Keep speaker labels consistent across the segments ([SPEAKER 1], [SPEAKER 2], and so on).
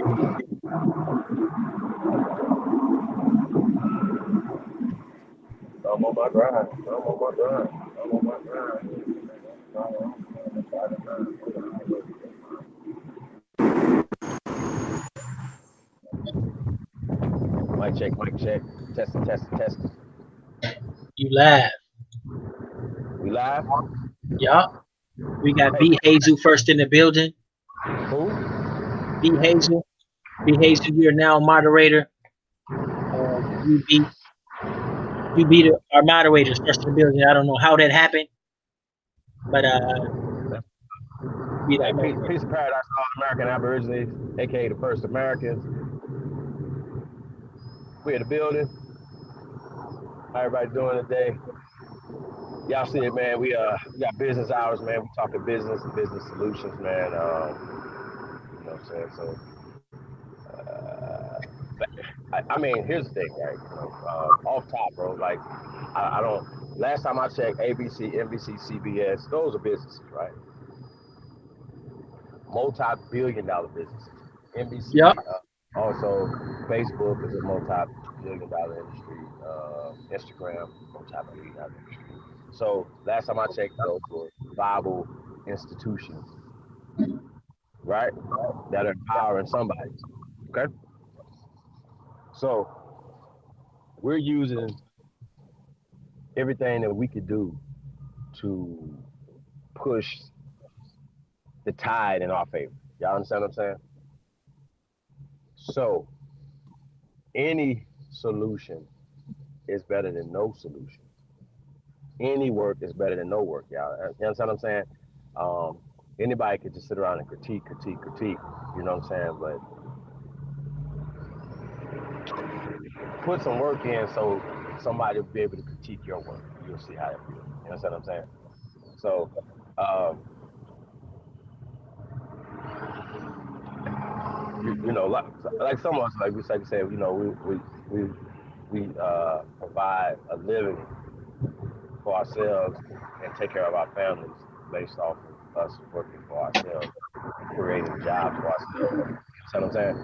[SPEAKER 1] I'm on my grind. I'm on my grind. I'm on my grind. Mic check, mic check. Testing, testing, testing.
[SPEAKER 2] You laugh.
[SPEAKER 1] We live?
[SPEAKER 2] Yup. We got
[SPEAKER 1] Hey,
[SPEAKER 2] B Hazel first in the building.
[SPEAKER 1] who?
[SPEAKER 2] B Hazel. B Hazel, you're now moderator. You beat our moderators first in the building. I don't know how that happened, but you beat
[SPEAKER 1] Hey,
[SPEAKER 2] our
[SPEAKER 1] peace
[SPEAKER 2] moderator.
[SPEAKER 1] of paradise, all American Aborigines, aka the first Americans. We in the building. How everybody doing today? Y'all see it, man. We got business hours, man. We talking business and business solutions, man. You know what I'm saying? So, I mean, here's the thing, right? You know, off top, bro. Like, I don't. Last time I checked, ABC, NBC, CBS, those are businesses, right? Multi-billion-dollar businesses. NBC,
[SPEAKER 2] Yup.
[SPEAKER 1] also Facebook is a multi-billion-dollar industry. Instagram, multi-billion-dollar industry. So last time I checked, those were viable institutions, right? That are empowering somebody. Okay. So we're using everything that we could do to push the tide in our favor. Y'all understand what I'm saying? So any solution is better than no solution. Any work is better than no work, y'all. You understand what I'm saying? Um, Anybody could just sit around and critique. You know what I'm saying? But put some work in so somebody will be able to critique your work. You'll see how it feels. You understand what I'm saying? So, um, you know, like some of us, like we said, you know, we provide a living for ourselves and take care of our families based off of us working for ourselves, creating jobs for ourselves. You know what I'm saying?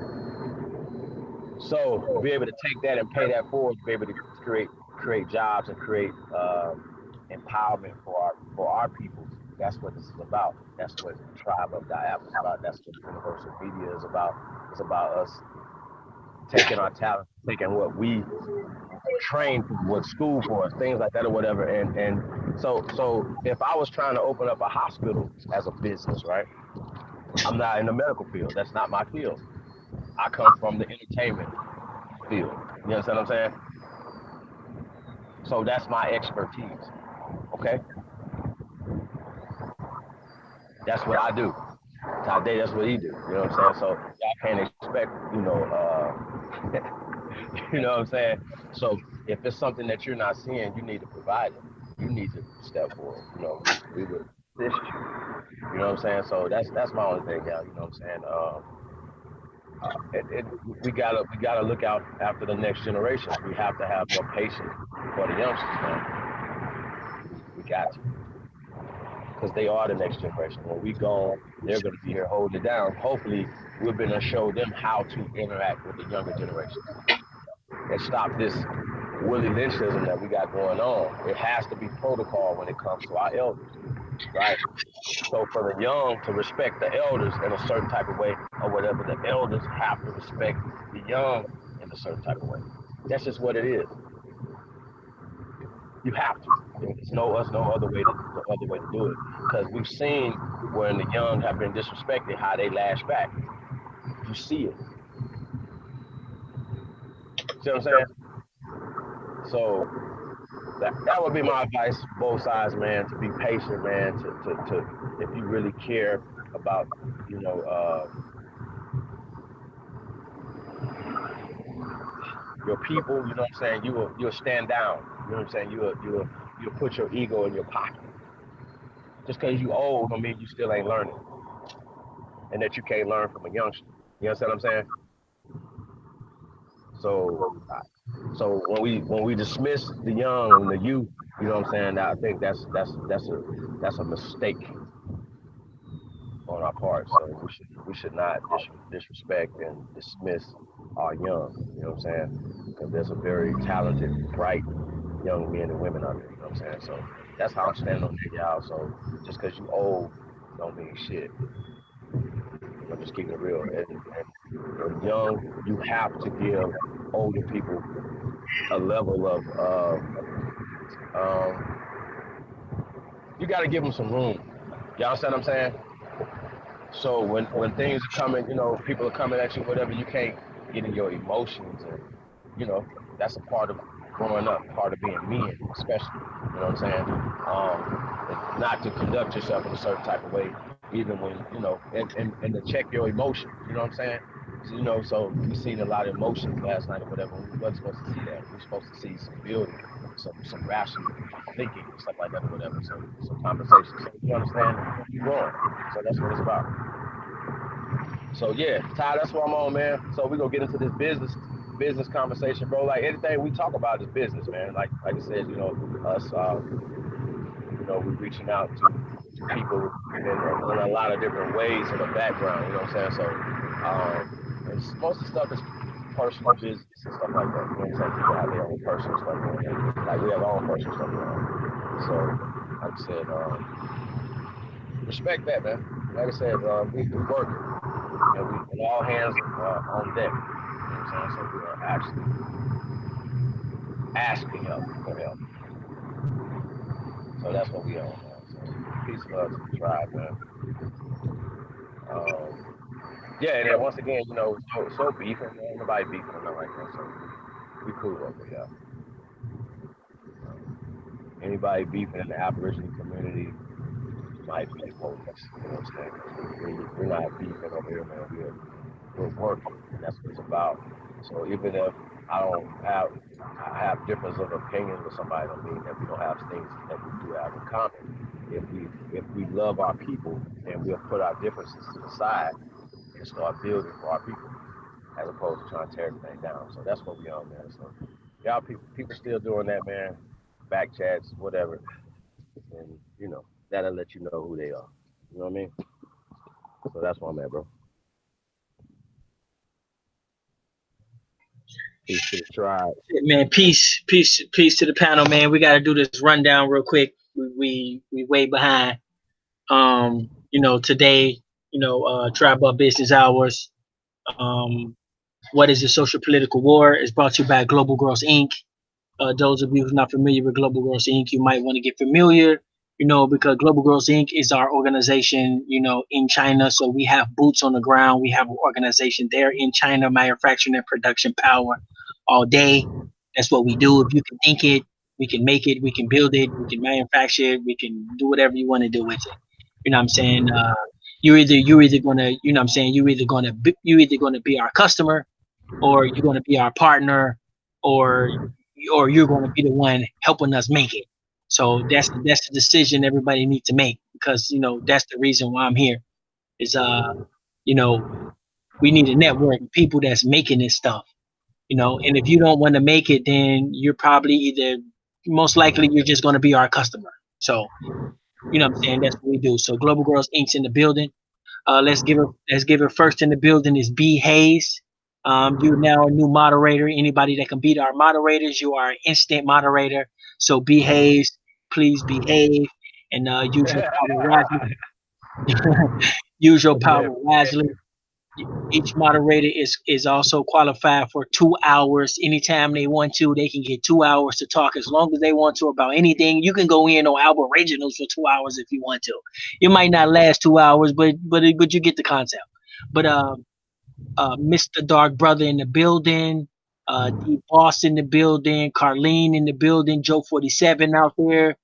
[SPEAKER 1] So to be able to take that and pay that forward, to be able to create jobs and create empowerment for our people. That's what this is about. That's what Tribeup is about. That's what Universal Media is about. It's about us taking our talent, taking what we trained for, what school for us, things like that or whatever. And so if I was trying to open up a hospital as a business, right? I'm not in the medical field. That's not my field. I come from the entertainment field. You understand what I'm saying? So that's my expertise. Okay, that's what I do. Today, that's what he do. You know what I'm saying? So y'all can't expect, you know what I'm saying? So if it's something that you're not seeing, you need to provide it. You need to step forward. You know, we would assist you. You know what I'm saying? So that's my only thing, y'all. You know what I'm saying? We gotta look out after the next generations. We have to have more patience for the youngsters, man. We got to, because they are the next generation. When we go, they're going to be here holding it down. Hopefully, we're going to show them how to interact with the younger generation and stop this Willie Lynchism that we got going on. It has to be protocol when it comes to our elders, right? So for the young to respect the elders in a certain type of way, or whatever, the elders have to respect the young in a certain type of way. That's just what it is. You have to. There's no other way to do it. Because we've seen when the young have been disrespected, how they lash back. You see it. See what I'm saying? So that would be my advice, both sides, man, to be patient, man, to if you really care about, you know, your people, you know what I'm saying, you'll stand down. You know what I'm saying? You'll put your ego in your pocket. Just because you old don't mean you still ain't learning. And that you can't learn from a youngster. You understand what I'm saying? So when we dismiss the young and the youth, you know what I'm saying? I think that's a mistake on our part. part. So we should not disrespect and dismiss our young. You know what I'm saying? Because there's a very talented, bright young men and women out there. You know what I'm saying? So that's how I'm standing on that, y'all. So just because you old don't mean shit. I'm just keeping it real. And young, you have to give older people a level of um, you got to give them some room. Y'all understand what I'm saying? So when things are coming, people are coming at you, whatever, you can't get in your emotions, and that's a part of growing up, part of being men, especially. You know what I'm saying? Not to conduct yourself in a certain type of way, even when and to check your emotions. You know what I'm saying? So, so we seen a lot of emotions last night or whatever. We wasn't supposed to see that. We were supposed to see some building, some rational thinking and stuff like that or whatever. So some conversation. So you understand? You growing. So that's what it's about. So yeah, Ty, that's what I'm on, man. So we gonna get into this business conversation, bro. Like anything we talk about is business, man. Like I said, us, we're reaching out to people in a lot of different ways in the background. You know what I'm saying? So, and most of the stuff is personal business and stuff like that. You know what I'm saying? People have their own personal stuff going on. Like we have our own personal stuff going on. So, like I said, respect that, man. Like I said, we working. And all hands on deck. You know what I'm saying? So we are actually asking help for help. So that's what we on, man. So peace and love to the tribe, man. Yeah, and then once again, so beefing, man. Nobody beefing or nothing like that. So we cool over here. Anybody beefing in the Aboriginal community might be the police. You know what I'm saying? We're not beefing over here, man. We're working, and that's what it's about. So even if I have difference of opinion with somebody, don't mean that we don't have things that we do have in common. If we love our people and we'll put our differences to the side and start building for our people, as opposed to trying to tear everything down. So that's what we on, man. So y'all people still doing that, man. Back chats, whatever, and that'll let you know who they are. You know what I mean? So that's where I'm at, bro. Peace to the tribe.
[SPEAKER 2] Man, peace to the panel, man. We got to do this rundown real quick. We way behind. Today, Tribeup Business Hours. What is the social political war? Is brought to you by Global Growth Inc. Those of you who's not familiar with Global Growth Inc., you might want to get familiar. Because Global Growth Inc. is our organization, in China. So we have boots on the ground. We have an organization there in China, manufacturing and production power all day. That's what we do. If you can think it, we can make it, we can build it, we can manufacture it, we can do whatever you want to do with it. You know what I'm saying? You're either gonna, you know what I'm saying, you're either gonna be our customer, or you're gonna be our partner, or you're gonna be the one helping us make it. So that's the decision everybody needs to make, because that's the reason why I'm here. Is you know we need a network of people that's making this stuff. And if you don't want to make it, then you're probably either, most likely, you're just going to be our customer. So what I'm saying, that's what we do. So Global Girls Inc.'s in the building. Let's give her first in the building is B Hayes. You're now a new moderator. Anybody that can beat our moderators, you are an instant moderator. So B Hayes, please behave and use your power wisely. Use your power wisely. Each moderator is also qualified for 2 hours. Anytime they want to, they can get 2 hours to talk as long as they want to about anything. You can go in on Aboriginals for 2 hours if you want to. It might not last 2 hours, but you get the concept. But Mr. Dark Brother in the building, D Boss in the building, Carlene in the building, Joe 47 out there,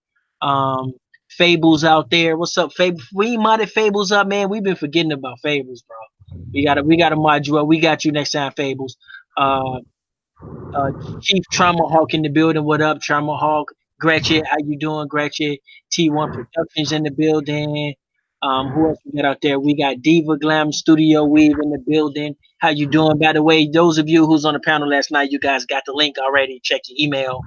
[SPEAKER 2] Fables out there. What's up, Fables? We modded Fables up, man. We've been forgetting about Fables, bro. We gotta mod you up. We got you next time, Fables. Uh, Chief Trauma Hawk in the building. What up, Trauma Hawk? Gretchen, how you doing, Gretchen? T1 Productions in the building. Who else we got out there? We got Diva Glam Studio Weave in the building. How you doing? By the way, those of you who's on the panel last night, you guys got the link already. Check your email.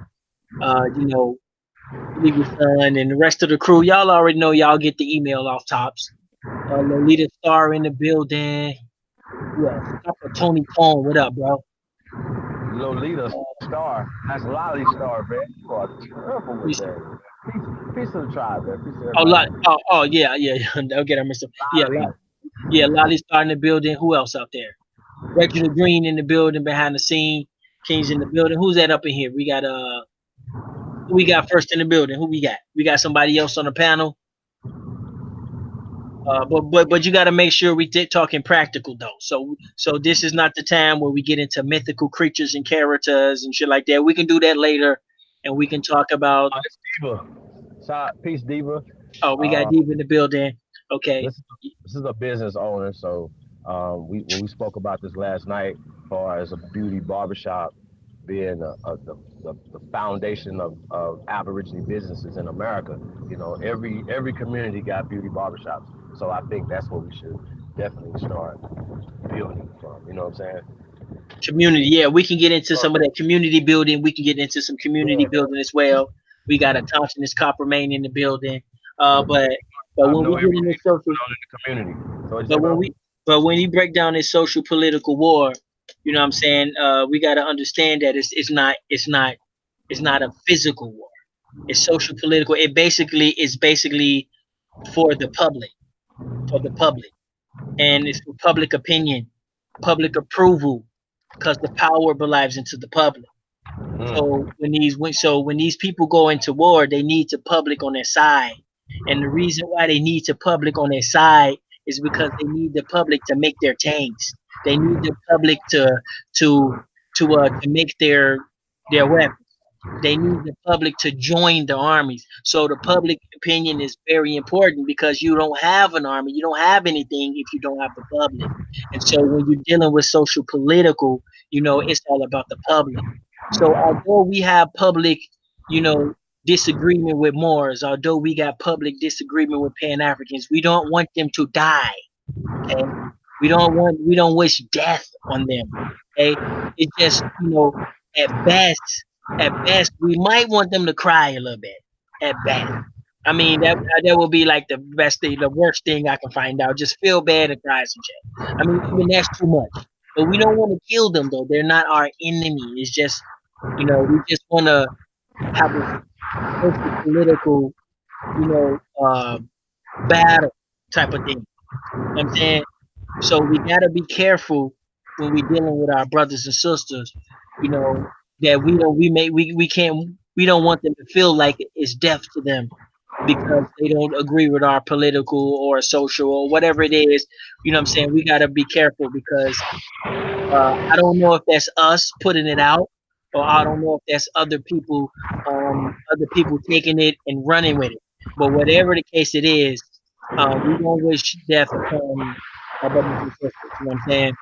[SPEAKER 2] Leave your son and the rest of the crew. Y'all already know y'all get the email off tops. Lolita Star in the building. Who else? Papa Tony Tone. What up, bro?
[SPEAKER 1] Lolita Star. That's Lolly Star, man. You are terrible
[SPEAKER 2] You
[SPEAKER 1] with
[SPEAKER 2] see-
[SPEAKER 1] that. Peace to the tribe, man. Peace to
[SPEAKER 2] Oh,
[SPEAKER 1] everybody.
[SPEAKER 2] yeah, yeah, yeah. Okay, I missed him. Yeah,
[SPEAKER 1] Lolly.
[SPEAKER 2] yeah, Lolly Star in the building. Who else out there? Reginald Green in the building behind the scene. King's in the building. Who's that up in here? We got who we got first in the building? Who we got? We got somebody else on the panel. But you got to make sure we did talking practical though. So this is not the time where we get into mythical creatures and characters and shit like that. We can do that later, and we can talk about.
[SPEAKER 1] Oh, it's Diva. Peace, Diva.
[SPEAKER 2] Oh, we got
[SPEAKER 1] Uh,
[SPEAKER 2] Deep in the building. Okay.
[SPEAKER 1] this this is a business owner, so we when we spoke about this last night, as far as a beauty barbershop being the foundation of Aborigine businesses in America. You know, every community got beauty barbershops, so I think that's what we should definitely start building from. You know what I'm saying?
[SPEAKER 2] Community, yeah, we can get into
[SPEAKER 1] Start
[SPEAKER 2] some of that community building. We can get into some community
[SPEAKER 1] yeah,
[SPEAKER 2] building as well. We got a Thompson is Copper Main in the building.
[SPEAKER 1] yeah.
[SPEAKER 2] But
[SPEAKER 1] I
[SPEAKER 2] when we
[SPEAKER 1] know
[SPEAKER 2] get in
[SPEAKER 1] everything
[SPEAKER 2] this
[SPEAKER 1] that's
[SPEAKER 2] social,
[SPEAKER 1] going on in the community. So what you say,
[SPEAKER 2] but when
[SPEAKER 1] bro?
[SPEAKER 2] we but when you break down this social political war, you know what I'm saying? We got to understand that it's not a physical war. It's social political. It basically is basically for the public, for the public, and it's for public opinion, public approval, because the power belongs into the public. So
[SPEAKER 1] Mm.
[SPEAKER 2] when these people go into war, they need to public on their side, and the reason why they need to public on their side is because they need the public to make their tanks. They need the public to to make their weapons. They need the public to join the armies. So the public opinion is very important because you don't have an army, you don't have anything if you don't have the public. And so when you're dealing with social political, it's all about the public. So although we have public, you know, disagreement with Moors, although we got public disagreement with Pan Africans, we don't want them to die. Okay, we don't wish death on them. Okay, it's just at best we might want them to cry a little bit. At best, I mean that would be like the best thing, the worst thing I can find out. Just feel bad and cry some shit. I mean, even that's too much. But we don't want to kill them though. They're not our enemy. It's just we just want to have a social political you know battle type of thing. You know what I'm saying? So we gotta be careful when we're dealing with our brothers and sisters, you know, that we don't want them to feel like it's death to them because they don't agree with our political or social or whatever it is. You know what I'm saying? We gotta be careful because I don't know if that's us putting it out, or I don't know if that's other people taking it and running with it. But whatever the case it is, we don't wish death upon our brothers and sisters. You know what I'm saying?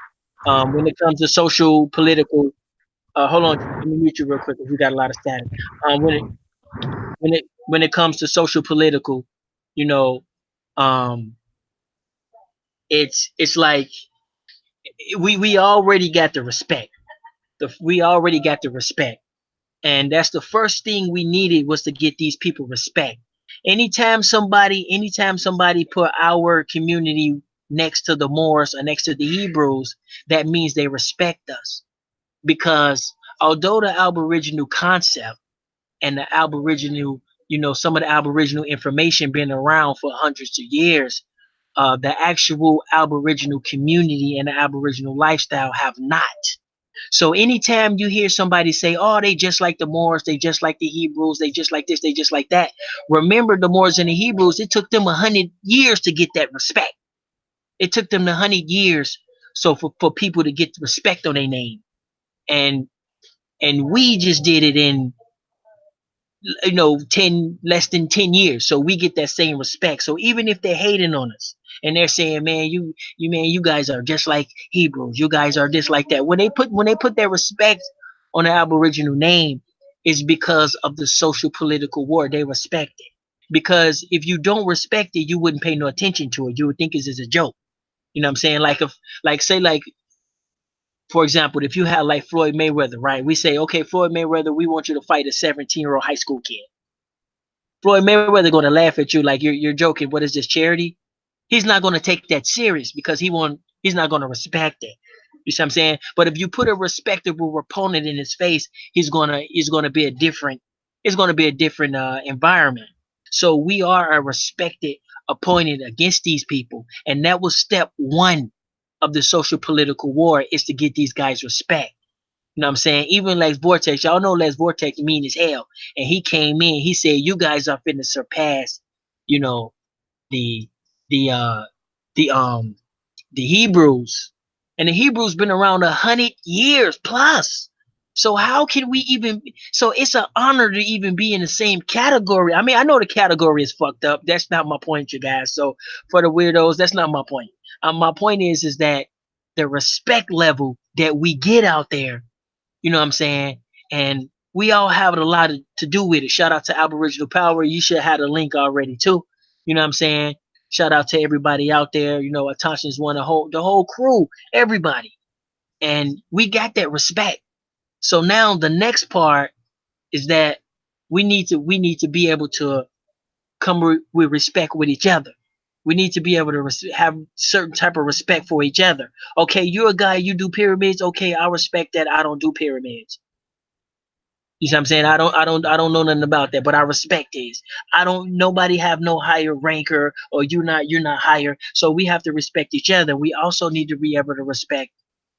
[SPEAKER 2] When it comes to social, political, hold on, let me mute you real quick because we got a lot of static. When it comes to social, political, you know, um, it's like we already got the respect. We already got the respect. And that's the first thing we needed was to get these people respect. Anytime somebody put our community next to the Moors or next to the Hebrews, that means they respect us. Because although the Aboriginal concept and the Aboriginal, some of the Aboriginal information been around for hundreds of years, the actual Aboriginal community and the Aboriginal lifestyle have not. So anytime you hear somebody say, "Oh, they just like the Moors, they just like the Hebrews, they just like this, they just like that," remember the Moors and the Hebrews. It took them 100 years to get that respect. It took them 100 years, so for people to get respect on their name, and we just did it in 10 less than 10 years, so we get that same respect. So even if they're hating on us and they're saying, "Man, you guys are just like Hebrews, you guys are just like that," when they put their respect on the Aboriginal name, is because of the social political war. They respect it, because if you don't respect it, you wouldn't pay no attention to it. You would think it's a joke. You know what I'm saying? Like, if say, for example, if you had like Floyd Mayweather, right? We say, "Okay, Floyd Mayweather, we want you to fight a 17-year-old high school kid." Floyd Mayweather going to laugh at you like you're joking. What is this, charity? he's not going to take that serious because he's not going to respect it. You see what I'm saying? But if you put a respectable opponent in his face, he's gonna be a different it's gonna be a different environment. So we are a respected opponent against these people, and that was step one of the social political war, is to get these guys respect. You know what I'm saying? Even Lex Vortex, y'all know Lex Vortex mean as hell, and he came in. He said, "You guys are finna surpass, you know, the the uh the the Hebrews, and the Hebrews been around 100 years plus. So how can we even? So it's an honor to even be in the same category. I mean, I know the category is fucked up. That's not my point, you guys. So for the weirdos, that's not my point. My point is that the respect level that we get out there, you know what I'm saying? And we all have a lot to do with it. Shout out to Aboriginal Power. You should have had a link already too. You know what I'm saying? Shout out to everybody out there. You know, Atasha's one, the whole crew, everybody. And we got that respect. So now the next part is that we need to be able to with respect with each other. We need to be able to have certain type of respect for each other. Okay, you're a guy, you do pyramids. Okay, I respect that. I don't do pyramids. You see what I'm saying? I don't know nothing about that, but I respect this. I don't Nobody have no higher ranker, or you're not higher. So we have to respect each other. We also need to be able to respect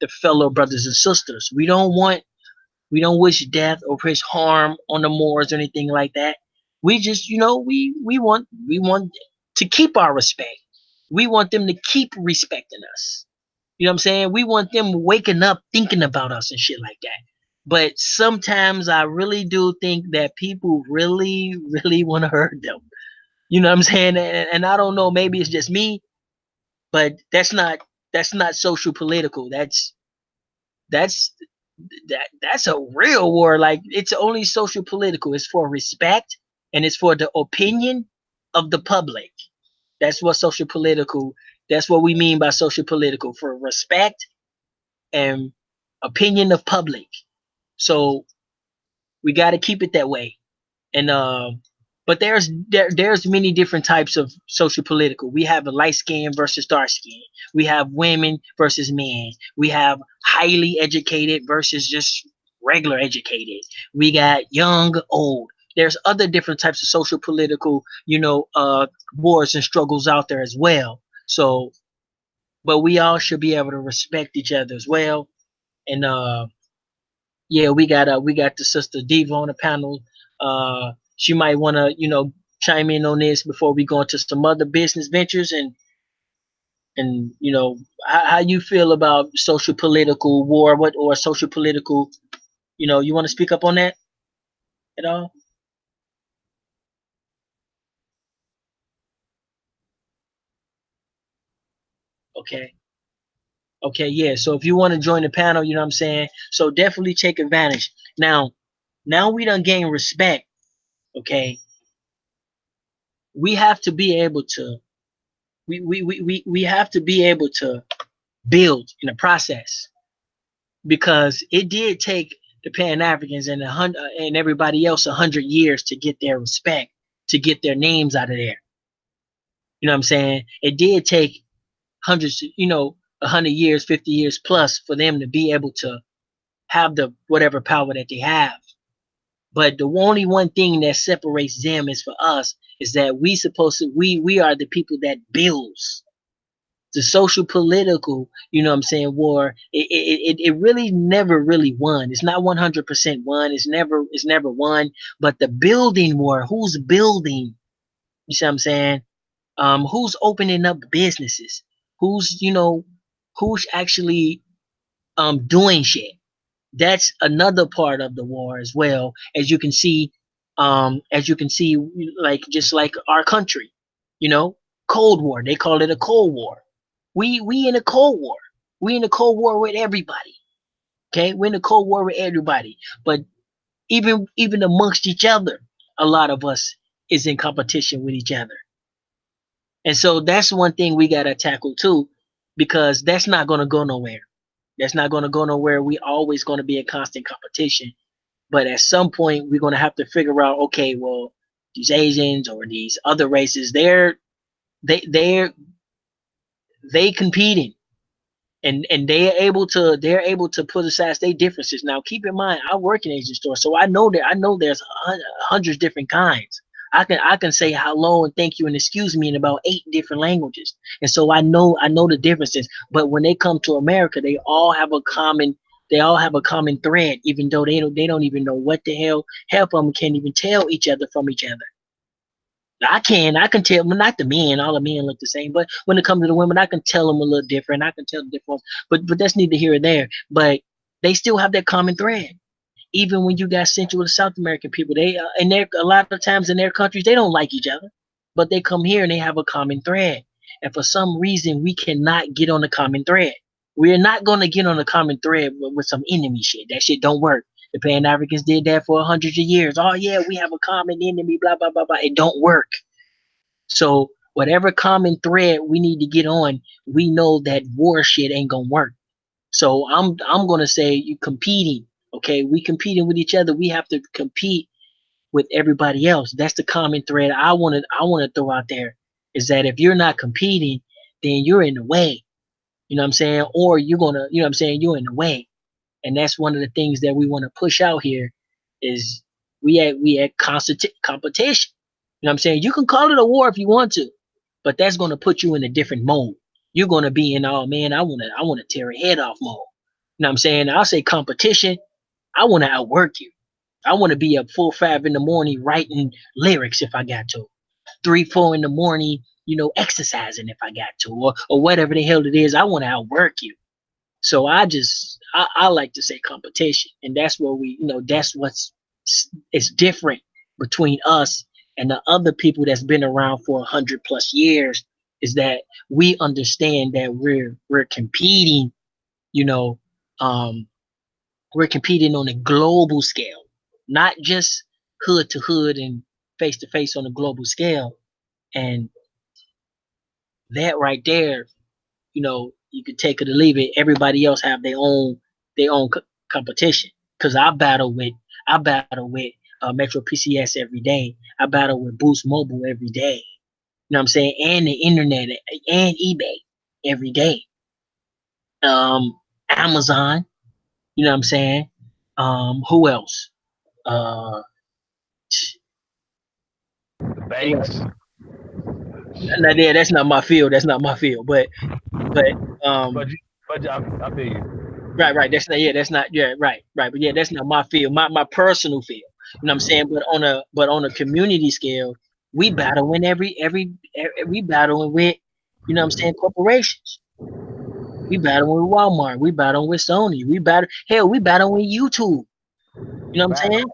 [SPEAKER 2] the fellow brothers and sisters. We don't wish death or wish harm on the Moors or anything like that. We just, we want to keep our respect. We want them to keep respecting us. You know what I'm saying? We want them waking up thinking about us and shit like that. But sometimes I really do think that people really, really want to hurt them. You know what I'm saying? And I don't know, maybe it's just me, but that's not social political. That's that's a real war. Like, it's only social political. It's for respect, and it's for the opinion of the public. That's what social political. That's what we mean by social political, for respect and opinion of public. So we got to keep it that way. And but there's many different types of social political. We have a light skin versus dark skin. We have women versus men. We have highly educated versus just regular educated. We got young, old. There's other different types of social political, wars and struggles out there as well. So, but we all should be able to respect each other as well. And yeah, we got the sister Diva on the panel. She might want to, chime in on this before we go into some other business ventures, and how you feel about social political war, what or social political. You want to speak up on that at all? Okay. Okay, yeah. So if you want to join the panel, you know what I'm saying? So definitely take advantage. Now we done gain respect, okay? We have to be able to we have to be able to build in the process, because it did take the Pan Africans and everybody else 100 years to get their respect, to get their names out of there. You know what I'm saying? It did take hundreds, 100 years, 50 years plus for them to be able to have the whatever power that they have. But the only one thing that separates them is for us is that we are the people that builds the social political, what I'm saying, war. It really never really won. It's not 100% won. It's never won. But the building war, who's building? You see what I'm saying? Who's opening up businesses? Who's actually doing shit? That's another part of the war as well. As you can see, like, just like our country, you know, Cold War. They call it a Cold War. We in a Cold War. We in a Cold War with everybody. Okay, we're in a Cold War with everybody. But even amongst each other, a lot of us is in competition with each other. And so that's one thing we gotta tackle too, because that's not gonna go nowhere. That's not gonna go nowhere. We always gonna be in constant competition. But at some point, we're gonna have to figure out, okay, well, these Asians or these other races, they're they competing. And they're able to put aside their differences. Now, keep in mind, I work in Asian store, so I know there's hundreds different kinds. I can say hello and thank you and excuse me in about 8 different languages, and so I know the differences. But when they come to America, they all have a common thread, even though they don't even know what the hell. Half of them can't even tell each other from each other. I can tell, well, not the men, all the men look the same, but when it comes to the women, I can tell them a little different. I can tell the difference, but that's neither here or there. But they still have that common thread. Even when you got Central and South American people, they and they a lot of times in their countries they don't like each other, but they come here and they have a common thread. And for some reason, we cannot get on the common thread. We're not going to get on the common thread with some enemy shit. That shit don't work. The Pan Africans did that for hundreds of years. Oh yeah, we have a common enemy. Blah blah blah blah. It don't work. So whatever common thread we need to get on, we know that war shit ain't gonna work. So I'm gonna say you competing. Okay, we competing with each other. We have to compete with everybody else. That's the common thread I wanna throw out there is that if you're not competing, then you're in the way. You know what I'm saying? Or you're gonna, you know what I'm saying, you're in the way. And that's one of the things that we want to push out here is we at constant competition. You know what I'm saying? You can call it a war if you want to, but that's going to put you in a different mode. You're going to be in, oh man, I want to tear a head off mode. You know what I'm saying? I'll say competition. I want to outwork you. I want to be up 4, 5 in the morning writing lyrics if I got to. 3, 4 in the morning, exercising if I got to, or whatever the hell it is. I want to outwork you. So I like to say competition, and that's where that's what's it's different between us and the other people that's been around for 100 plus years is that we understand that we're competing, you know, um, we're competing on a global scale, not just hood to hood and face to face on a global scale, and that right there, you could take it or leave it. Everybody else have their own competition. Cause I battle with Metro PCS every day. I battle with Boost Mobile every day. You know what I'm saying? And the internet and eBay every day. Um, Amazon. You know what I'm saying? Who else? Uh,
[SPEAKER 1] The
[SPEAKER 2] you know,
[SPEAKER 1] banks.
[SPEAKER 2] yeah, that's not my field. That's not my field. But um,
[SPEAKER 1] But I feel you.
[SPEAKER 2] right. That's not yeah, right. But yeah, that's not my field, my personal field. You know what I'm saying? But on a community scale, we battling we battling with, what I'm saying, corporations. We battling with Walmart. We battling with Sony. We battling with YouTube. You know what I'm
[SPEAKER 1] Facts.
[SPEAKER 2] saying?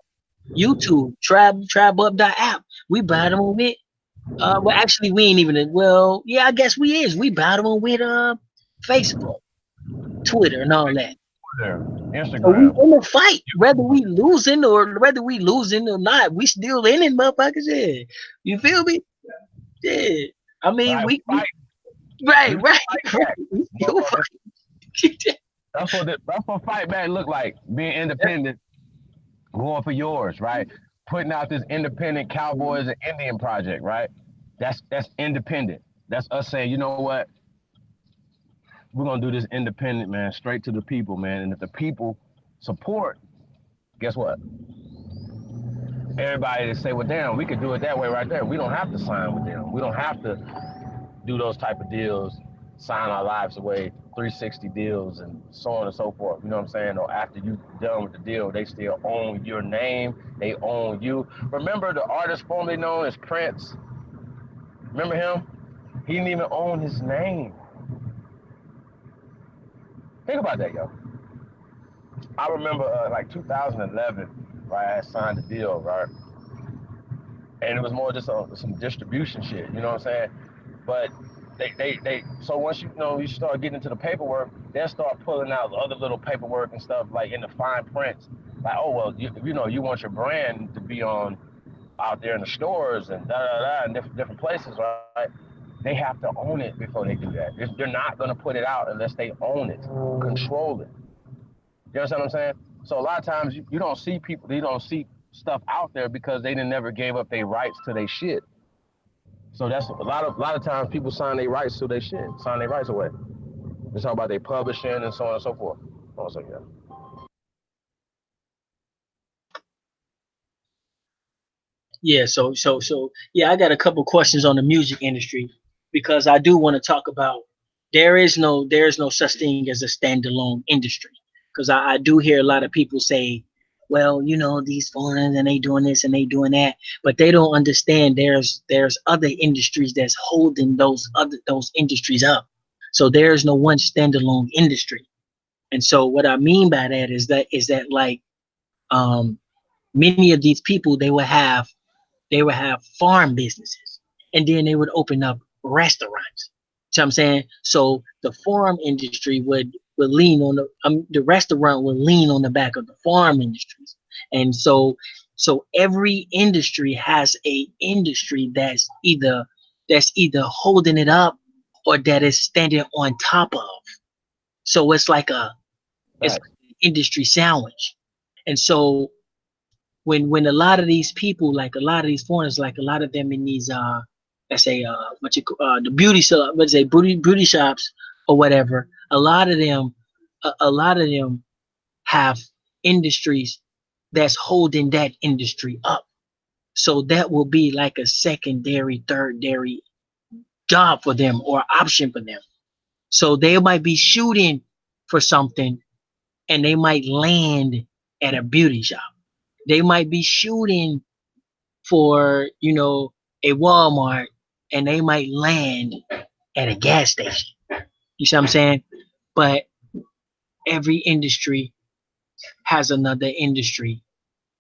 [SPEAKER 2] YouTube, Tribeup.app. We battling with well actually we ain't even well, yeah, I guess we battling with Facebook, Twitter and all that.
[SPEAKER 1] Twitter,
[SPEAKER 2] So we
[SPEAKER 1] Instagram.
[SPEAKER 2] in a fight, whether we losing or not. We still in it, motherfuckers. Yeah, you feel me? Yeah. I mean,
[SPEAKER 1] Right,
[SPEAKER 2] we
[SPEAKER 1] fight.
[SPEAKER 2] right,
[SPEAKER 1] We
[SPEAKER 2] right,
[SPEAKER 1] fight
[SPEAKER 2] right.
[SPEAKER 1] back,
[SPEAKER 2] We still
[SPEAKER 1] motherfucker.
[SPEAKER 2] fight.
[SPEAKER 1] That's what fight back look like. Being independent, going for yours, right? Putting out this independent Cowboys and Indian project, right? That's independent. That's us saying, you know what? We're gonna do this independent, man, straight to the people, man. And if the people support, guess what? Everybody to say, well, damn, we could do it that way right there. We don't have to sign with them. We don't have to do those type of deals, sign our lives away, 360 deals, and so on and so forth. You know what I'm saying? Or after you done with the deal, they still own your name. They own you. Remember the artist formerly known as Prince? Remember him? He didn't even own his name. Think about that, yo. I remember like 2011, right? I had signed a deal, right? And it was more just some distribution shit. You know what I'm saying? But so once you start getting into the paperwork, they'll start pulling out other little paperwork and stuff like in the fine prints. Like, oh well, you want your brand to be on out there in the stores and da da da and different places, right? They have to own it before they do that. They're not gonna put it out unless they own it, control it. You understand what I'm saying? So a lot of times you don't see people, you don't see stuff out there because they never gave up their rights to their shit. So that's a lot of times people sign their rights to their shit, sign their rights away. They talk about their publishing and so on and so forth. Oh, so yeah.
[SPEAKER 2] Yeah, yeah, I got a couple questions on the music industry because I do want to talk about there is no such thing as a standalone industry because I do hear a lot of people say, well, these foreigners and they doing this and they doing that, but they don't understand there's other industries that's holding those industries up. So there's no one standalone industry. And so what I mean by that is that like um many of these people they would have farm businesses, and then they would open up restaurants. See what I'm saying? So the farm industry would lean on the restaurant would lean on the back of the farm industries. And so every industry has a industry that's either holding it up or that is standing on top of. So it's
[SPEAKER 1] Facts.
[SPEAKER 2] like an industry sandwich. And so when a lot of these people, like a lot of these foreigners, like a lot of them in these let's say the beauty shop, let's say beauty shops or whatever, a lot of them have industries that's holding that industry up. So that will be like a secondary, thirdary job for them or option for them. So they might be shooting for something and they might land at a beauty shop. They might be shooting for a Walmart and they might land at a gas station. You see what I'm saying? But every industry has another industry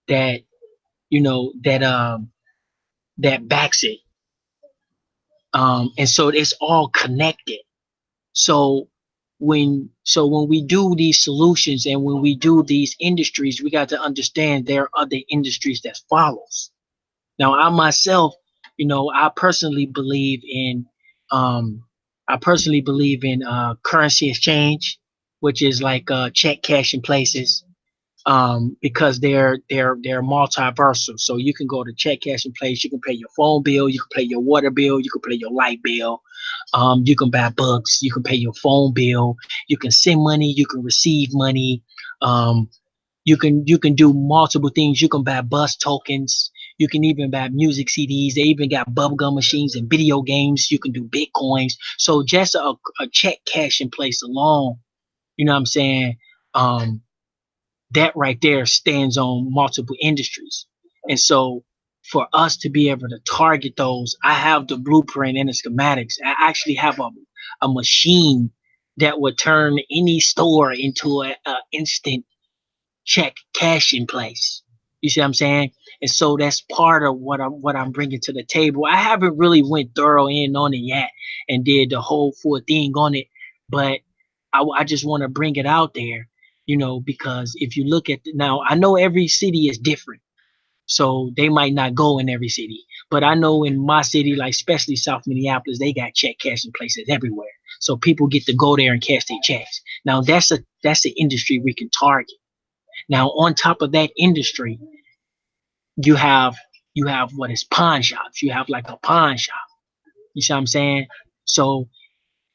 [SPEAKER 2] that that backs it. And so it's all connected. So when we do these solutions and when we do these industries, we got to understand there are other industries that follows. Now, I myself, I personally believe in, um, currency exchange, which is like check cashing places, because they're multiversal. So you can go to check cashing place, you can pay your phone bill, you can pay your water bill, you can pay your light bill, you can buy books, you can pay your phone bill, you can send money, you can receive money. Um, you can do multiple things. You can buy bus tokens. You can even buy music CDs. They even got bubblegum machines and video games. You can do bitcoins. So just a check cashing place alone, you know what I'm saying? Um, that right there stands on multiple industries. And so for us to be able to target those, I have the blueprint and the schematics. I actually have a machine that would turn any store into a instant check cash in place. You see what I'm saying? And so that's part of what I'm bringing to the table. I haven't really went thorough in on it yet and did the whole full thing on it, but I just want to bring it out there, because if you look at now, I know every city is different, so they might not go in every city, but I know in my city, like especially South Minneapolis, they got check cashing places everywhere, so people get to go there and cash their checks. Now that's an industry we can target. Now, on top of that industry, you have you have what is pawn shops. You have like a pawn shop. You see what I'm saying? So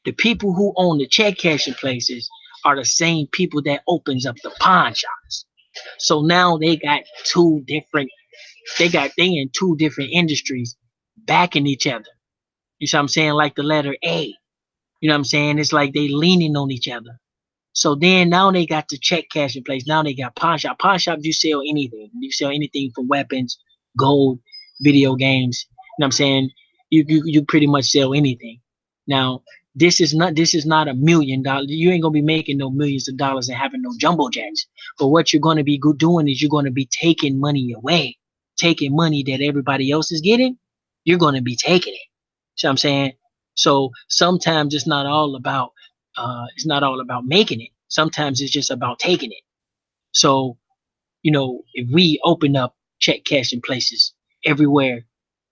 [SPEAKER 2] the people who own the check cashing places are the same people that opens up the pawn shops. So now they in two different industries backing each other. You see what I'm saying? Like the letter A. You know what I'm saying? It's like they leaning on each other. So then now they got the check cash in place. Now they got pawn shop. Pawn shop, you sell anything. You sell anything from weapons, gold, video games. You know what I'm saying? You pretty much sell anything. Now, this is not $1 million. You ain't gonna be making no millions of dollars and having no jumbo jets. But what you're gonna be doing is you're gonna be taking money away, taking money that everybody else is getting. You're gonna be taking it. See what I'm saying? So sometimes it's not all about making it. Sometimes it's just about taking it. So, if we open up check cashing places everywhere,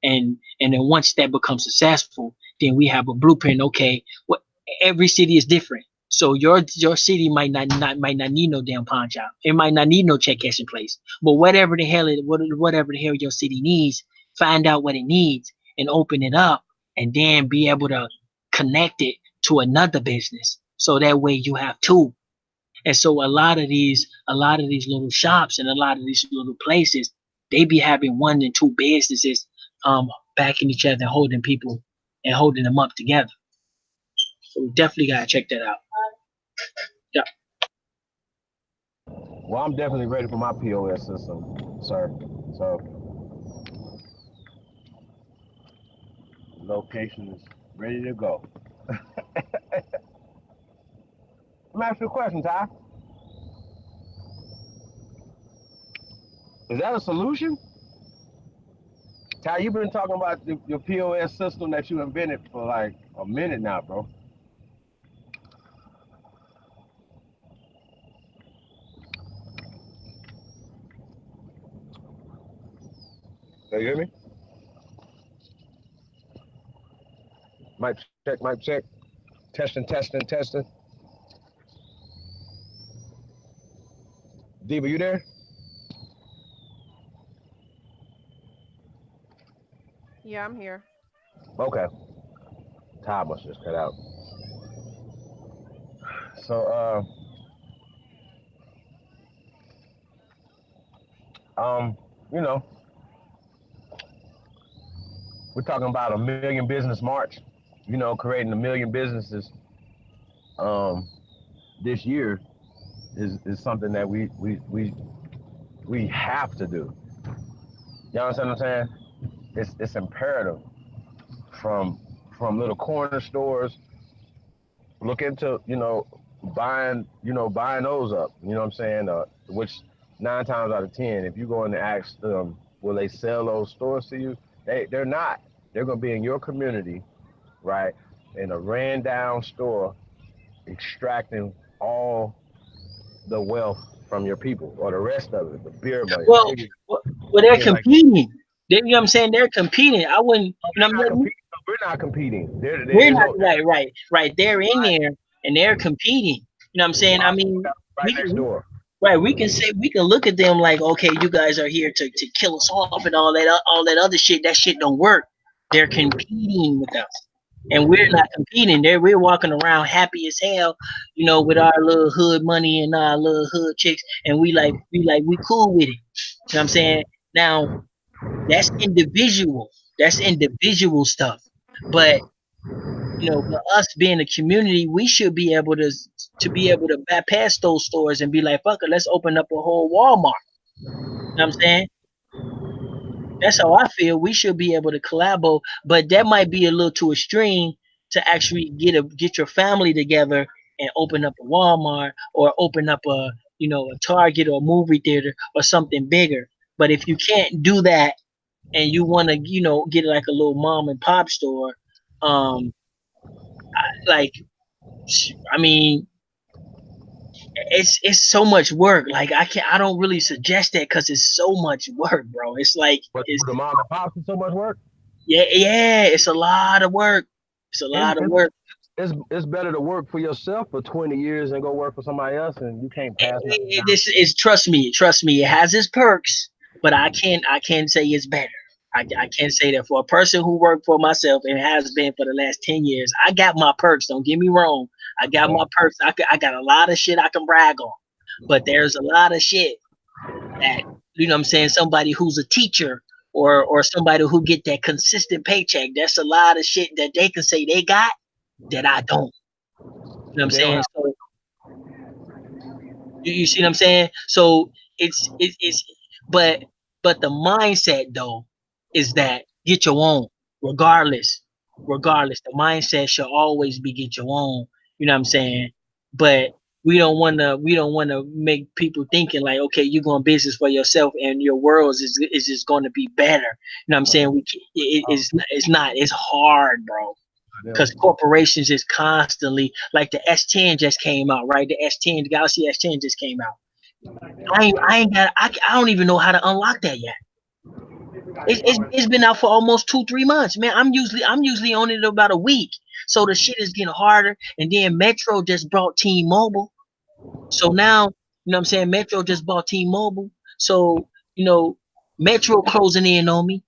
[SPEAKER 2] and then once that becomes successful, then we have a blueprint. Okay, what every city is different. So your city might not need no damn pawn shop. It might not need no check cashing place. But whatever the hell your city needs, find out what it needs and open it up. and then be able to connect it to another business. So that way you have two. And so a lot of these little shops and a lot of these little places, they be having one and two businesses backing each other, holding people and holding them up together. So we definitely gotta check that out. Yeah.
[SPEAKER 1] Well, I'm definitely ready for my POS system, sir. So location is ready to go. Let me ask you a question, Ty. Is that a solution? Ty, you've been talking about your POS system that you invented for like a minute now, bro. Can you hear me? Mic check, mic check. Testing, testing, testing. Diva, you there?
[SPEAKER 3] Yeah, I'm here.
[SPEAKER 1] Okay. Ty must just cut out. So, um, you know, we're talking about a million business march. You know, creating a million businesses this year is something that we have to do. You understand what I'm saying? It's imperative from little corner stores. Look into buying those up. You know what I'm saying? Which 9 times out of 10, if you go in and ask them, will they sell those stores to you? They're not. They're gonna be in your community, right? In a ran down store, extracting all the wealth from your people or the rest of it, the beer money, the
[SPEAKER 2] Well,
[SPEAKER 1] ticket,
[SPEAKER 2] well, they're
[SPEAKER 1] things like
[SPEAKER 2] competing. You know what I'm saying? They're competing. I wouldn't. You know,
[SPEAKER 1] they're not competing. We're not competing.
[SPEAKER 2] we're
[SPEAKER 1] There's
[SPEAKER 2] not
[SPEAKER 1] no
[SPEAKER 2] right. They're in there and they're competing. You know what I'm saying? I mean,
[SPEAKER 1] right
[SPEAKER 2] we
[SPEAKER 1] next
[SPEAKER 2] can
[SPEAKER 1] door.
[SPEAKER 2] right. We can look at them like, okay, you guys are here to kill us off and all that other shit. That shit don't work. They're competing with us, and we're not competing. We're walking around happy as hell, you know, with our little hood money and our little hood chicks, and we cool with it. You know what I'm saying? Now that's individual. That's individual stuff, but you know, for us being a community, we should be able to be able to bypass those stores and be like, fuck it, let's open up a whole Walmart. You know what I'm saying? That's how I feel. We should be able to collabo, but that might be a little too extreme to actually get your family together and open up a Walmart or open up a Target or a movie theater or something bigger. But if you can't do that and you want to, get like a little mom and pop store, um, like I mean, it's so much work. Like I don't really suggest that because it's so much work, bro. It's like
[SPEAKER 1] But
[SPEAKER 2] it's
[SPEAKER 1] the mom and pops is so much work.
[SPEAKER 2] yeah, it's a lot of work. It's a
[SPEAKER 1] It's,
[SPEAKER 2] lot of
[SPEAKER 1] it's
[SPEAKER 2] work.
[SPEAKER 1] it's better to work for yourself for 20 years and go work for somebody else, and you can't pass nothing down.
[SPEAKER 2] This is trust me, it has its perks, but I can't say it's better. I can't say that for a person who worked for myself and has been for the last 10 years. I got my perks. Don't get me wrong. I got my perks. I got a lot of shit I can brag on, but there's a lot of shit that what I'm saying. Somebody who's a teacher or somebody who get that consistent paycheck. That's a lot of shit that they can say they got that I don't. You know what I'm
[SPEAKER 1] They don't
[SPEAKER 2] saying?
[SPEAKER 1] have.
[SPEAKER 2] So you see what I'm saying? So it's but the mindset though is that get your own regardless. Regardless, the mindset should always be get your own. You know what I'm saying? But we don't wanna make people thinking like, okay, you're going business for yourself and your world is just going to be better. You know what I'm saying? It's not. It's hard, bro, because
[SPEAKER 1] Them.
[SPEAKER 2] corporations is constantly like the S10 just came out, right? The S10, the Galaxy S10 just came out. I don't even know how to unlock that yet. It's been out for almost 2 3 months, man. I'm usually on it about a week, so the shit is getting harder. And then Metro just brought T-Mobile, so now what I'm saying. Metro just bought T-Mobile, so you know Metro closing in on me.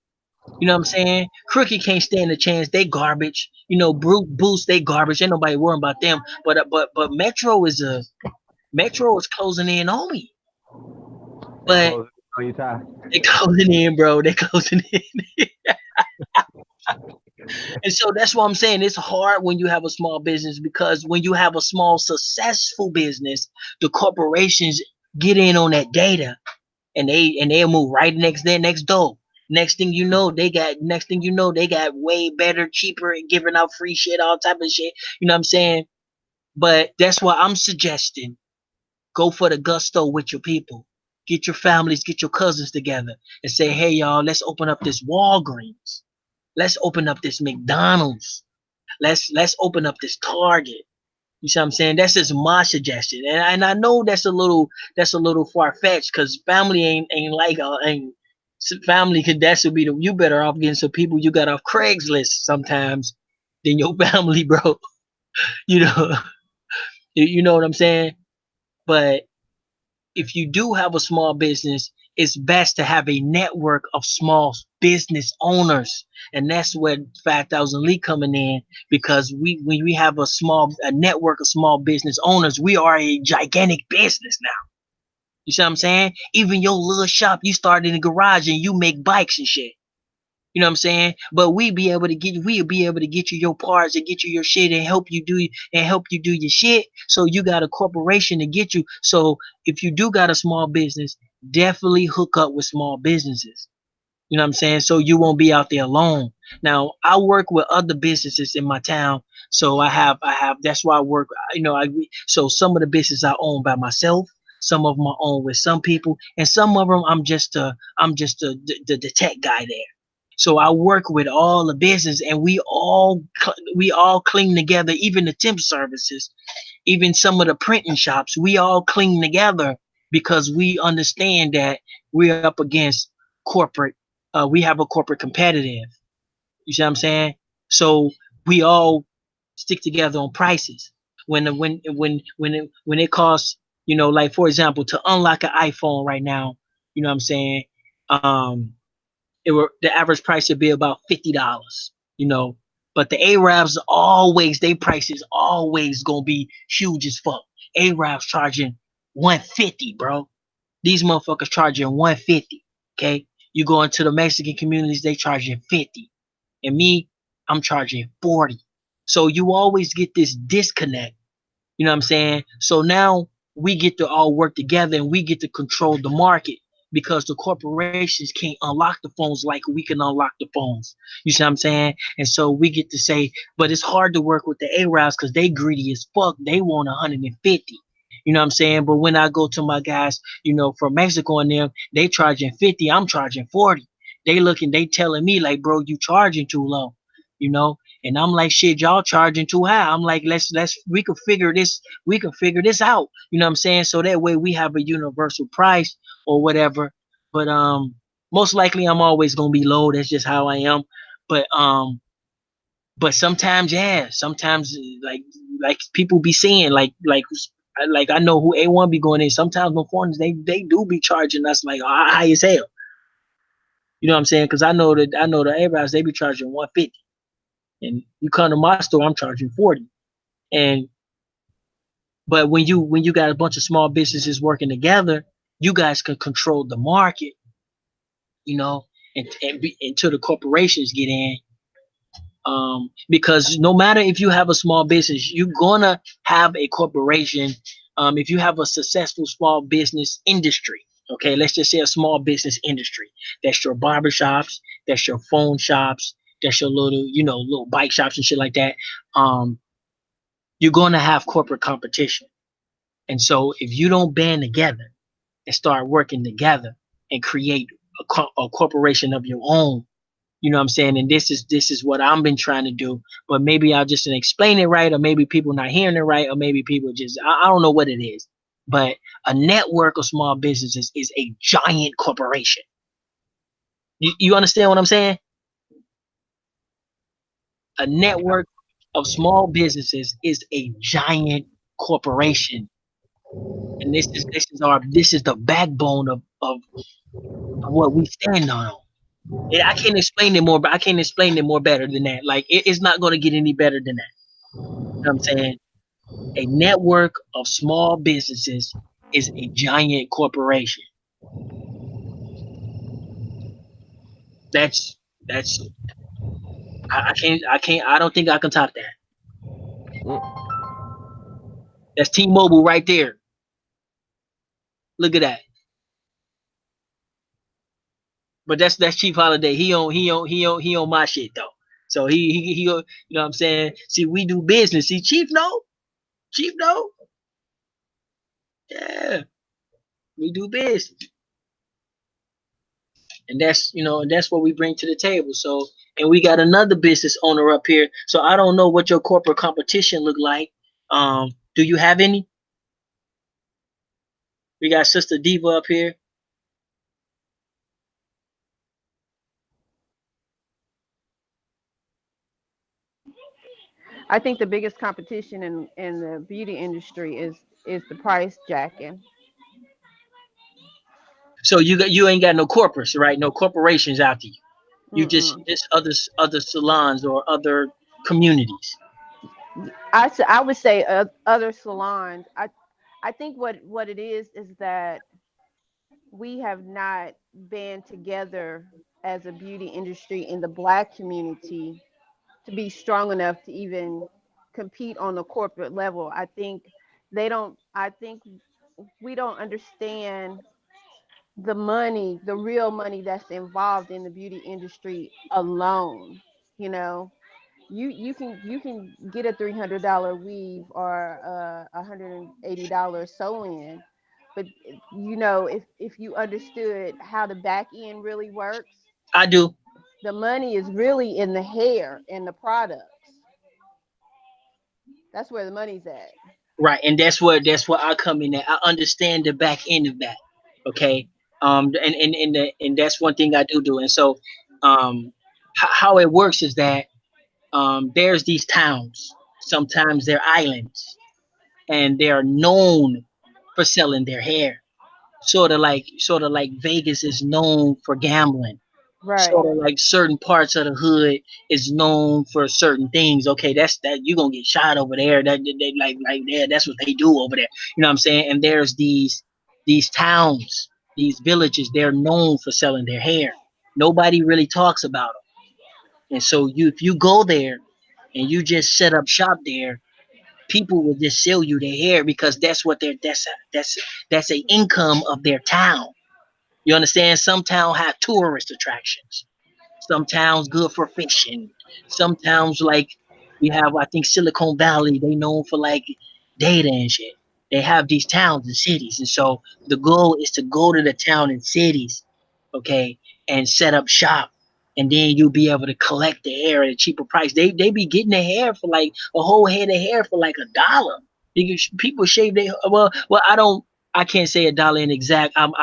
[SPEAKER 2] You know what I'm saying? Crooked can't stand a chance. They garbage. You know, Boost, they garbage. Ain't nobody worrying about them. But Metro is closing in on me.
[SPEAKER 1] They
[SPEAKER 2] But
[SPEAKER 1] close on you, Ty.
[SPEAKER 2] they closing in, bro. They closing in. And so that's what I'm saying. It's hard when you have a small business, because when you have a small successful business, the corporations get in on that data, and they'll move right next door. Next thing you know, they got way better, cheaper, and giving out free shit, all type of shit. You know what I'm saying? But that's why I'm suggesting go for the gusto with your people. Get your families, get your cousins together and say, hey y'all, let's open up this Walgreens. Let's open up this McDonald's. Let's open up this Target. You see what I'm saying? That's just my suggestion, and I know that's a little far fetched, because family ain't like ain't family could that should be the you better off getting some people you got off Craigslist sometimes than your family, bro. You know, you know what I'm saying? But if you do have a small business, it's best to have a network of small business owners, and that's where 5,000 Lee coming in, because when we have a network of small business owners, we are a gigantic business now. You see what I'm saying? Even your little shop you start in the garage and you make bikes and shit. You know what I'm saying? But we'll be able to get you your parts and get you your shit and help you do your shit. So you got a corporation to get you. So if you do got a small business, definitely hook up with small businesses. You know what I'm saying? So you won't be out there alone. Now I work with other businesses in my town. So I have that's why I work, so some of the business I own by myself, some of them I own with some people, and some of them I'm just the tech guy there. So I work with all the business, and we all cling together, even the temp services, even some of the printing shops, we all cling together, because we understand that we're up against corporate. We have a corporate competitive. You see what I'm saying? So we all stick together on prices. When it costs, like for example, to unlock an iPhone right now, you know what I'm saying? Um, the average price would be about $50. You know, but the Arabs always they prices always gonna be huge as fuck. Arabs charging 150, bro. These motherfuckers charging 150. Okay, you go into the Mexican communities, they charging 50, and me, I'm charging 40. So you always get this disconnect. You know what I'm saying? So now we get to all work together and we get to control the market, because the corporations can't unlock the phones like we can unlock the phones. You see what I'm saying? And so we get to say, but it's hard to work with the Arabs because they greedy as fuck. They want 150. You know what I'm saying? But when I go to my guys, from Mexico and them, they charging 50, I'm charging 40. They telling me like, bro, you charging too low, you know? And I'm like, shit, y'all charging too high. I'm like, we can figure this out. You know what I'm saying? So that way we have a universal price or whatever. But most likely I'm always gonna be low. That's just how I am. But sometimes, yeah, sometimes like people be seeing like I know who A1 be going in. Sometimes no foreigners they do be charging us like high as hell. You know what I'm saying? Because I know the Arabs they be charging 150, and you come to my store, I'm charging 40. And but when you got a bunch of small businesses working together, you guys can control the market, you know, until the corporations get in. Because no matter if you have a small business, you're gonna have a corporation. If you have a successful small business industry, okay, let's just say a small business industry, that's your barber shops, that's your phone shops, that's your little bike shops and shit like that. Um, you're gonna have corporate competition. And so if you don't band together and start working together and create a corporation of your own, you know what I'm saying? And this is what I've been trying to do. But maybe I just didn't explain it right, or maybe people not hearing it right, or maybe people just I don't know what it is. But a network of small businesses is a giant corporation. You understand what I'm saying? A network of small businesses is a giant corporation. And this is the backbone of what we stand on. I can't explain it more, but I can't explain it more better than that. Like it's not going to get any better than that. You know what I'm saying? A network of small businesses is a giant corporation. That's I don't think I can top that.
[SPEAKER 1] Mm.
[SPEAKER 2] That's T-Mobile right there. Look at that. But that's Chief Holiday. He on my shit though. So he you know what I'm saying? See, we do business. See, Chief know? Chief know? Yeah. We do business. And that's what we bring to the table. So, and we got another business owner up here. So I don't know what your corporate competition look like. Do you have any? We got Sister Diva up here.
[SPEAKER 3] I think the biggest competition in the beauty industry is the price jacking.
[SPEAKER 2] So you ain't got no corporates, right? No corporations out there. You just
[SPEAKER 3] Mm-mm.
[SPEAKER 2] just other salons or other communities.
[SPEAKER 3] I would say other salons. I think what it is that we have not been together as a beauty industry in the black community to be strong enough to even compete on the corporate level. I think they don't. I think we don't understand the money, the real money that's involved in the beauty industry alone. You know, you can get a $300 weave or $180 sew-in, but if you understood how the back end really works,
[SPEAKER 2] I do.
[SPEAKER 3] the money is really in the hair and the products. That's where the money's at.
[SPEAKER 2] Right, and that's where I come in at. I understand the back end of that. Okay. And that's one thing I do. And so how it works is that there's these towns. Sometimes they're islands, and they are known for selling their hair. Sort of like Vegas is known for gambling.
[SPEAKER 3] Right.
[SPEAKER 2] Sort of like certain parts of the hood is known for certain things. Okay, that's that you're gonna get shot over there. That they like there, that's what they do over there. You know what I'm saying? And there's these towns, these villages, they're known for selling their hair. Nobody really talks about them. And so if you go there and you just set up shop there, people will just sell you their hair because that's a income of their town. You understand? Some town have tourist attractions. Some towns good for fishing. Some towns like we have, I think Silicon Valley, they known for like data and shit. They have these towns and cities, and so the goal is to go to the town and cities, okay, and set up shop, and then you'll be able to collect the hair at a cheaper price. They be getting the hair for like a whole head of hair for like $1. People shave their well I can't say $1 in exact. I'm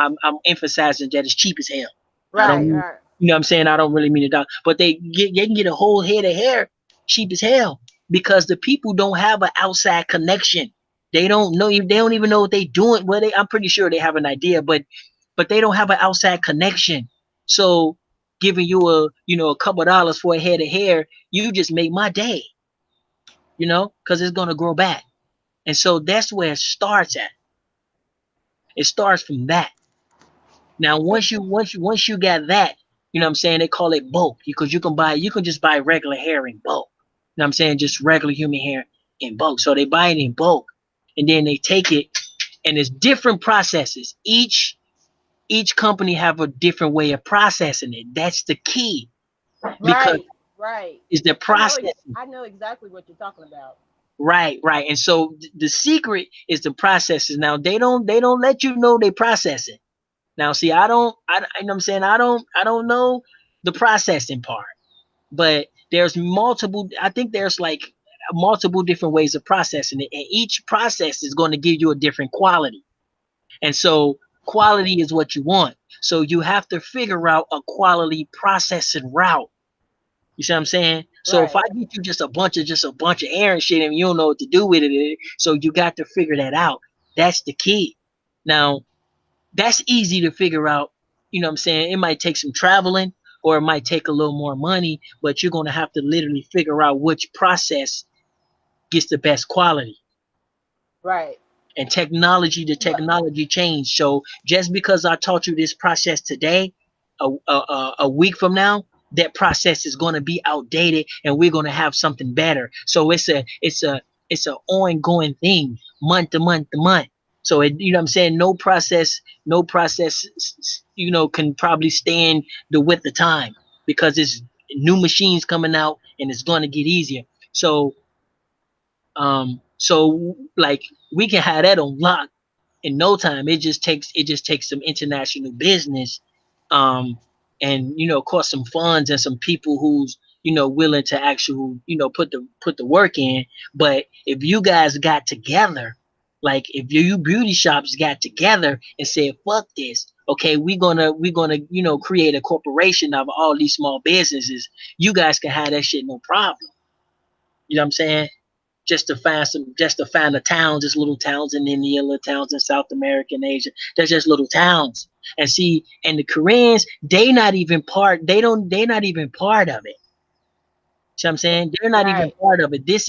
[SPEAKER 2] emphasizing that it's cheap as hell. I don't
[SPEAKER 3] Right.
[SPEAKER 2] mean,
[SPEAKER 3] Right.
[SPEAKER 2] you know what I'm saying? I don't really mean $1, but they can get a whole head of hair cheap as hell because the people don't have an outside connection. They don't know. They don't even know what they doing. Well, I'm pretty sure they have an idea, but they don't have an outside connection. So giving you a couple of dollars for a head of hair, you just make my day. Because it's gonna grow back, and so that's where it starts at. It starts from that. Now,
[SPEAKER 3] So
[SPEAKER 2] once you got that, you know what I'm saying, they call it bulk because you can just buy regular hair in bulk. You know what I'm saying, just regular human hair in bulk. So they buy it in bulk, and then they take it, and it's different processes. Each company have a different way of processing it. That's the key because
[SPEAKER 3] right. Right.
[SPEAKER 2] it's the processing.
[SPEAKER 3] I know exactly what you're talking about.
[SPEAKER 2] Right, right. And so the secret is the processes. Now they don't let you know they process it. Now, see, you know what I'm saying? I don't know the processing part, but there's multiple, I think there's like multiple different ways of processing it. And each process is going to give you a different quality. And so quality is what you want. So you have to figure out a quality processing route. You see what I'm saying? So if I
[SPEAKER 3] Right.
[SPEAKER 2] get you just a bunch of air and shit and you don't know what to do with it, so you got to figure that out. That's the key. Now, that's easy to figure out. You know what I'm saying? It might take some traveling, or it might take a little more money, but you're going to have to literally figure out which process gets the best quality.
[SPEAKER 3] Right.
[SPEAKER 2] And technology, the
[SPEAKER 3] But
[SPEAKER 2] technology changed. So just because I taught you this process today, a week from now, that process is going to be outdated, and we're going to have something better. So it's a ongoing thing, month to month to month. So you know what I'm saying, no process can probably stand the width of time, because it's new machines coming out, and it's going to get easier. So like, we can have that on lock in no time. It just takes some international business, um, and of course some funds and some people who's willing to actually put the work in. But if you guys got together, like if you beauty shops got together and said, "Fuck this." Okay, we're gonna create a corporation of all these small businesses. You guys can have that shit no problem. You know what I'm saying? Just to find the towns, just little towns in India, little towns in South America and Asia. They're just little towns. And see, and the Koreans, they're not even part of it. See what I'm saying? They're not even
[SPEAKER 3] right.
[SPEAKER 2] part of it. That's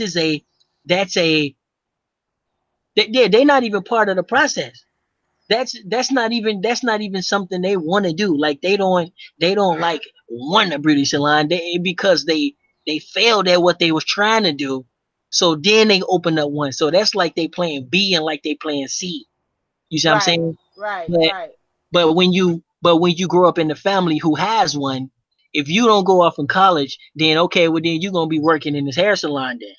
[SPEAKER 2] a, yeah, they're not even part of the process. That's not even something they want to do. Like they don't like want a beauty salon. Because they failed at what they was trying to do. So then they open up one. So that's like they playing B and like they playing C. You see what I'm
[SPEAKER 3] Right.
[SPEAKER 2] saying?
[SPEAKER 3] Right.
[SPEAKER 2] But
[SPEAKER 3] Right.
[SPEAKER 2] but when you grow up in the family who has one, if you don't go off in college, then okay, well then you're gonna be working in this hair salon then.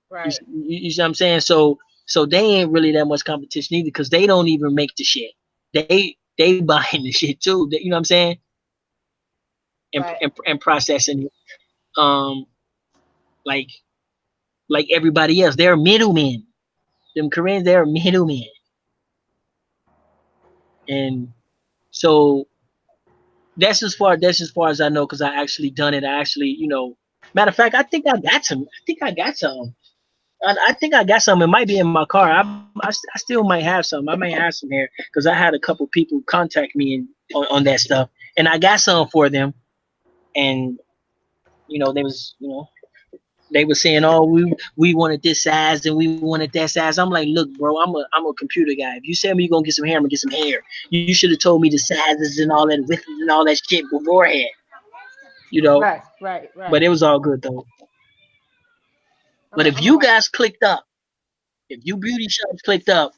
[SPEAKER 3] Right.
[SPEAKER 2] You see what I'm saying? So they ain't really that much competition either, because they don't even make the shit. They buying the shit too. You know what I'm saying? and
[SPEAKER 3] Right.
[SPEAKER 2] and, and processing it. Um, like like everybody else, they're middlemen. Them Koreans, they're middlemen. And so that's as far as I know, because I actually done it. I actually, matter of fact, I think I got some. I think I got some. I think I got some. It might be in my car. I still might have some. I may have some here, because I had a couple people contact me on that stuff, and I got some for them. And they was saying, "Oh, we wanted this size and we wanted that size." I'm like, "Look, bro, I'm a computer guy. If you said me you gonna get some hair, I'm gonna get some hair. You should have told me the sizes and all that width and all that shit beforehand." You know.
[SPEAKER 3] Right. Right.
[SPEAKER 2] But
[SPEAKER 3] Right.
[SPEAKER 2] it was all good though. But if
[SPEAKER 3] I'm a
[SPEAKER 2] you
[SPEAKER 3] right.
[SPEAKER 2] guys clicked up, if you beauty shops clicked up,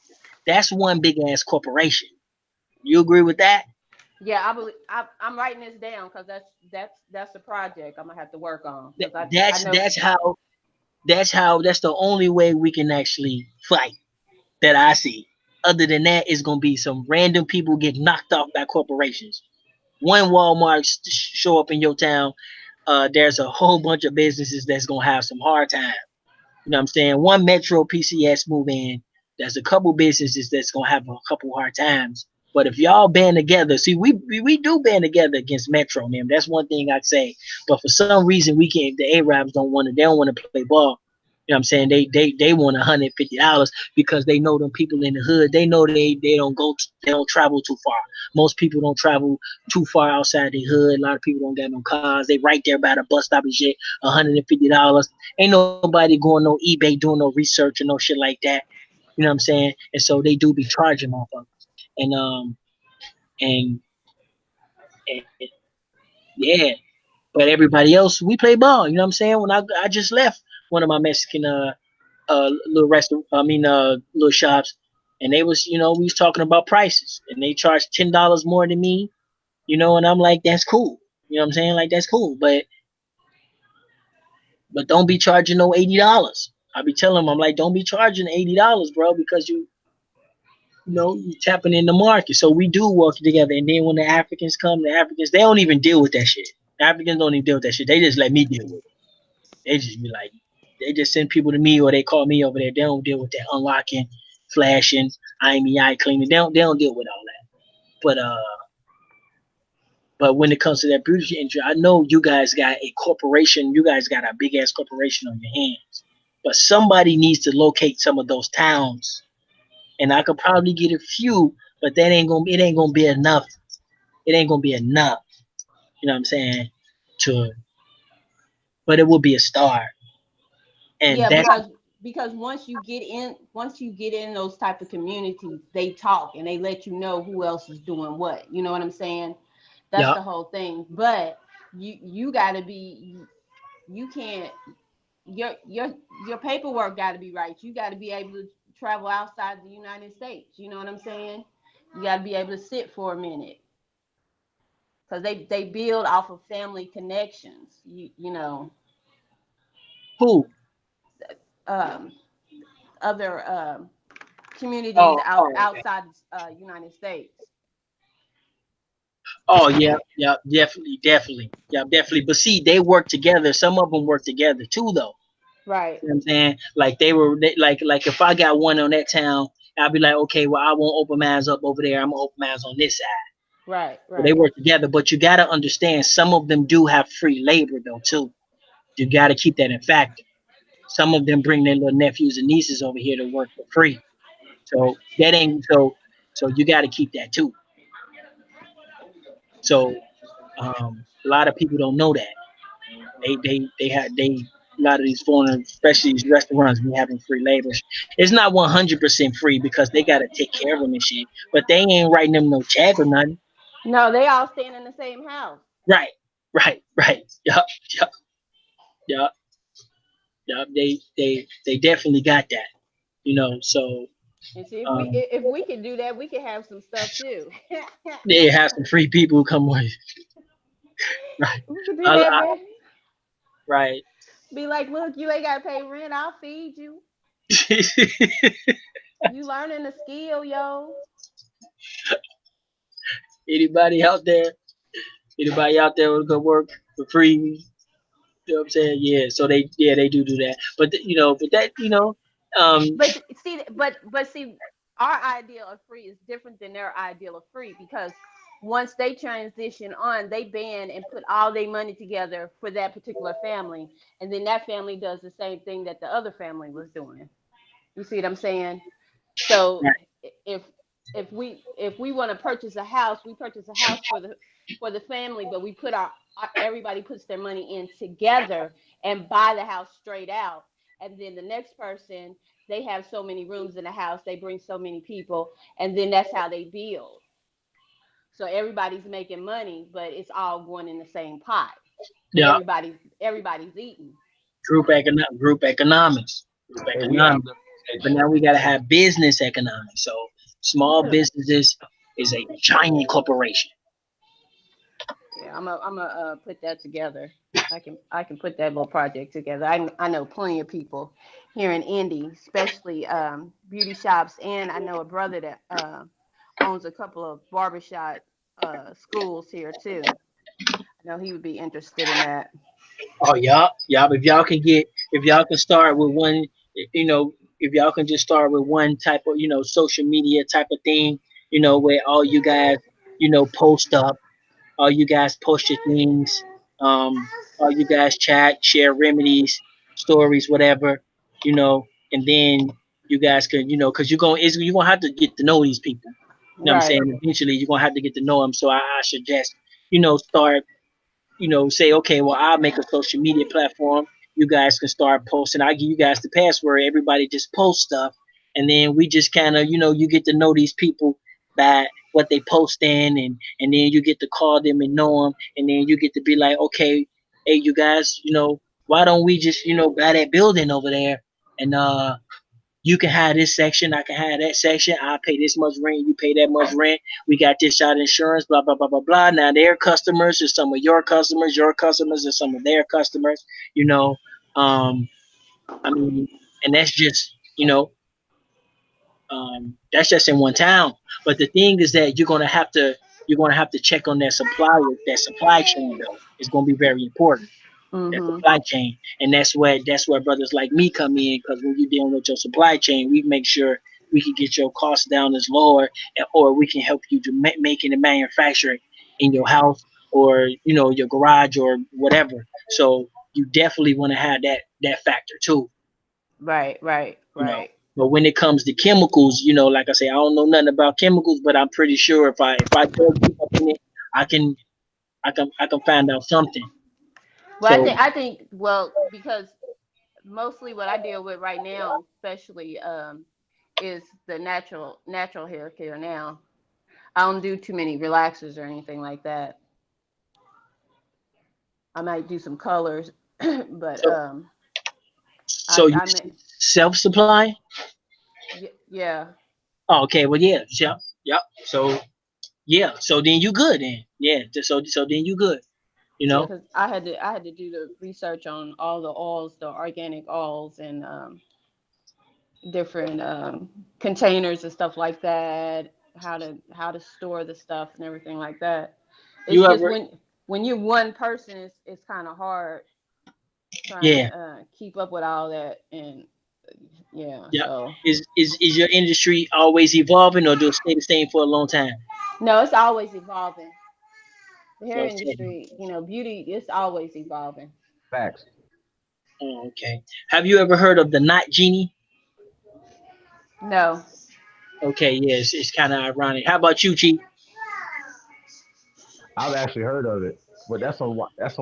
[SPEAKER 2] that's one big ass corporation. You agree with that?
[SPEAKER 3] Yeah, I believe I'm writing this down because that's the project I'm gonna have to work on
[SPEAKER 2] That-
[SPEAKER 3] because I
[SPEAKER 2] That's
[SPEAKER 3] know.
[SPEAKER 2] that's how that's the only way we can actually fight, that I see. Other than that, it's gonna be some random people get knocked off by corporations. One Walmart show up in your town, there's a whole bunch of businesses that's gonna have some hard time. You know what I'm saying? One Metro PCS move in, there's a couple businesses that's gonna have a couple hard times. But if y'all band together, see, we do band together against Metro, man. That's one thing I'd say. But for some reason, we can't. The Arabs don't want to. They don't want to play ball. You know what I'm saying? They want $150 because they know them people in the hood. They know they don't travel too far. Most people don't travel too far outside the hood. A lot of people don't got no cars. They right there by the bus stop and shit. $150. Ain't nobody going no eBay doing no research or no shit like that. You know what I'm saying? And so they do be charging motherfuckers. And and and yeah. But everybody else, we play ball. You know what I'm saying? When I just left one of my Mexican little restaurant, little shops, and they was we was talking about prices, and they charged $10 more than me. And I'm like, that's cool. You know what I'm saying? Like, that's cool, but don't be charging no $80. I be telling them, I'm like, don't be charging $80, bro, because you tapping in the market. So we do work together. And then when the Africans come, the Africans, they don't even deal with that shit. The Africans don't even deal with that shit. They just let me deal with it. They just be like, they just send people to me, or they call me over there. They don't deal with that unlocking, flashing, IMEI cleaning. They don't deal with all that. But when it comes to that beauty industry, I know you guys got a corporation. You guys got a big ass corporation on your hands. But somebody needs to locate some of those towns, and I could probably get a few, but it ain't gonna be enough. It ain't gonna be enough. You know what I'm saying? To, but it will be a start, and
[SPEAKER 3] Yeah,
[SPEAKER 2] that's
[SPEAKER 3] because once you get in those type of communities, they talk and they let you know who else is doing what. You know what I'm saying? That's
[SPEAKER 2] yeah.
[SPEAKER 3] the whole thing. But you got to be you can't your paperwork got to be right. You got to be able to travel outside the United States. You know what I'm saying? You got to be able to sit for a minute because they build off of family connections. You know,
[SPEAKER 2] Who?
[SPEAKER 3] um, other communities
[SPEAKER 2] Oh, oh, okay.
[SPEAKER 3] outside United States.
[SPEAKER 2] Oh, yeah, yeah, definitely, definitely, yeah, definitely. But see, they work together. Some of them work together too, though.
[SPEAKER 3] Right,
[SPEAKER 2] You know what I'm saying? Like like if I got one on that town, I'll be like, okay, well, I won't open mine up over there. I'm gonna open mine on this side.
[SPEAKER 3] right,
[SPEAKER 2] So they
[SPEAKER 3] right.
[SPEAKER 2] work together. But you gotta understand, some of them do have free labor though too. You gotta keep that in factor. Some of them bring their little nephews and nieces over here to work for free. So that ain't so. So you gotta keep that too. So a lot of people don't know that. They a lot of these foreigners, especially these restaurants, be having free labor. It's not 100% free because they gotta take care of them and shit. But they ain't writing them no check or nothing.
[SPEAKER 3] No, they all staying in the same house.
[SPEAKER 2] Right, right, right. Yup, yup, yup, yup. They definitely got that. So
[SPEAKER 3] And see, if we
[SPEAKER 2] um,
[SPEAKER 3] if we could do that, we could have some stuff too.
[SPEAKER 2] they have some free people who come with. Right,
[SPEAKER 3] We could do that,
[SPEAKER 2] I,
[SPEAKER 3] man.
[SPEAKER 2] right.
[SPEAKER 3] Be like, look, you ain't gotta pay rent. I'll feed you. You learning a skill, yo.
[SPEAKER 2] anybody out there? Anybody out there will go work for free? You know what I'm saying? Yeah. So they do that. But but that um,
[SPEAKER 3] But see, our ideal of free is different than their ideal of free because once they transition on, they ban and put all their money together for that particular family, and then that family does the same thing that the other family was doing. You see what I'm saying? So
[SPEAKER 2] right.
[SPEAKER 3] if if we want to purchase a house, we purchase a house for the family, but we put everybody puts their money in together and buy the house straight out. And then the next person, they have so many rooms in the house, they bring so many people, and then that's how they build. So everybody's making money, but it's all going in the same pot. But
[SPEAKER 2] Yeah.
[SPEAKER 3] everybody's eating.
[SPEAKER 2] Group economics. Group
[SPEAKER 1] And we have
[SPEAKER 2] economics.
[SPEAKER 1] to
[SPEAKER 2] But now we gotta have business economics. So small
[SPEAKER 3] Yeah.
[SPEAKER 2] businesses is a giant corporation.
[SPEAKER 3] Yeah, I'm gonna put that together. I can put that little project together. I know plenty of people here in Indy, especially beauty shops, and I know a brother that owns a couple of barbershop schools here too. I know he would be interested in that.
[SPEAKER 2] Oh yeah, yeah. If y'all can start with one, you know, if y'all can just start with one type of, social media type of thing, where all you guys, post up, all you guys post your things, all you guys chat, share remedies, stories, whatever, and then you guys can, because you're gonna have to get to know these people. You know what I'm
[SPEAKER 3] Right,
[SPEAKER 2] saying? Eventually, you're gonna have to get to know them. So I suggest, start say, okay, well, I'll make a social media platform. You guys can start posting. I give you guys the password. Everybody just post stuff. And then we just kind of, you get to know these people by what they post in. And then you get to call them and know them. And then you get to be like, okay, hey, you guys, why don't we just, buy that building over there? And you can have this section, I can have that section. I pay this much rent, you pay that much rent. We got this shot insurance, blah blah blah blah blah. Now their customers are some of your customers are some of their customers. You know, um, I mean, and that's just in one town. But the thing is that you're gonna have to check on that supply chain though. It's gonna be very important, that
[SPEAKER 3] mhm,
[SPEAKER 2] supply chain, and that's where brothers like me come in, because when you're dealing with your supply chain, we make sure we can get your costs down as lower, or we can help you to make it and manufacture it in your house, or your garage or whatever. So you definitely want to have that factor too.
[SPEAKER 3] right, right,
[SPEAKER 2] you know
[SPEAKER 3] right.
[SPEAKER 2] but when it comes to chemicals, like I say, I don't know nothing about chemicals, but I'm pretty sure if I dug deep up in it, I can I can find out something.
[SPEAKER 3] Well,
[SPEAKER 2] So
[SPEAKER 3] I think well because mostly what I deal with right now, especially is the natural hair care now. I don't do too many relaxers or anything like that. I might do some colors, but
[SPEAKER 2] so so you
[SPEAKER 3] I mean
[SPEAKER 2] self supply?
[SPEAKER 3] yeah.
[SPEAKER 2] Oh, okay. Well, yeah, yep, yep. So yeah, so then you good then. Yeah. So then you good. You
[SPEAKER 3] Yeah,
[SPEAKER 2] know.
[SPEAKER 3] because I had to do the research on all the oils, the organic oils, and different containers and stuff like that. How to store the stuff and everything like that. It's
[SPEAKER 2] You
[SPEAKER 3] just
[SPEAKER 2] ever?
[SPEAKER 3] when you're one person, it's kind of hard trying to
[SPEAKER 2] Yeah.
[SPEAKER 3] keep up with all that. And yeah,
[SPEAKER 2] Yeah.
[SPEAKER 3] so
[SPEAKER 2] Is your industry always evolving, or do it stay the same for a long time?
[SPEAKER 3] no, it's always evolving. The hair
[SPEAKER 2] Okay.
[SPEAKER 3] industry, beauty, it's always evolving.
[SPEAKER 1] Facts.
[SPEAKER 2] Oh, okay. Have you ever heard of the knot genie?
[SPEAKER 3] No.
[SPEAKER 2] Okay. Yes. It's kind of ironic. How about you, Chief?
[SPEAKER 1] I've actually heard of it, but that's some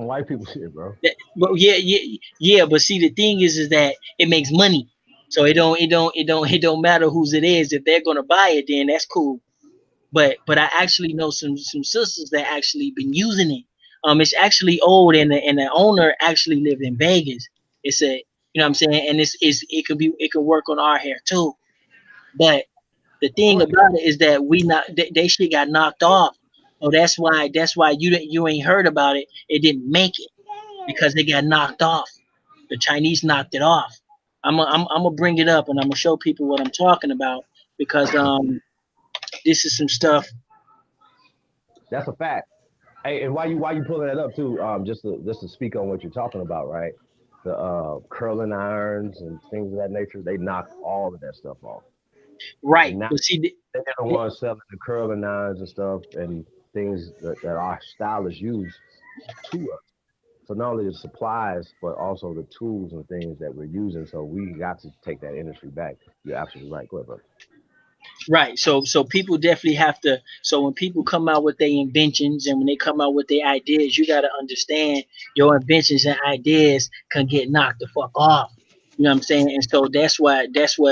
[SPEAKER 1] white people shit, bro.
[SPEAKER 2] Well, yeah, yeah, yeah. But see, the thing is that it makes money, so it don't matter whose it is. If they're gonna buy it, then that's cool. But I actually know some sisters that actually been using it. It's actually old, and the owner actually lived in Vegas. It's a, you know what I'm saying, and it could work on our hair too. But the thing
[SPEAKER 1] What?
[SPEAKER 2] about it is that they shit got knocked off. So that's why you ain't heard about it. It didn't make it because they got knocked off. The Chinese knocked it off. I'm gonna bring it up and I'm gonna show people what I'm talking about because this is some stuff.
[SPEAKER 1] That's a fact. Hey, and why you pulling that up too? Just to speak on what you're talking about, right? The curling irons and things of that nature. They knocked all of that stuff off,
[SPEAKER 2] Right.
[SPEAKER 1] and now
[SPEAKER 2] But see,
[SPEAKER 1] they're the ones selling the curling irons and stuff and things that our stylists use to us. So not only the supplies, but also the tools and things that we're using. So we got to take that industry back. You're absolutely right. Go ahead, brother.
[SPEAKER 2] right. So people definitely have to. So when people come out with their inventions and when they come out with their ideas, you got to understand your inventions and ideas can get knocked the fuck off. You know what I'm saying? And so that's why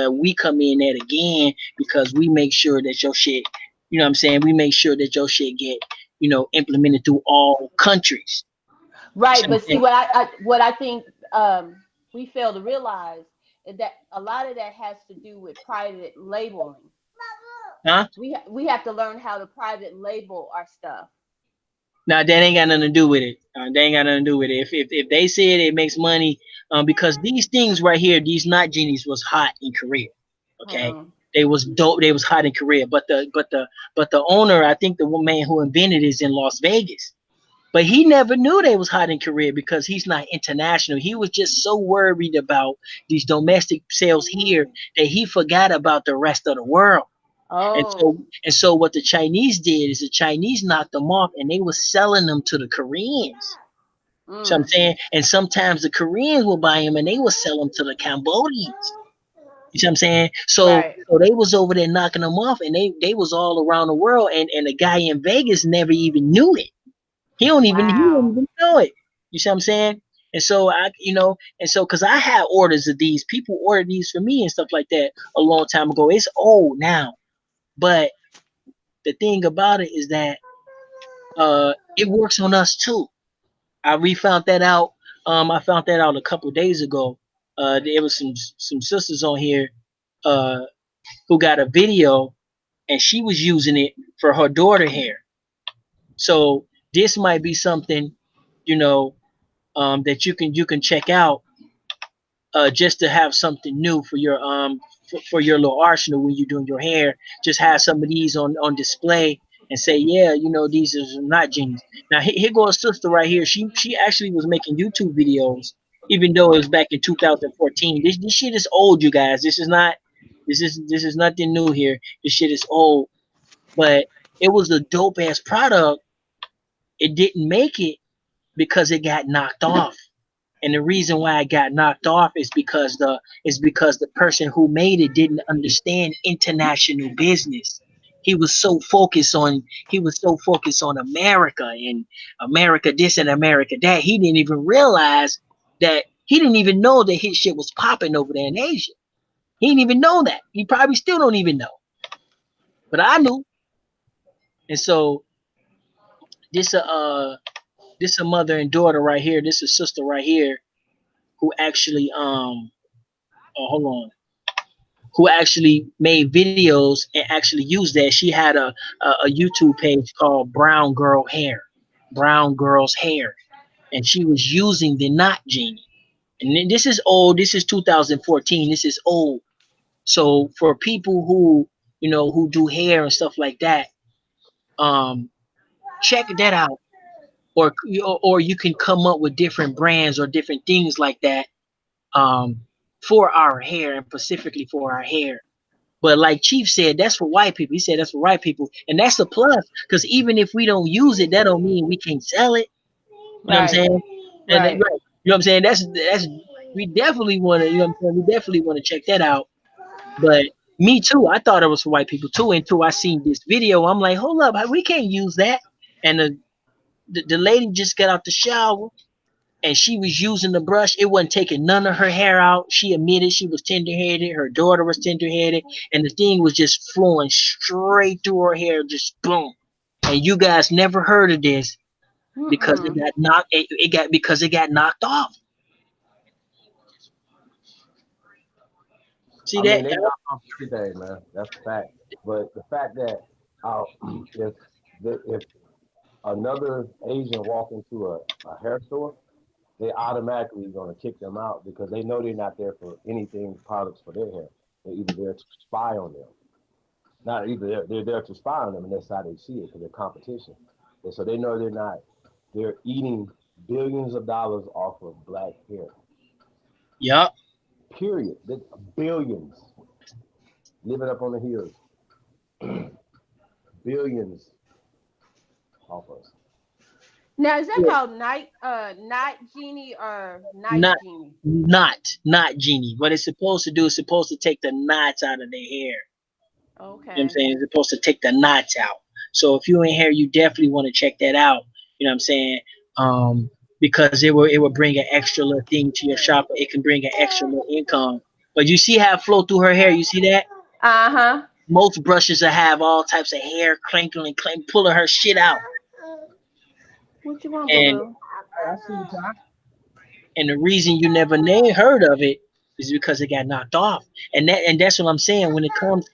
[SPEAKER 2] we come in at again because we make sure that your shit. You know what I'm saying? We make sure that your shit get implemented through all countries. You see
[SPEAKER 3] Right,
[SPEAKER 2] what I'm
[SPEAKER 3] but see
[SPEAKER 2] saying?
[SPEAKER 3] what I think we fail to realize is that a lot of that has to do with private labeling.
[SPEAKER 2] Huh?
[SPEAKER 3] We have to learn how to private label our stuff.
[SPEAKER 2] Now that ain't got nothing to do with it. They ain't got nothing to do with it. If they said it makes money, because these things right here, these not genies was hot in Korea. Okay,
[SPEAKER 3] Uh,
[SPEAKER 2] they was dope. They was hot in Korea, but the owner, I think the one man who invented it is in Las Vegas. But he never knew they was hot in Korea because he's not international. He was just so worried about these domestic sales here that he forgot about the rest of the world. And so
[SPEAKER 3] oh,
[SPEAKER 2] and so what the Chinese did is the Chinese knocked them off and they were selling them to the Koreans. So I'm
[SPEAKER 3] mm,
[SPEAKER 2] saying, and sometimes the Koreans will buy them and they will sell them to the Cambodians. You see what I'm saying? So
[SPEAKER 3] right.
[SPEAKER 2] so they was over there knocking them off and they was all around the world and the guy in Vegas never even knew it. He don't
[SPEAKER 3] Wow.
[SPEAKER 2] even know it. You see what I'm saying? And so because I had orders of these, people ordered these for me and stuff like that a long time ago. It's old now. But the thing about it is that it works on us too. We found that out. I found that out a couple of days ago. There was some sisters on here uh, who got a video, and she was using it for her daughter hair. So this might be something, you know, that you can check out just to have something new for your little arsenal when you're doing your hair. Just have some of these on display and say, yeah, these are not genies. Now here goes a sister right here. She actually was making YouTube videos, even though it was back in 2014. This shit is old, you guys. This is nothing new here. This shit is old, but it was a dope ass product. It didn't make it because it got knocked off. And the reason why I got knocked off is because the person who made it didn't understand international business. He was so focused on America and America this and America that he didn't even realize that he didn't even know that his shit was popping over there in Asia. He didn't even know that. He probably still don't even know. But I knew. And so this this a mother and daughter right here. This a sister right here who actually hold on, who actually made videos and actually used that. She had a YouTube page called Brown Girl's Hair, and she was using the knot genie. And then this is old. This is 2014. This is old. So for people who who do hair and stuff like that, um, check that out. Or you can come up with different brands or different things like that um, for our hair and specifically for our hair. But like Chief said, that's for white people. He said that's for white people, and that's a plus because even if we don't use it, that don't mean we can't sell it. You know what I'm
[SPEAKER 3] Right.
[SPEAKER 2] saying? And right.
[SPEAKER 3] Right.
[SPEAKER 2] You know what I'm saying? That's we definitely want to. You know what I'm saying? We definitely want to check that out. But me too. I thought it was for white people too until I seen this video. I'm like, hold up, we can't use that. And the lady just got out the shower and she was using the brush. It wasn't taking none of her hair out. She admitted she was tender-headed. Her daughter was tender-headed, and the thing was just flowing straight through her hair, just boom. And you guys never heard of this because it
[SPEAKER 3] Mm-mm.
[SPEAKER 2] got knocked. It got knocked off. See
[SPEAKER 1] I
[SPEAKER 2] that?
[SPEAKER 1] mean, they knock off everything, man. That's a fact. But the fact that uh, if if another Asian walk into a hair store, they automatically gonna kick them out because they know they're not there for anything products for their hair. They're either there to spy on them. Not either they're there to spy on them, and that's how they see it because they're competition. And so they know they're not. They're eating billions of dollars off of black hair.
[SPEAKER 2] Yup.
[SPEAKER 1] Period. Billions. Living up on the hills. Billions off us.
[SPEAKER 3] Now is that called night genie or night
[SPEAKER 2] Not,
[SPEAKER 3] genie?
[SPEAKER 2] not genie. What it's supposed to do is supposed to take the knots out of their hair. You know what I'm
[SPEAKER 3] Okay.
[SPEAKER 2] saying? It's supposed to take the knots out. So if you in here, you definitely want to check that out. You know what I'm saying? Because it will bring an extra little thing to your shop. It can bring an extra little income. But you see how it flow through her hair? You see that?
[SPEAKER 3] Uh-huh.
[SPEAKER 2] Most brushes will have all types of hair crinkling, pulling her shit out.
[SPEAKER 3] What you want, boo
[SPEAKER 2] And
[SPEAKER 3] boo?
[SPEAKER 1] I see you, Ty.
[SPEAKER 2] the reason you never heard of it is because it got knocked off. And that's what I'm saying when it comes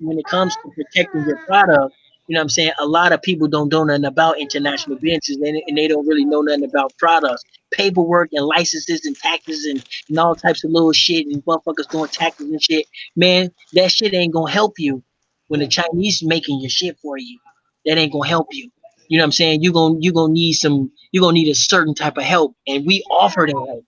[SPEAKER 2] to protecting your product. You know what I'm saying? A lot of people don't know nothing about international business and they don't really know nothing about products. Paperwork and licenses and taxes and all types of little shit and motherfuckers doing taxes and shit. Man, that shit ain't gonna help you when the Chinese making your shit for you. That ain't gonna help you. You know what I'm saying? You're gonna need a certain type of help. And we offer that help.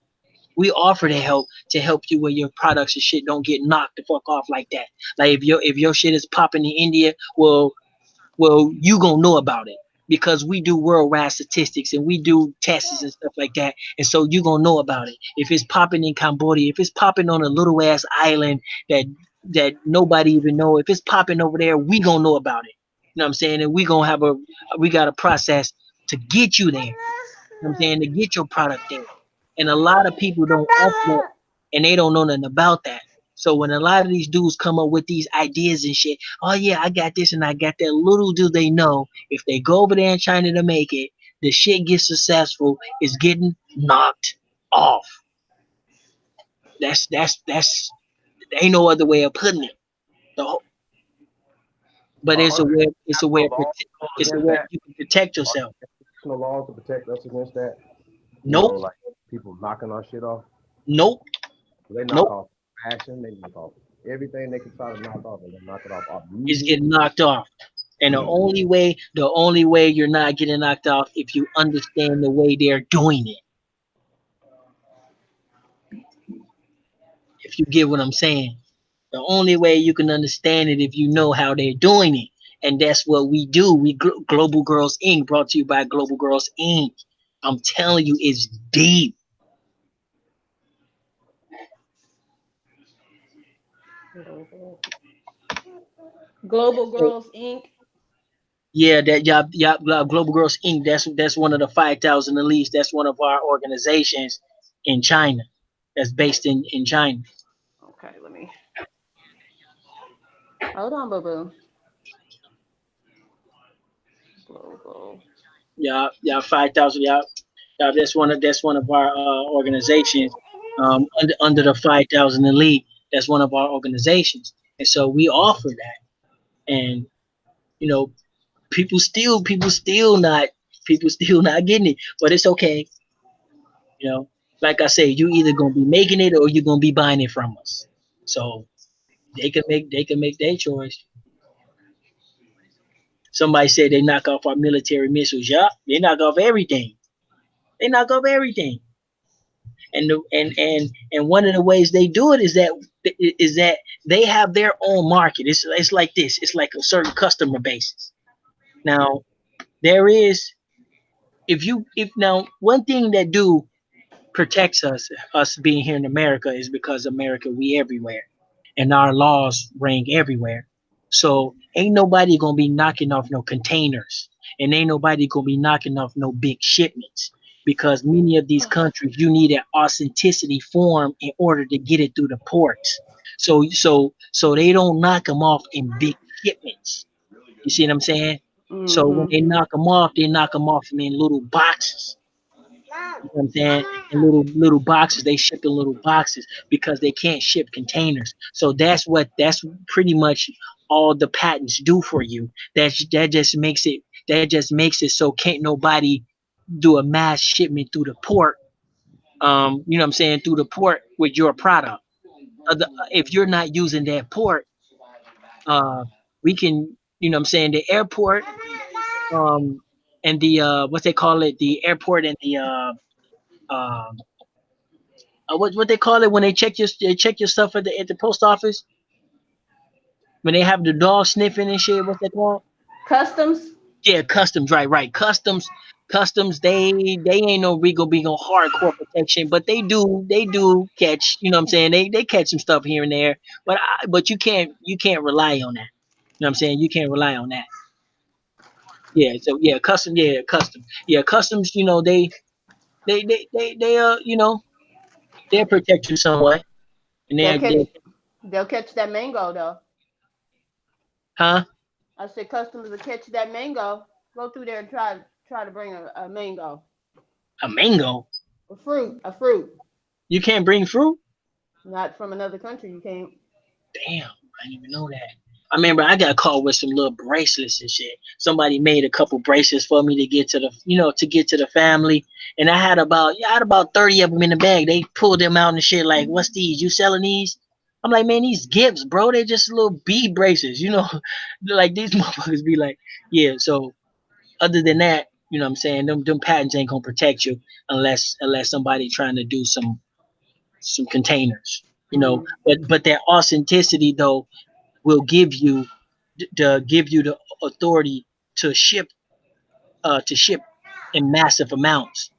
[SPEAKER 2] We offer the help to help you where your products and shit don't get knocked the fuck off like that. Like if your shit is popping in India, well you gonna know about it because we do worldwide statistics and we do tests and stuff like that, and so you gonna know about it. If it's popping in Cambodia, if it's popping on a little ass island that nobody even know, if it's popping over there, we gonna know about it. You know what I'm saying? And we got a process to get you there. You know what I'm saying? To get your product there. And a lot of people don't offer that and they don't know nothing about that. So when a lot of these dudes come up with these ideas and shit, oh yeah, I got this and I got that, little do they know if they go over there in China to make it, the shit gets successful, is getting knocked off. That's there ain't no other way of putting it. So, but
[SPEAKER 1] Are there
[SPEAKER 2] it's a way of
[SPEAKER 1] laws
[SPEAKER 2] it's a
[SPEAKER 1] against
[SPEAKER 2] way
[SPEAKER 1] that?
[SPEAKER 2] you can protect
[SPEAKER 1] Are
[SPEAKER 2] yourself.
[SPEAKER 1] there national laws to protect us against that? You know,
[SPEAKER 2] Nope,
[SPEAKER 1] like people knocking our shit off.
[SPEAKER 2] nope,
[SPEAKER 1] They knock
[SPEAKER 2] nope.
[SPEAKER 1] off fashion. They knock off everything they can try to knock off. They knock it off. Our
[SPEAKER 2] It's
[SPEAKER 1] music.
[SPEAKER 2] getting knocked off. And the only way you're not getting knocked off if you understand the way they're doing it. If you get what I'm saying. The only way you can understand it if you know how they're doing it. And that's what we do. Global Girls Inc. brought to you by Global Girls Inc. I'm telling you, it's deep.
[SPEAKER 3] Global
[SPEAKER 2] So,
[SPEAKER 3] Girls Inc.
[SPEAKER 2] Yeah, that Global Girls Inc. That's one of the 5,000 elites. That's one of our organizations in China. That's based in China.
[SPEAKER 3] Okay, let me hold on, boo boo. Global.
[SPEAKER 2] Yeah, 5,000. Yeah, that's one of our organizations. Under the 5,000 elite, that's one of our organizations, and so we offer that. And you know, people still not getting it, but it's okay. You know, like I say, you either gonna be making it or you're gonna be buying it from us. So they can make their choice. Somebody said they knock off our military missiles. Yeah, they knock off everything. They knock off everything. And one of the ways they do it is that they have their own market. It's like this. It's like a certain customer basis. Now there is if now one thing that do protects us being here in America is because America we everywhere and our laws ring everywhere. So ain't nobody gonna be knocking off no containers, and ain't nobody gonna be knocking off no big shipments because many of these countries you need an authenticity form in order to get it through the ports. So they don't knock them off in big shipments. You see what I'm saying? So when
[SPEAKER 3] Mhm.
[SPEAKER 2] they knock them off in little boxes. You know what I'm saying? In little boxes, they ship in little boxes because they can't ship containers. So that's pretty much all the patents do for you. That just makes it so can't nobody do a mass shipment through the port. You know what I'm saying? Through the port with your product. If you're not using that port, uh, we can. You know what I'm saying? The airport, um, and the what they call it, the airport and the um what they call it when they check your stuff at the post office when they have the dog sniffing and shit. What's that called?
[SPEAKER 3] Customs.
[SPEAKER 2] Yeah, customs. Right. Customs. They ain't no Rico Beagle hardcore protection, but they do catch. You know what I'm saying? They catch some stuff here and there, but you can't rely on that. You know what I'm saying? You can't rely on that. Yeah. So yeah, custom. Yeah, custom. Yeah, customs. They protect you somewhat, and
[SPEAKER 3] They'll
[SPEAKER 2] they
[SPEAKER 3] catch. They'll catch that mango though.
[SPEAKER 2] huh?
[SPEAKER 3] I said customers will catch that mango. Go through there and try to bring a mango,
[SPEAKER 2] A mango.
[SPEAKER 3] a fruit.
[SPEAKER 2] You can't bring fruit?
[SPEAKER 3] Not from another country. You can't.
[SPEAKER 2] Damn, I didn't even know that. I remember I got caught with some little bracelets and shit. Somebody made a couple bracelets for me to get to the family, and I had about 30 of them in the bag. They pulled them out and shit like, "What's these? You selling these?" I'm like, "Man, these gifts, bro. They just little bead bracelets, you know." Like these motherfuckers be like, yeah. So other than that, you know what I'm saying? Them patents ain't gonna protect you unless somebody trying to do some containers,
[SPEAKER 3] Mm.
[SPEAKER 2] but that authenticity though will give you the authority to ship to ship in massive amounts.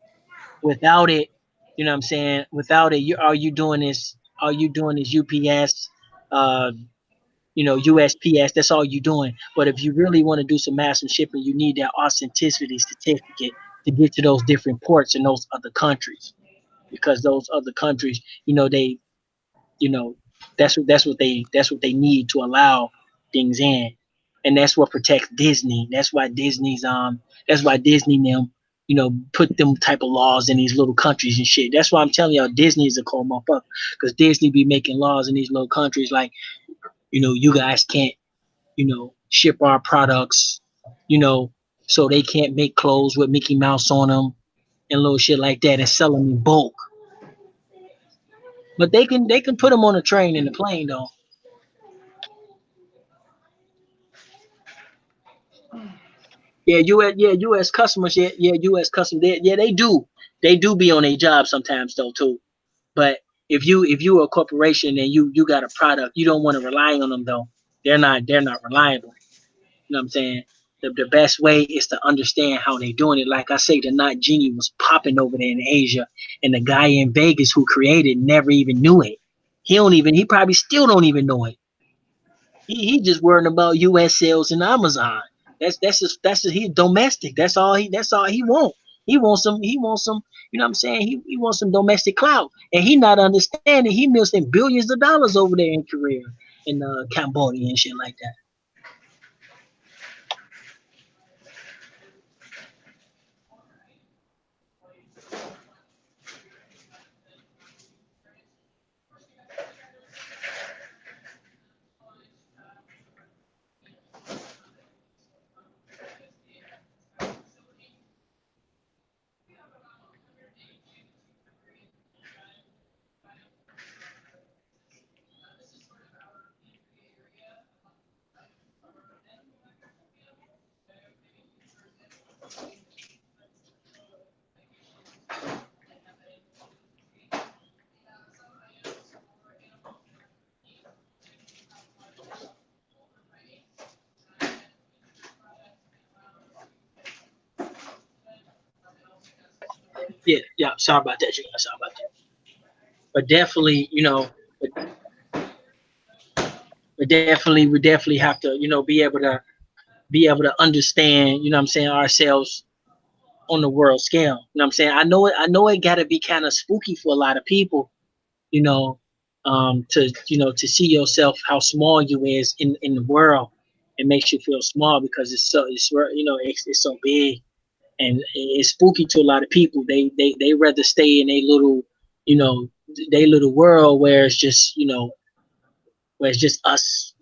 [SPEAKER 2] Without it, you know what I'm saying? Without it, all you doing is UPS, uh, USPS. That's all you doing. But if you really want to do some massive shipping, you need that authenticity certificate to get to those different ports in those other countries because those other countries, you know that's what they need to allow things in, and that's what protects Disney. That's why Disney and them put them type of laws in these little countries and shit. That's why I'm telling y'all Disney is a cold motherfucker, because Disney be making laws in these little countries like, you guys can't ship our products, you know so they can't make clothes with Mickey Mouse on them and little shit like that and sell them in bulk. But they can put them on a train and a plane though. U.S. customers. U.S. customers. They do be on a job sometimes though too. But if you are a corporation and you got a product, you don't want to rely on them though. They're not reliable. You know what I'm saying? The best way is to understand how they doing it. Like I say, the Not Genie was popping over there in Asia, and the guy in Vegas who created never even knew it. He probably still don't even know it. He just worrying about U.S. sales and Amazon. He's domestic. That's all he want. He wants some, you know what I'm saying? He wants some domestic clout. And he not understanding he missing billions of dollars over there in Korea and Cambodia and shit like that. Yeah, yeah. Sorry about that. Sorry about that. But definitely, we definitely have to, be able to understand, what I'm saying, ourselves on the world scale. You know what I'm saying? I know it gotta be kind of spooky for a lot of people, you know, to see yourself how small you is in the world. It makes you feel small because it's so big and it's spooky to a lot of people. They rather stay in a little, you know, they little world where it's just us,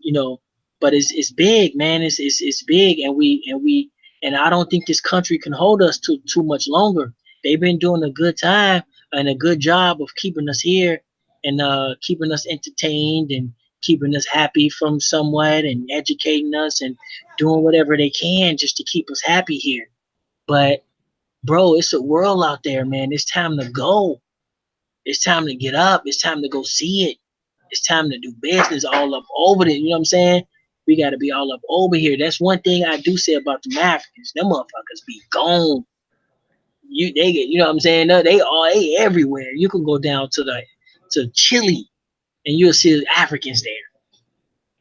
[SPEAKER 2] But it's big, man. It's big, and I don't think this country can hold us too much longer. They've been doing a good time and a good job of keeping us here and keeping us entertained and keeping us happy from somewhat and educating us and doing whatever they can just to keep us happy here. But bro, it's a world out there, man. It's time to go. It's time to get up. It's time to go see it. It's time to do business all up over there. You know what I'm saying? We got to be all up over here. That's one thing I do say about the Africans. Them motherfuckers be gone. They get, you know what I'm saying? They everywhere. You can go down to Chile and you'll see Africans there.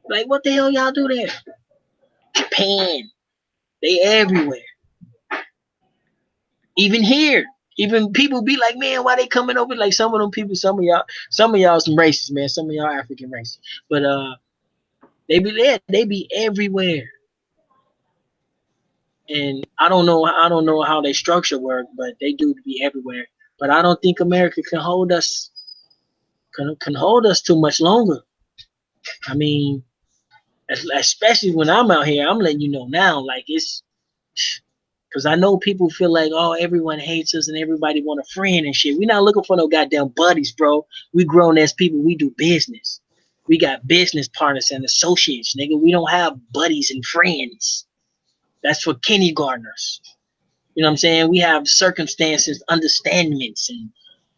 [SPEAKER 2] Like, what the hell y'all do there? Japan. They everywhere. Even here. Even people be like, man, why they coming over? Like some of them people, some of y'all some racist, man. Some of y'all African racist. But they be there. They be everywhere. And I don't know how they structure work, but they do be everywhere. But I don't think America can hold us too much longer. I mean, especially when I'm out here, I'm letting you know now, like it's because I know people feel like, oh, everyone hates us and everybody want a friend and shit. We're not looking for no goddamn buddies, bro. We grown ass people. We do business. We got business partners and associates, nigga. We don't have buddies and friends. That's for kindergartners. You know what I'm saying? We have circumstances, understandings,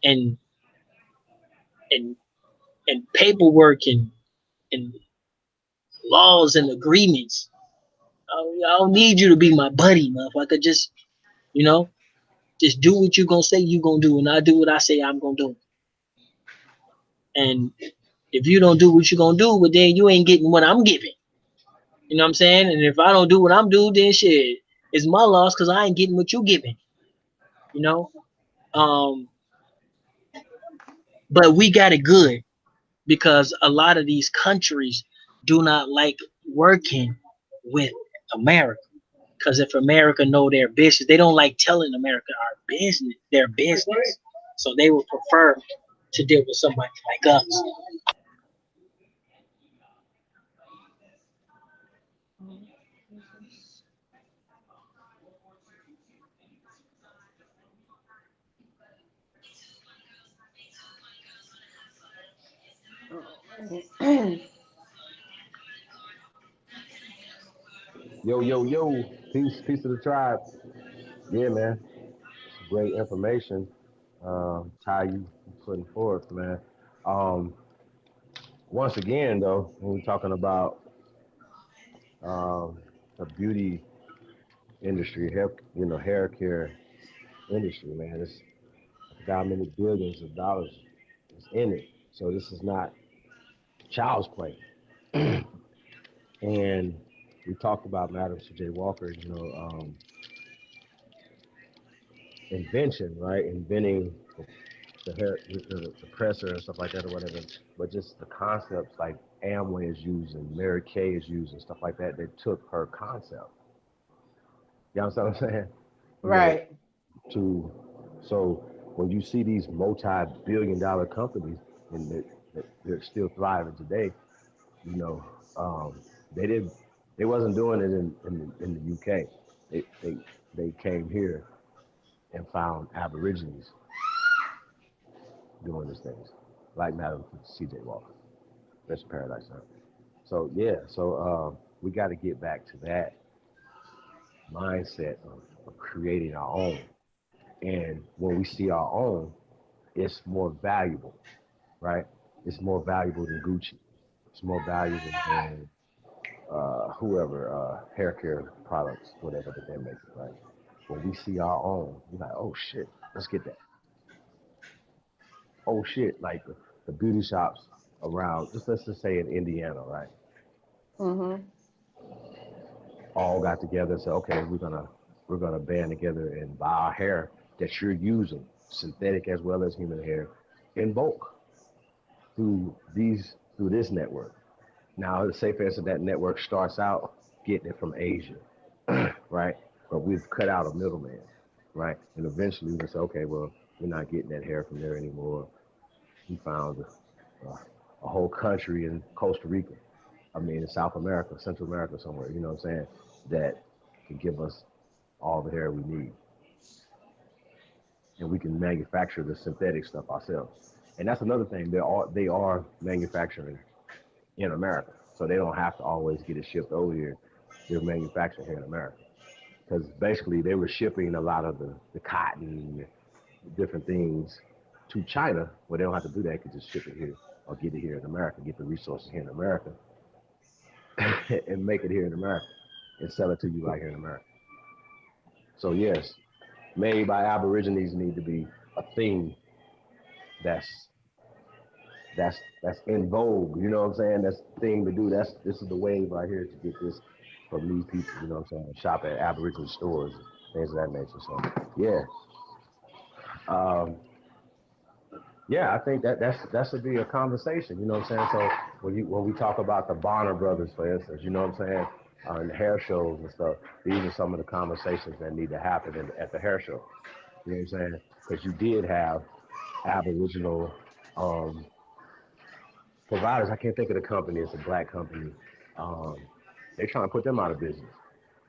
[SPEAKER 2] and and and paperwork and laws and agreements. I don't need you to be my buddy, motherfucker. You know, just do what you gonna say you gonna do, and I do what I say I'm gonna do. And if you don't do what you gonna do, well then you ain't getting what I'm giving. You know what I'm saying? And if I don't do what I'm doing, then shit, it's my loss because I ain't getting what you giving. You know. Um, but we got it good because a lot of these countries do not like working with America. Because if America know their business, they don't like telling America their business. So they would prefer to deal with somebody like us.
[SPEAKER 1] Yo, yo, yo. Peace to the tribe. Yeah, man. It's great information. Ty, you putting forth, man. Um, Once again, though, when we're talking about the beauty industry, hair care industry, man, it's got many billions of dollars is in it. So this is not child's play. And we talked about Madam C.J. Walker, invention, right? Inventing the hair, the presser and stuff like that or whatever. But just the concepts like Amway is using, Mary Kay is using, stuff like that. They took her concept. You understand what I'm saying? You know,
[SPEAKER 3] Right.
[SPEAKER 1] to so when you see these multi-billion-dollar companies and they're still thriving today, you know, um, they did they wasn't doing it in the UK. They they they came here and found Aborigines doing these things, like Madam C.J. Walker. That's Paradise Huh? So yeah, we got to get back to that mindset of creating our own. And when we see our own, it's more valuable, right? It's more valuable than Gucci. It's more valuable than whoever hair care products, whatever that they're making, right? When we see our own, we're like, oh shit, let's get that. Oh shit, like the beauty shops around, just let's just say in Indiana, right?
[SPEAKER 3] Mhm.
[SPEAKER 1] All got together and said, okay, we're gonna band together and buy our hair that you're using, synthetic as well as human hair, in bulk through this network. Now, the safe answer that network starts out getting it from Asia, right? But we've cut out a middleman, right? And eventually we say, okay, well, we're not getting that hair from there anymore. We found a whole country in Costa Rica. I mean, in South America, Central America, somewhere. You know what I'm saying? That can give us all the hair we need, and we can manufacture the synthetic stuff ourselves. And that's another thing. They are manufacturing in America, so they don't have to always get it shipped over here. They're manufacturing here in America because basically they were shipping a lot of the cotton, different things to China, where they don't have to do that. They can just ship it here or get it here in America, get the resources here in America, and make it here in America and sell it to you right here in America. So yes, made by Aborigines need to be a thing that's that's in vogue. You know what I'm saying? That's the thing to do. This is the wave right here to get this from these people. You know what I'm saying? Shop at Aboriginal stores, things of that nature. So yeah, um, yeah, I think that should be a conversation. You know what I'm saying? So when we talk about the Bonner brothers, for instance, you know what I'm saying? And the hair shows and stuff, these are some of the conversations that need to happen at the hair show. You know what I'm saying? Because you did have Aboriginal um, providers. I can't think of the company. It's a black company. Um, they're trying to put them out of business,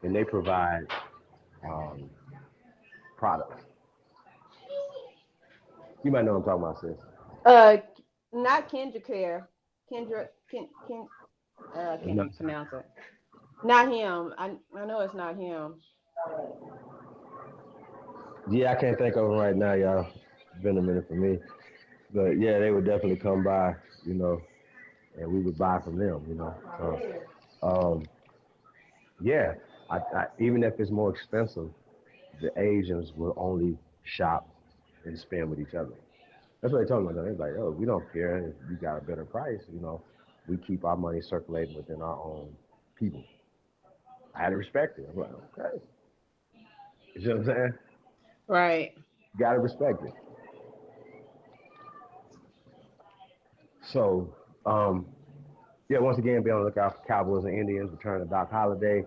[SPEAKER 1] and they provide um, products. You might know what I'm talking about, sis.
[SPEAKER 3] Uh, not Kendra Care. Kendra Ken. I
[SPEAKER 1] It's
[SPEAKER 3] can't
[SPEAKER 1] not,
[SPEAKER 3] even pronounce it. Not him. I know it's not him.
[SPEAKER 1] yeah, I can't think of them right now, y'all. It's been a minute for me, but yeah, they would definitely come by, you know, and we would buy from them, you know. So, yeah, even if it's more expensive, the Asians will only shop and spend with each other. That's what they told me. They're like, oh, we don't care if you got a better price. You know, we keep our money circulating within our own people. I had to respect it. I'm like, okay. You know what I'm saying?
[SPEAKER 3] Right.
[SPEAKER 1] You got to respect it. So, yeah, once again, be on the lookout for Cowboys and Indians, Return of Doc Holliday.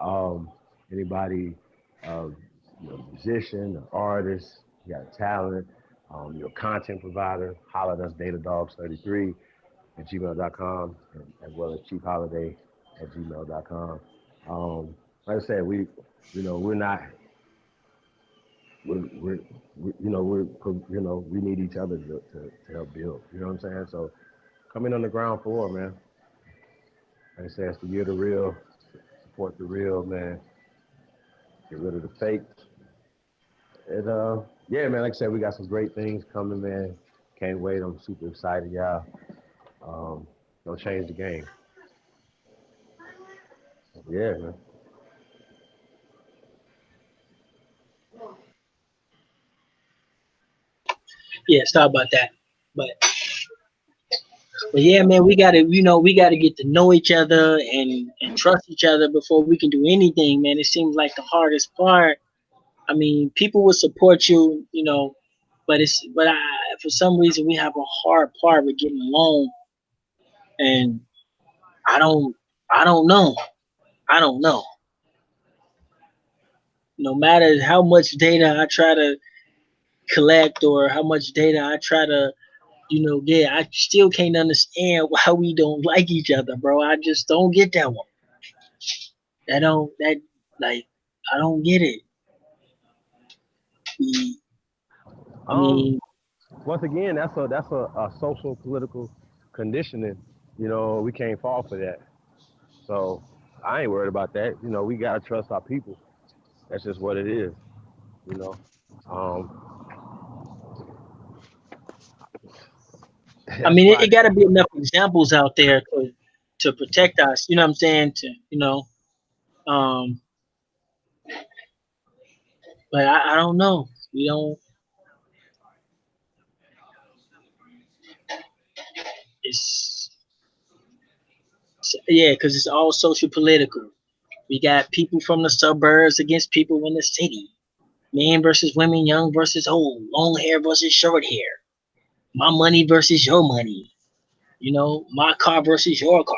[SPEAKER 1] Um, anybody, uh, musician or artist, you got a talent, you're a content provider, holler at us, datadogs33 at gmail.com, as well as cheapholiday at gmail.com. Like I said, we're not, we're we need each other to help build. You know what I'm saying? So come in on the ground floor, man. Like I said, it's the year of the real. Support the real, man. Get rid of the fake. And yeah, man, like I said, we got some great things coming, man. Can't wait. I'm super excited, y'all. Um, don't change the game. Yeah, man.
[SPEAKER 2] Yeah, sorry about that. But But yeah, man, we gotta get to know each other and trust each other before we can do anything, man. It seems like the hardest part. I mean, people will support you, but for some reason we have a hard part with getting along, and I don't, I don't know, I don't know. No matter how much data I try to collect or how much data I try to, get, I still can't understand why we don't like each other, bro. I just don't get that one. That like I don't get it. We, I
[SPEAKER 1] Um,
[SPEAKER 2] mean,
[SPEAKER 1] Once again, that's a social political conditioning. We can't fall for that. So I ain't worried about that. We gotta trust our people. That's just what it is. You know. Um,
[SPEAKER 2] I
[SPEAKER 1] that's
[SPEAKER 2] mean,
[SPEAKER 1] why.
[SPEAKER 2] it got to be enough examples out there to protect us. You know what I'm saying? Um, but I don't know. We don't. It's yeah, because it's all social political. We got people from the suburbs against people in the city. Men versus women, young versus old, long hair versus short hair. My money versus your money. My car versus your car.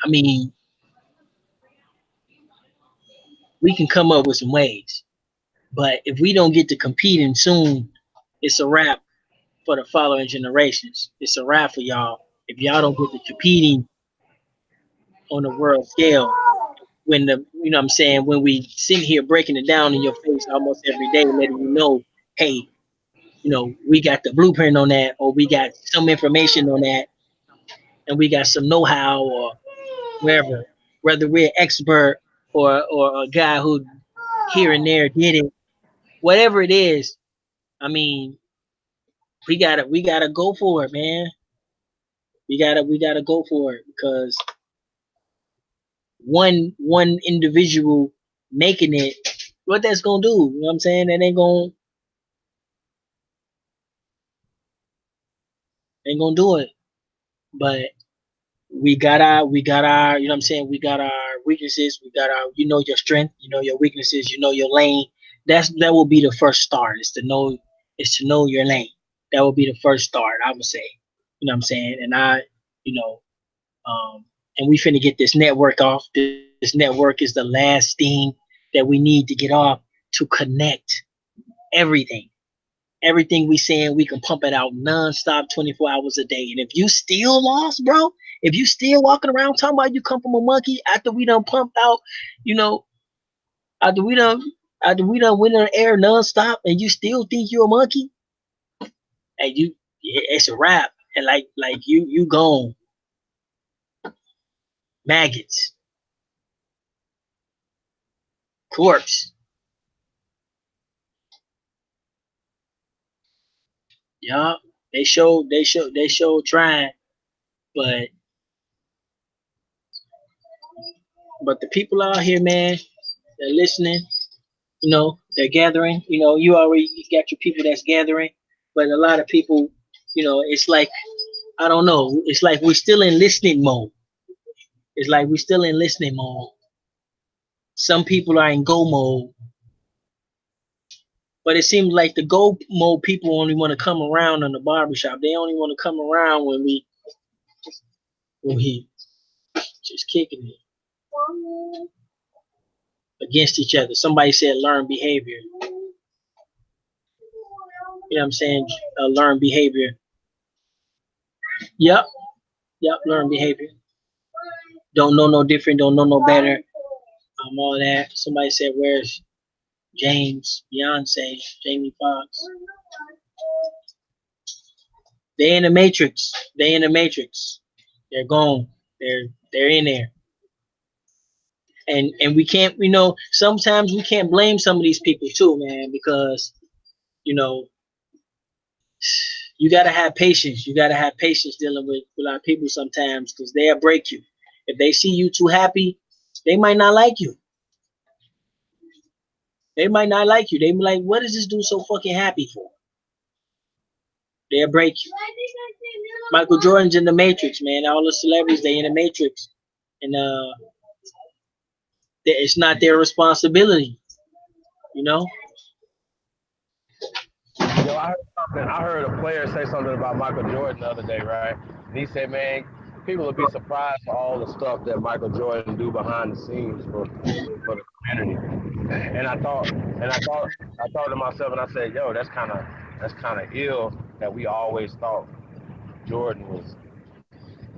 [SPEAKER 2] I mean, we can come up with some ways. But if we don't get to competing soon, it's a wrap for the following generations. It's a wrap for y'all. If y'all don't get to competing on the world scale, when what I'm saying, when we sit here breaking it down in your face almost every day, letting you know, hey, we got the blueprint on that, or we got some information on that, and we got some know-how, or wherever, whether we're an expert or a guy who here and there did it, whatever it is. I mean, we gotta go for it, man. We gotta go for it because one individual making it, what that's gonna do? You know what I'm saying? That ain't gonna do it. But we got our, you know what I'm saying? We got our weaknesses. We got our, your strength. Your weaknesses. Your lane. That will be the first start. Is to know your lane. That will be the first start. I would say. You know what I'm saying? And you know, and we finna get this network off. This network is the last thing that we need to get off to connect everything. Everything we saying, we can pump it out nonstop, 24 hours a day. And if you still lost, bro, if you still walking around talking about you come from a monkey after we done pumped out, you know, after we done went on air nonstop, and you still think you're a monkey, and it's a wrap. And like you gone, maggots, corpse. Yeah, they showed trying, but the people out here, man, they're listening. They're gathering. You already got your people that's gathering, but a lot of people, it's like, I don't know. It's like we're still in listening mode. It's like we're still in listening mode. Some people are in go mode, but it seems like the go mode people only want to come around in the barbershop. They only want to come around when we just kicking it against each other. Somebody said learn behavior. You know what I'm saying? Learn behavior. Yep, yep. Learn behavior. Don't know no different. Don't know no better. All that. Somebody said, "Where's James, Beyonce, Jamie Foxx?" They in the Matrix. They in the Matrix. They're gone. They're in there. And we can't. Sometimes we can't blame some of these people too, man, because you know you gotta have patience. You gotta have patience dealing with our people sometimes, because they'll break you. If they see you too happy, they might not like you. They might not like you. They be like, "What is this dude so fucking happy for?" They'll break you. Michael Jordan's in the Matrix, man. All the celebrities they in the Matrix, and it's not their responsibility, you know.
[SPEAKER 1] Yo, I heard something. I heard a player say something about Michael Jordan the other day, right? And he said, "Man, people will be surprised for all the stuff that Michael Jordan do behind the scenes for the community." I thought to myself, and I said, "Yo, that's kind of ill that we always thought Jordan was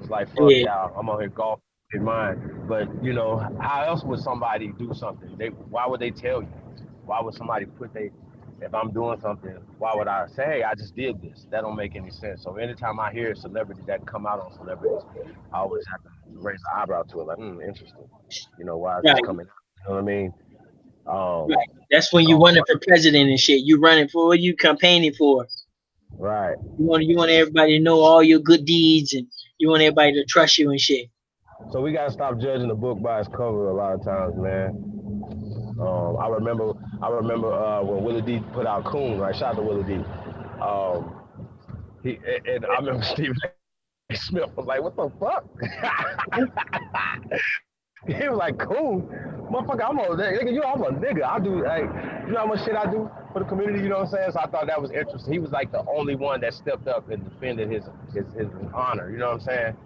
[SPEAKER 1] like, fuck
[SPEAKER 2] Yeah,
[SPEAKER 1] y'all, I'm on here golf in mine." But you know, how else would somebody do something? Why would they tell you? Why would somebody put they if I'm doing something, why would I say, hey, I just did this? That don't make any sense. So anytime I hear a celebrity that come out on celebrities, I always have to raise an eyebrow to it, like, interesting. You know, why is this
[SPEAKER 2] right,
[SPEAKER 1] coming out? You know what I mean?
[SPEAKER 2] right. That's when you
[SPEAKER 1] Um,
[SPEAKER 2] running for president and shit. You running for what you campaigning for.
[SPEAKER 1] right.
[SPEAKER 2] You want everybody to know all your good deeds, and you want everybody to trust you and shit.
[SPEAKER 1] So we gotta stop judging the book by its cover a lot of times, man. I remember when Willie D put out Coon, right? Shout out to Willie D. Um, and I remember Stephen A. Smith was like, "What the fuck?" He was like, "Coon, motherfucker, I'm a nigga. I do like, you know how much shit I do for the community. You know what I'm saying?" So I thought that was interesting. He was like the only one that stepped up and defended his honor. You know what I'm saying?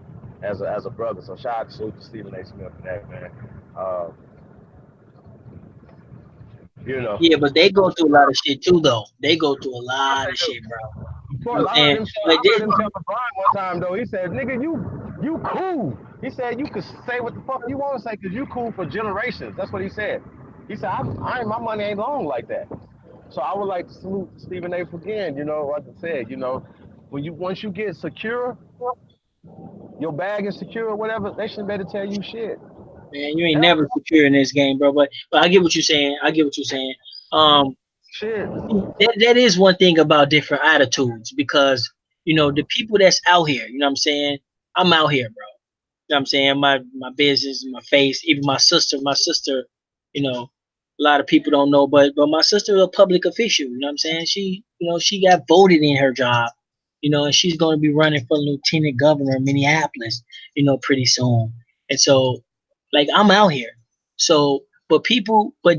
[SPEAKER 1] As a brother. So shout out to Stephen A. Smith for that, man. Uh, you know.
[SPEAKER 2] Yeah, but they go through a lot of shit too, though. They go through a
[SPEAKER 1] Of course
[SPEAKER 2] lot
[SPEAKER 1] they
[SPEAKER 2] of
[SPEAKER 1] do.
[SPEAKER 2] shit, bro.
[SPEAKER 1] Of
[SPEAKER 2] You know
[SPEAKER 1] course,
[SPEAKER 2] what I'm saying? But
[SPEAKER 1] I heard him tell LeBron one time though. He said, "Nigga, you cool." He said, "You could say what the fuck you want to say because you cool for generations." That's what he said. He said, My money ain't long like that." So I would like to salute Stephen A. again. You know, like I said, you know, once you get secure, your bag is secure or whatever, they should better tell you shit.
[SPEAKER 2] man, you ain't
[SPEAKER 1] And I
[SPEAKER 2] never secure in this game, bro. But I get what you're saying. I get what you're saying. Um,
[SPEAKER 1] shit.
[SPEAKER 2] that is one thing about different attitudes because the people that's out here. You know what I'm saying? I'm out here, bro. You know what I'm saying? My business, my face, even my sister, you know, a lot of people don't know, but my sister is a public official, you know what I'm saying? She got voted in her job, and she's gonna be running for lieutenant governor in Minneapolis, pretty soon. And so like I'm out here. So but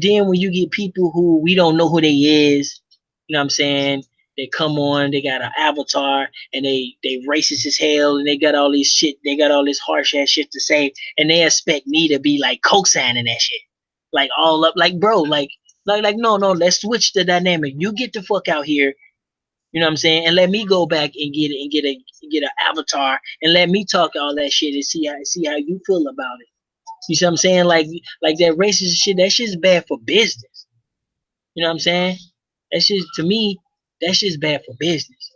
[SPEAKER 2] then when you get people who we don't know who they is, you know what I'm saying? They come on, they got an avatar, and they racist as hell, and they got all this shit, they got all this harsh ass shit to say, and they expect me to be like co-signing that shit, like all up, like bro, like no, let's switch the dynamic. You get the fuck out here, you know what I'm saying, and let me go back and get an avatar, and let me talk all that shit and see how you feel about it. You see what I'm saying? Like that racist shit, that shit's bad for business. You know what I'm saying? That shit to me, that shit's bad for business.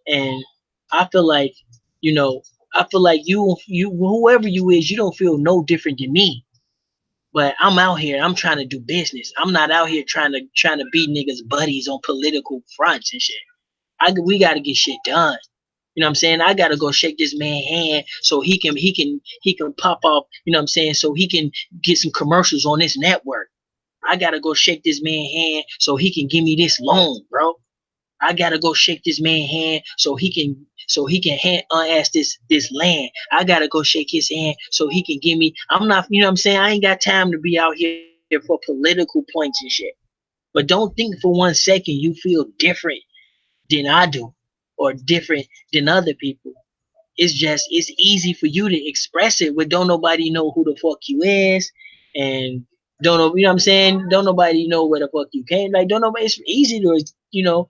[SPEAKER 2] And I feel like, you know, I feel like you whoever you is, you don't feel no different than me. But I'm out here, I'm trying to do business. I'm not out here trying to be niggas buddies on political fronts and shit. We gotta get shit done. You know what I'm saying? I gotta go shake this man's hand so he can pop off, you know what I'm saying, so he can get some commercials on this network. I gotta go shake this man's hand so he can give me this loan, bro. I gotta go shake this man's hand so he can unask this land. I gotta go shake his hand so he can give me. I'm not, you know what I'm saying? I ain't got time to be out here for political points and shit. But don't think for one second you feel different than I do or different than other people. It's easy for you to express it when don't nobody know who the fuck you is, and don't know, you know what I'm saying? Don't nobody know where the fuck you came. Like don't nobody, it's easy to,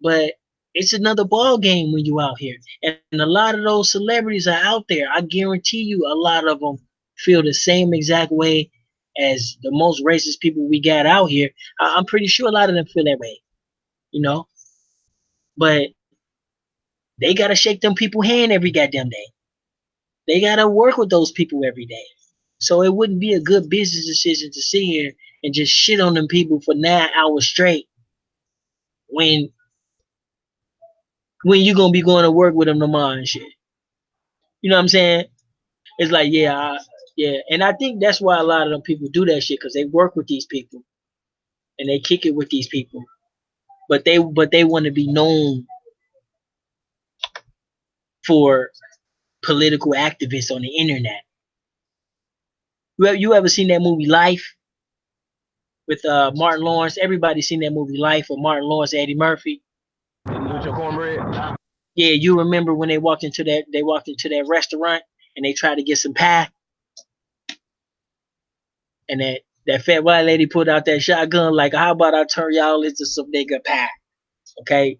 [SPEAKER 2] but it's another ball game when you out here. And a lot of those celebrities are out there. I guarantee you a lot of them feel the same exact way as the most racist people we got out here. I'm pretty sure a lot of them feel that way, you know. But they gotta shake them people hand every goddamn day. They gotta work with those people every day. So it wouldn't be a good business decision to sit here and just shit on them people for 9 hours straight when you gonna be going to work with them tomorrow and shit. You know what I'm saying? It's like yeah, and I think that's why a lot of them people do that shit because they work with these people and they kick it with these people, but they want to be known for political activists on the internet. You ever seen that movie Life with Martin Lawrence? Everybody seen that movie Life with Martin Lawrence, Eddie Murphy.
[SPEAKER 1] With your cornbread?
[SPEAKER 2] Yeah, you remember when they walked into that restaurant and they tried to get some pie, and that fat white lady put out that shotgun like, how about I turn y'all into some nigga pie? Okay,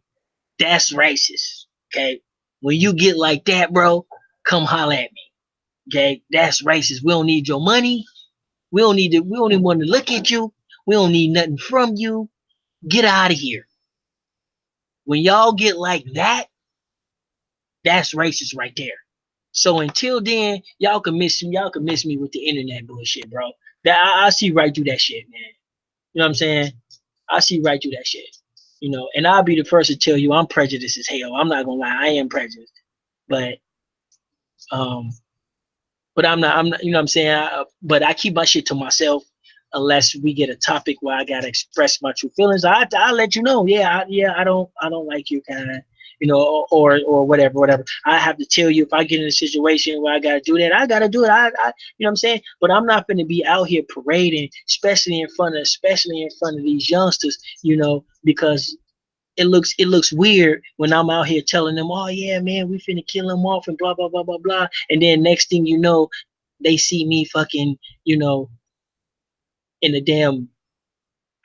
[SPEAKER 2] that's racist. Okay, when you get like that, bro, come holler at me. Okay, that's racist. We don't need your money. We don't even want to look at you. We don't need nothing from you. Get out of here. When y'all get like that, that's racist right there. So until then, y'all can miss me. Y'all can miss me with the internet bullshit, bro. That I see right through that shit, man. You know what I'm saying? I see right through that shit. You know, and I'll be the first to tell you I'm prejudiced as hell. I'm not gonna lie, I am prejudiced. But um, but I'm not, you know what I'm saying? But I keep my shit to myself unless we get a topic where I gotta express my true feelings. I'll let you know. I don't like you, kind of, you know, or whatever. I have to tell you if I get in a situation where I gotta do that, I gotta do it. You know what I'm saying? But I'm not gonna be out here parading, especially in front of these youngsters, you know, because it looks weird when I'm out here telling them, oh yeah, man, we finna kill them off and blah blah blah blah blah. And then next thing you know, they see me fucking, you know, in a damn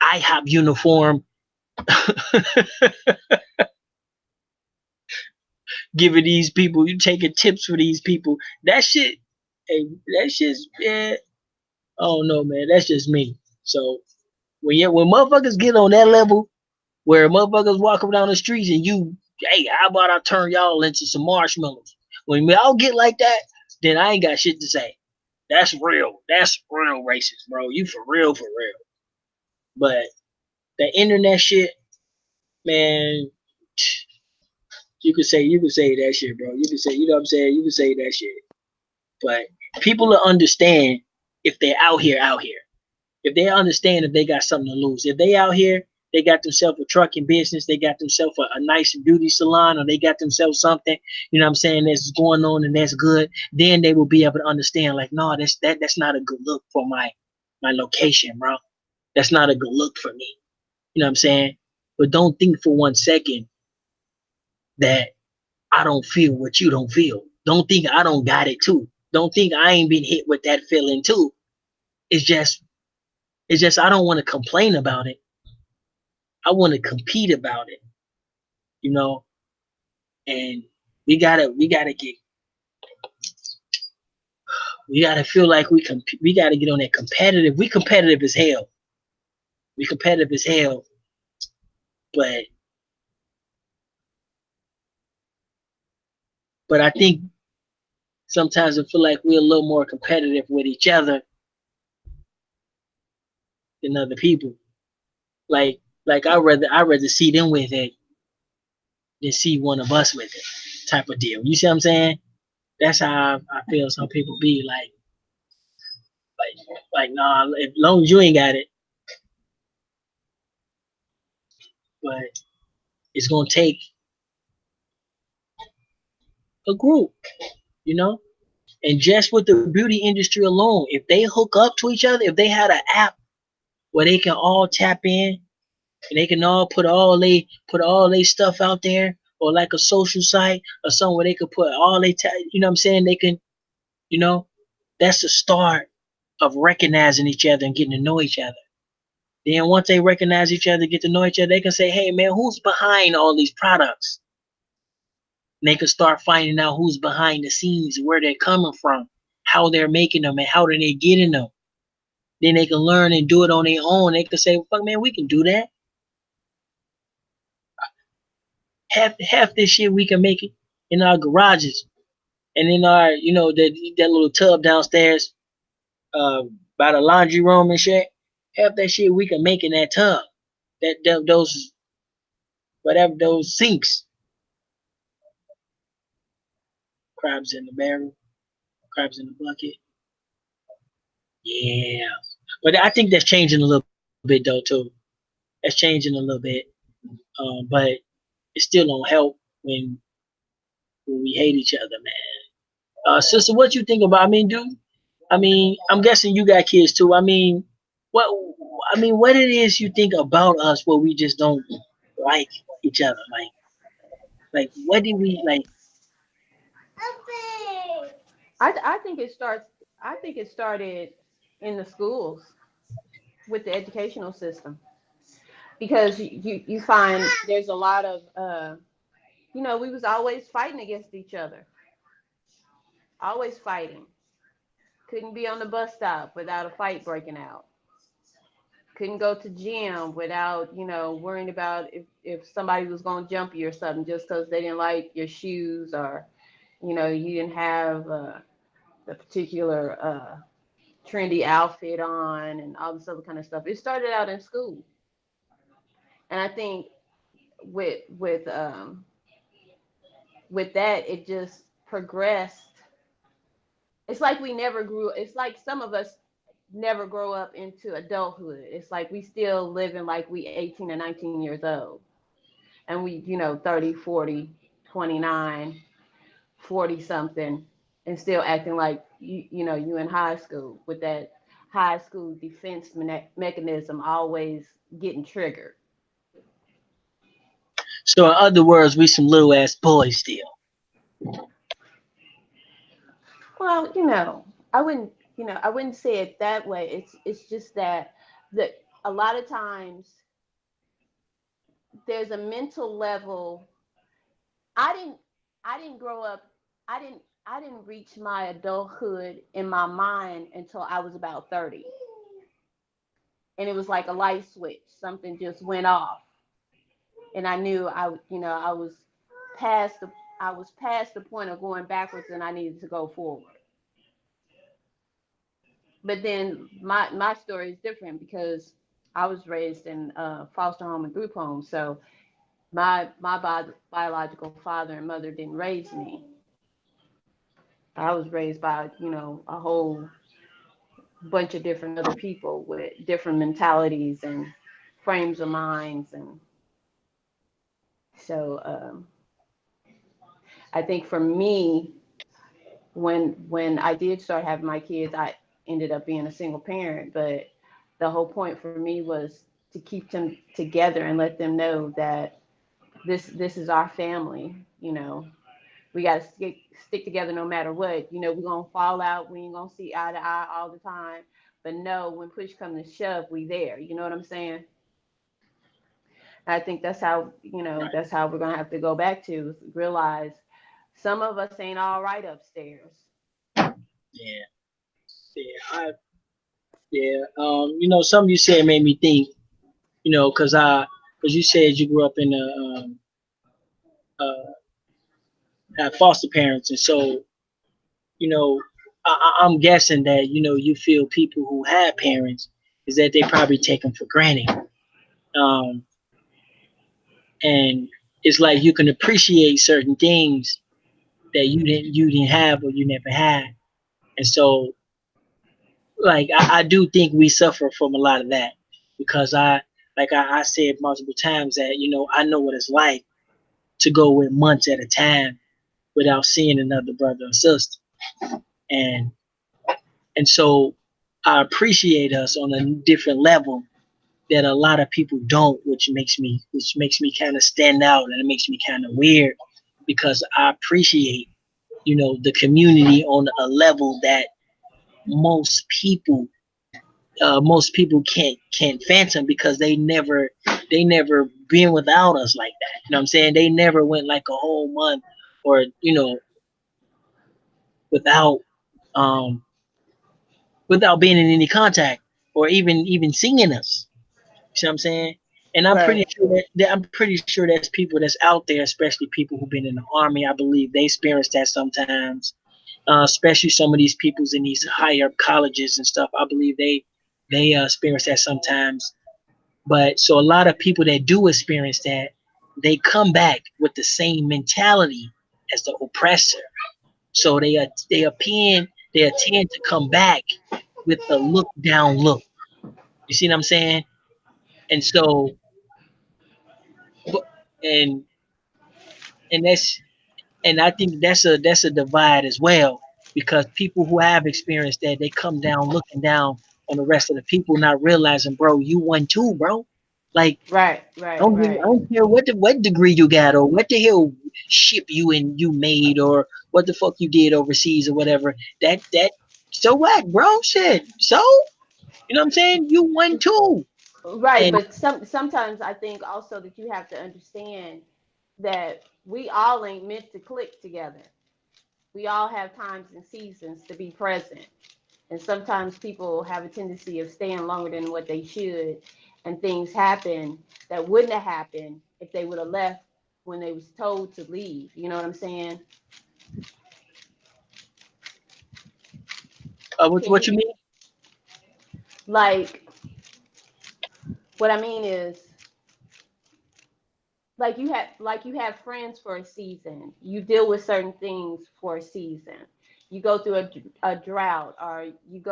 [SPEAKER 2] IHOP uniform, giving these people, you taking tips for these people. That shit, hey, that shit's, yeah. Oh no, man, that's just me. So when motherfuckers get on that level, where motherfuckers walking down the streets and you, hey, how about I turn y'all into some marshmallows? When y'all get like that, then I ain't got shit to say. That's real. That's real racist, bro. You for real, for real. But the internet shit, man, you could say that shit, bro. You could say, you know what I'm saying? You could say that shit. But people will understand if they're out here. If they understand if they got something to lose. If they out here, they got themselves a trucking business, they got themselves a nice beauty salon, or they got themselves something, you know what I'm saying, that's going on and that's good, then they will be able to understand, like, no, that's not a good look for my location, bro. That's not a good look for me. You know what I'm saying? But don't think for 1 second that I don't feel what you don't feel. Don't think I don't got it too. Don't think I ain't been hit with that feeling too. It's just I don't want to complain about it. I want to compete about it, you know, and we gotta feel like we gotta get on that competitive. We competitive as hell. We competitive as hell, but I think sometimes I feel like we're a little more competitive with each other than other people. Like I rather see them with it than see one of us with it, type of deal. You see what I'm saying? That's how I feel. Some people be like nah. As long as you ain't got it, but it's gonna take a group, you know. And just with the beauty industry alone, if they hook up to each other, if they had an app where they can all tap in and they can all put all they stuff out there, or like a social site or somewhere where they could put all you know what I'm saying, they can, you know, that's the start of recognizing each other and getting to know each other. Then once they recognize each other, get to know each other, they can say, hey man, who's behind all these products? And they can start finding out who's behind the scenes, where they're coming from, how they're making them, and how are they getting them. Then they can learn and do it on their own. They can say, well, fuck man, we can do that. Half this shit we can make it in our garages and in our, you know, that little tub downstairs, by the laundry room and shit. Half that shit we can make in that tub. Those whatever, those sinks. Crabs in the barrel, crabs in the bucket. Yeah, but I think that's changing a little bit though too. That's changing a little bit, but it still don't help when when we hate each other, man. Sister, what you think about? I mean, I'm guessing you got kids too. What what it is you think about us where we just don't like each other? Like what did we like?
[SPEAKER 3] I think it starts. I think it started in the schools with the educational system because you find there's a lot of we was always fighting against each other, always fighting. Couldn't be on the bus stop without a fight breaking out. Couldn't go to gym without worrying about if somebody was going to jump you or something just because they didn't like your shoes or you didn't have the particular trendy outfit on and all this other kind of stuff. It started out in school, and I think with with that it just progressed. It's like we never grew. It's like some of us never grow up into adulthood. It's like we still living like we 18 or 19 years old, and we 30, 40, 29, 40 something, and still acting like you in high school with that high school defense mechanism always getting triggered.
[SPEAKER 2] So in other words, we some little ass boys still.
[SPEAKER 3] Well, I wouldn't say it that way. It's just that a lot of times there's a mental level. I didn't I didn't grow up. I didn't reach my adulthood in my mind until I was about 30. And it was like a light switch. Something just went off. And I knew past the I was past the point of going backwards and I needed to go forward. But then my story is different because I was raised in foster home and group home. So my biological father and mother didn't raise me. I was raised by, a whole bunch of different other people with different mentalities and frames of minds. And so I think for me, when I did start having my kids, I ended up being a single parent. But the whole point for me was to keep them together and let them know that this is our family. We got to stick together no matter what. We're going to fall out. We ain't going to see eye to eye all the time. But no, when push comes to shove, we there. You know what I'm saying? And I think
[SPEAKER 2] Right.
[SPEAKER 3] that's how we're going to have to go back to realize some of us ain't all right upstairs.
[SPEAKER 2] Yeah. Yeah. Yeah. Something you said made me think. Because you said you grew up in uh, had foster parents, and so you know, I'm guessing that you feel people who have parents is that they probably take them for granted, um, and it's like you can appreciate certain things that you didn't have or you never had, and so like I do think we suffer from a lot of that because I said multiple times that I know what it's like to go with months at a time without seeing another brother or sister, and so I appreciate us on a different level that a lot of people don't, which makes me kind of stand out and it makes me kind of weird because I appreciate the community on a level that most people can't phantom because they never been without us like that. You know what I'm saying? They never went like a whole month or without um without being in any contact or even seeing us. You see what I'm saying? And I'm pretty
[SPEAKER 3] Right.
[SPEAKER 2] sure I'm pretty sure there's people that's out there, especially people who've been in the army. I believe they experience that sometimes, especially some of these peoples in these higher up colleges and stuff. I believe they experience that sometimes. But so a lot of people that do experience that, they come back with the same mentality as the oppressor. So they tend to come back with the look down look. You see what I'm saying? And so, but- and and And I think that's a divide as well, because people who have experienced that, they come down looking down on the rest of the people, not realizing, bro, you won too, bro. Like,
[SPEAKER 3] Right, right,
[SPEAKER 2] I
[SPEAKER 3] right.
[SPEAKER 2] don't care what degree you got, or what the hell ship you made, or what the fuck you did overseas or whatever. That so what, bro? Shit. So you know what I'm saying? You won too.
[SPEAKER 3] Right,
[SPEAKER 2] And
[SPEAKER 3] but sometimes I think also that you have to understand that we all ain't meant to click together. We all have times and seasons to be present. And sometimes people have a tendency of staying longer than what they should, and things happen that wouldn't have happened if they would have left when they was told to leave. You know what I'm saying? Can
[SPEAKER 2] what
[SPEAKER 3] you
[SPEAKER 2] you mean?
[SPEAKER 3] like what I mean is like you have friends for a season. You deal with certain things for a season. You go through a drought, or you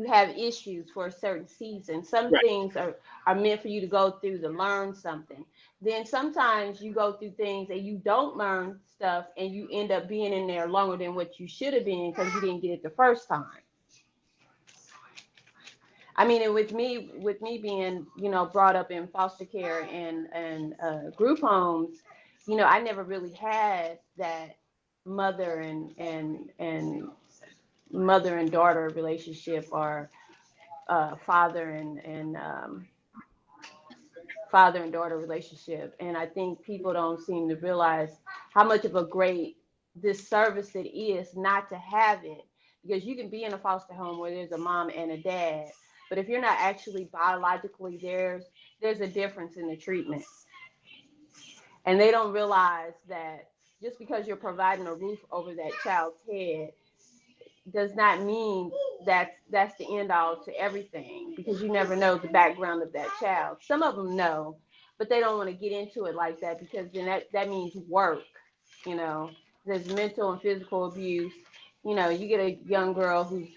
[SPEAKER 3] have issues for a certain season. Some
[SPEAKER 2] Right.
[SPEAKER 3] things are meant for you to go through to learn something. Then sometimes you go through things and you don't learn stuff, and you end up being in there longer than what you should have been because you didn't get it the first time. I mean, and with me being, brought up in foster care and group homes, I never really had that mother and mother and daughter relationship, or father and daughter relationship. And I think people don't seem to realize how much of a great disservice it is not to have it, because you can be in a foster home where there's a mom and a dad, but if you're not actually biologically theirs, there's a difference in the treatment. And they don't realize that just because you're providing a roof over that child's head does not mean that's the end all to everything, because you never know the background of that child. Some of them know, but they don't want to get into it like that, because then that means work. You know, there's mental and physical abuse. You get a young girl who's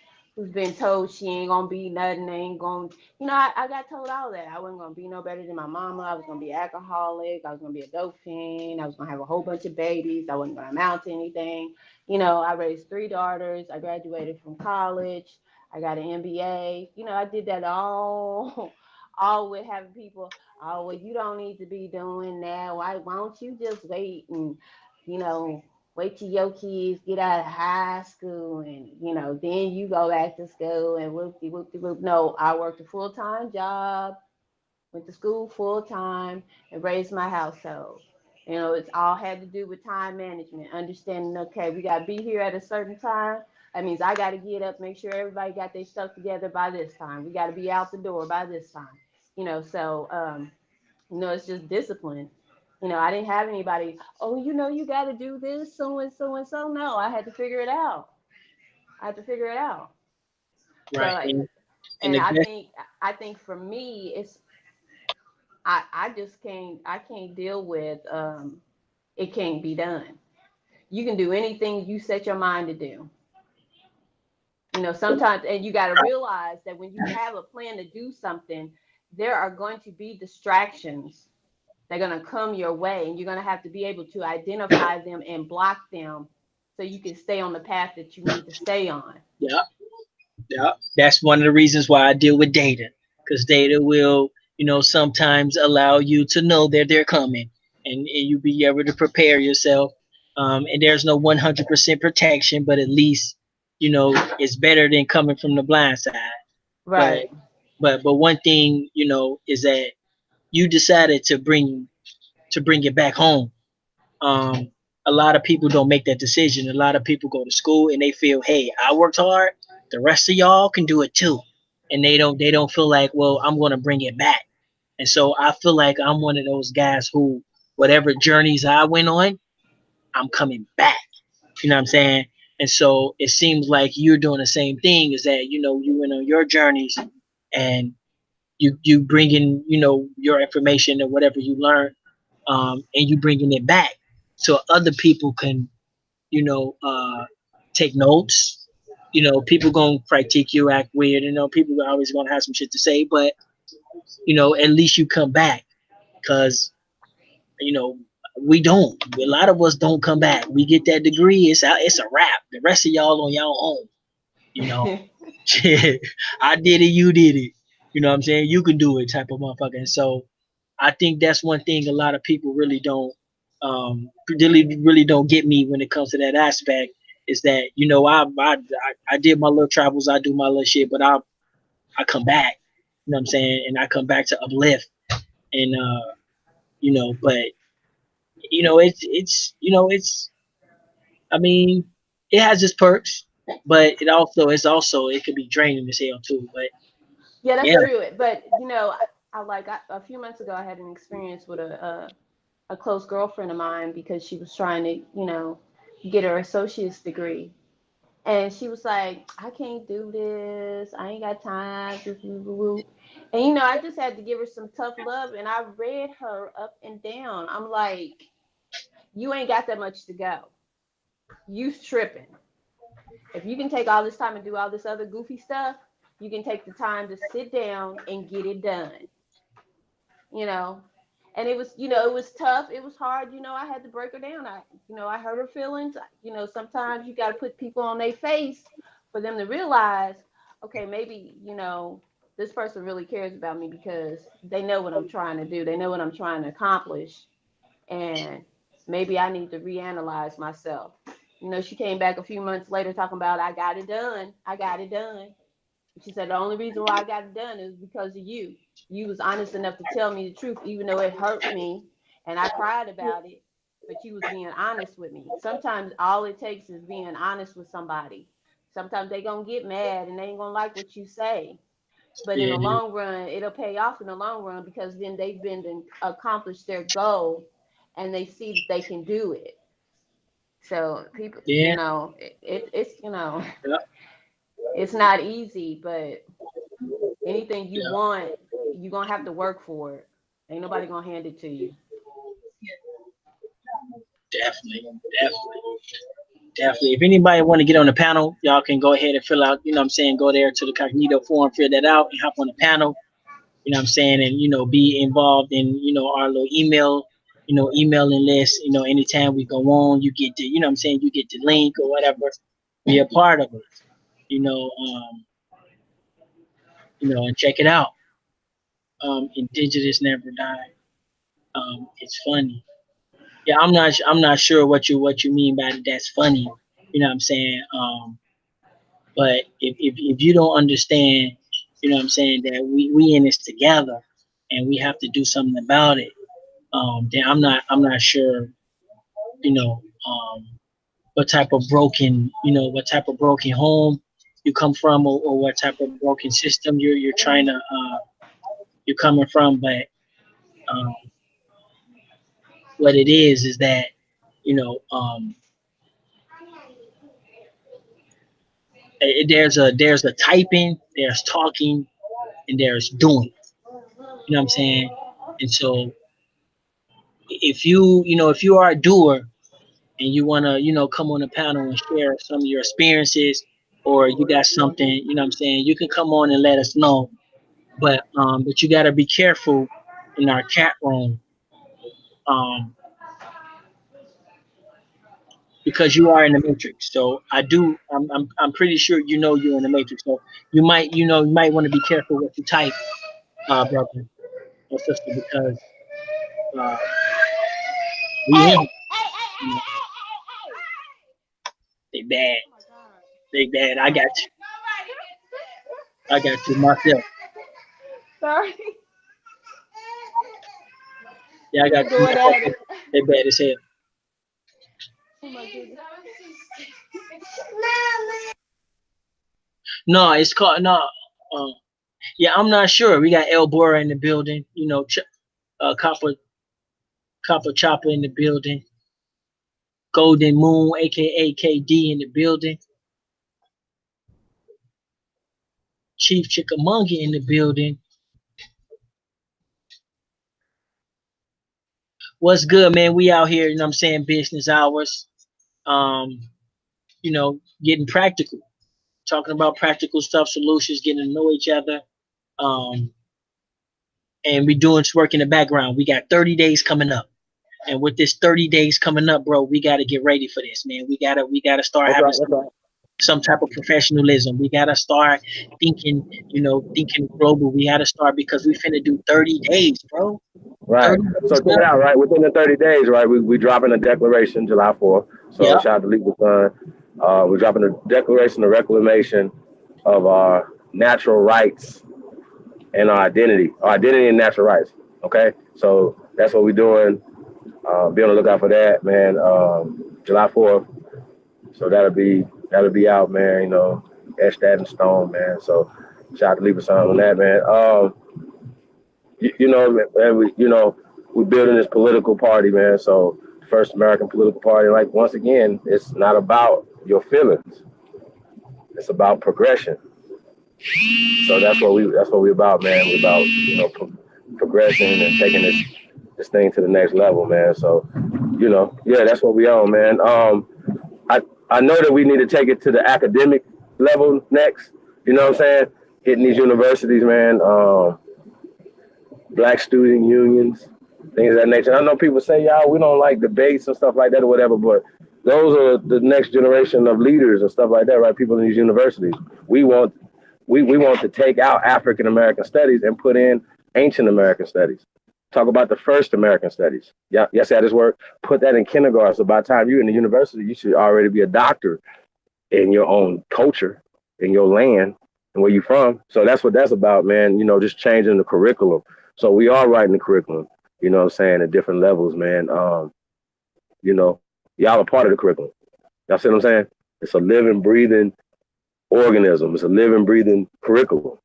[SPEAKER 3] been told she ain't gonna be nothing, ain't gonna. I got told all that. I wasn't gonna be no better than my mama. I was gonna be an alcoholic. I was gonna be a dope fiend. I was gonna have a whole bunch of babies. I wasn't gonna amount to anything. I raised three daughters. I graduated from college. I got an MBA. I did that all, all with having people. Oh, well, you don't need to be doing that. Why don't you just wait and, you know, wait till your kids get out of high school, and, then you go back to school and whoop de whoop de whoop. No, I worked a full time job, went to school full time, and raised my household. It's all had to do with time management, understanding, okay, we got to be here at a certain time. That means I got to get up, make sure everybody got their stuff together by this time. We got to be out the door by this time. It's just discipline. I didn't have anybody, oh, you got to do this, so and so and so. No, I had to figure it out. I had to figure it out. So,
[SPEAKER 2] Right. And
[SPEAKER 3] and
[SPEAKER 2] the
[SPEAKER 3] I
[SPEAKER 2] best.
[SPEAKER 3] think, I think for me, I just can't deal with it can't be done. You can do anything you set your mind to do. Sometimes, and you got to realize that when you have a plan to do something, there are going to be distractions. They're going to come your way, and you're going to have to be able to identify them and block them so you can stay on the path that you need to stay on.
[SPEAKER 2] Yeah. Yeah, that's one of the reasons why I deal with data, because data will, sometimes allow you to know that they're coming, and you be able to prepare yourself. And there's no 100% protection, but at least, it's better than coming from the blind side. But
[SPEAKER 3] Right.
[SPEAKER 2] but one thing, is that you decided to bring it back home. um, a lot of people don't make that decision. A lot of people go to school and they feel, hey, I worked hard. The rest of y'all can do it too, and they don't feel like, well, I'm going to bring it back. And so I feel like I'm one of those guys who, whatever journeys I went on, I'm coming back. You know what I'm saying? And so it seems like you're doing the same thing. Is that you went on your journeys, and you bring in your information or whatever you learned, and you bringing it back so other people can you know uh, take notes. People gonna critique you, act weird. People are always gonna have some shit to say, but at least you come back, because you know We don't. A lot of us don't come back. We get that degree, it's out, it's a wrap. The rest of y'all on y'all own. You know, shit, I did it, you did it. You know what I'm saying? You can do it, type of motherfucker. And so I think that's one thing a lot of people really don't, really don't get me when it comes to that aspect. Is that, you know, I did my little travels, I do my little shit, but I come back. You know what I'm saying? And I come back to uplift. And you know, but you know, it's you know, it's I mean, it has its perks, but it could be draining as hell too. But
[SPEAKER 3] Yeah, that's
[SPEAKER 2] yeah,
[SPEAKER 3] true. But a few months ago, I had an experience with a close girlfriend of mine because she was trying to, get her associate's degree. And she was like, I can't do this. I ain't got time. And, I just had to give her some tough love. And I read her up and down. I'm like, you ain't got that much to go. You tripping. If you can take all this time and do all this other goofy stuff, you can take the time to sit down and get it done. you know. And it was tough. It was hard. I had to break her down. I hurt her feelings. Sometimes you got to put people on their face for them to realize, okay, maybe, this person really cares about me because they know what I'm trying to do. They know what I'm trying to accomplish. And maybe I need to reanalyze myself. She came back a few months later talking about, I got it done. I got it done. She said the only reason why I got it done is because of you. You was honest enough to tell me the truth, even though it hurt me, and I cried about it. But you was being honest with me. Sometimes all it takes is being honest with somebody. Sometimes they gonna get mad and they ain't gonna like what you say. But in
[SPEAKER 2] yeah,
[SPEAKER 3] the long run, it'll pay off in the long run because then they've been to accomplish their goal, and they see that they can do it. So people,
[SPEAKER 2] yeah,
[SPEAKER 3] it's
[SPEAKER 2] yeah,
[SPEAKER 3] it's not easy, but anything you
[SPEAKER 2] yeah,
[SPEAKER 3] want, you're gonna have to work for it. Ain't nobody gonna hand it to you.
[SPEAKER 2] definitely, definitely, definitely. If anybody want to get on the panel, y'all can go ahead and fill out. You know what I'm saying? Go there to the Cognito forum, fill that out, and hop on the panel. You know what I'm saying? And be involved in our little emailing list. Anytime we go on, you get the you get the link or whatever. Be a part of it. You know, um, and check it out. Indigenous never die. It's funny. Yeah, I'm not sure what you mean by that's funny. You know what I'm saying? But if you don't understand, what I'm saying, that we in this together and we have to do something about it, then I'm not sure, you know, what type of broken home you come from, or what type of broken system you're trying to you're coming from. But um, what it is that you know there's a typing, there's talking, and there's doing. You know what I'm saying? And so if you are a doer and you want to come on the panel and share some of your experiences, or you got something, what I'm saying, you can come on and let us know. But you got to be careful in our chat room, um because you are in the matrix. So I'm pretty sure you're in the matrix. So you might want to be careful what you type, brother or sister, because uh we
[SPEAKER 3] Hey, hey,
[SPEAKER 2] in,
[SPEAKER 3] hey, hey,
[SPEAKER 2] you know,
[SPEAKER 3] hey, hey, hey.
[SPEAKER 2] they bad.
[SPEAKER 3] Oh my God.
[SPEAKER 2] They bad. I got
[SPEAKER 3] Sorry.
[SPEAKER 2] you. I got you myself.
[SPEAKER 3] Sorry.
[SPEAKER 2] Yeah, I got
[SPEAKER 3] They're
[SPEAKER 2] you
[SPEAKER 3] going
[SPEAKER 2] myself.
[SPEAKER 3] at it.
[SPEAKER 2] They bad as hell.
[SPEAKER 3] Oh my goodness.
[SPEAKER 2] No, it's called no. Uh, yeah, I'm not sure. We got El Bora in the building. Copper Chopper in the building. Golden Moon, aka KD, in the building. Chief Chickamauga in the building. What's good, man? We out here, what I'm saying, business hours. Um, getting practical, talking about practical stuff, solutions, getting to know each other. Um, and we doing work in the background. We got 30 days coming up. And with this 30 days coming up, bro, we got to get ready for this, man. We gotta start
[SPEAKER 1] That's
[SPEAKER 2] having
[SPEAKER 1] right. That's right.
[SPEAKER 2] some type of professionalism. We gotta start thinking, thinking global. We gotta start because we finna do 30 days, bro.
[SPEAKER 1] Right.
[SPEAKER 2] 30
[SPEAKER 1] So
[SPEAKER 2] days
[SPEAKER 1] check it
[SPEAKER 2] now.
[SPEAKER 1] out, right? Within the 30 days, right, we dropping a declaration July 4th. So
[SPEAKER 2] Yeah.
[SPEAKER 1] shout out to Legal Fund. We're dropping a declaration of reclamation of our natural rights and our identity and natural rights. Okay. So that's what we're doing. Be on the lookout for that, man. July 4th. So that'll be out, man. Etch that in stone, man. So shout out to Legal Fund on that, man. Man, we're building this political party, man. So first American political party, like once again, it's not about your feelings. It's about progression. So that's what we about, man. We about progressing and taking this thing to the next level, man. So yeah, that's what we on, man. I I know that we need to take it to the academic level next. You know what I'm saying? Hitting these universities, man. Black student unions, things of that nature. I know people say, y'all, we don't like debates and stuff like that or whatever, but those are the next generation of leaders and stuff like that, right? People in these universities. We want we want to take out African American studies and put in ancient American studies. Talk about the first American studies. Yeah, yes, that is work. Put that in kindergarten. So by the time you're in the university, you should already be a doctor in your own culture, in your land, and where you from. So that's what that's about, man. Just changing the curriculum. So we are writing the curriculum, what I'm saying, at different levels, man. Y'all are part of the curriculum. Y'all see what I'm saying? It's a living, breathing organism. It's a living, breathing curriculum.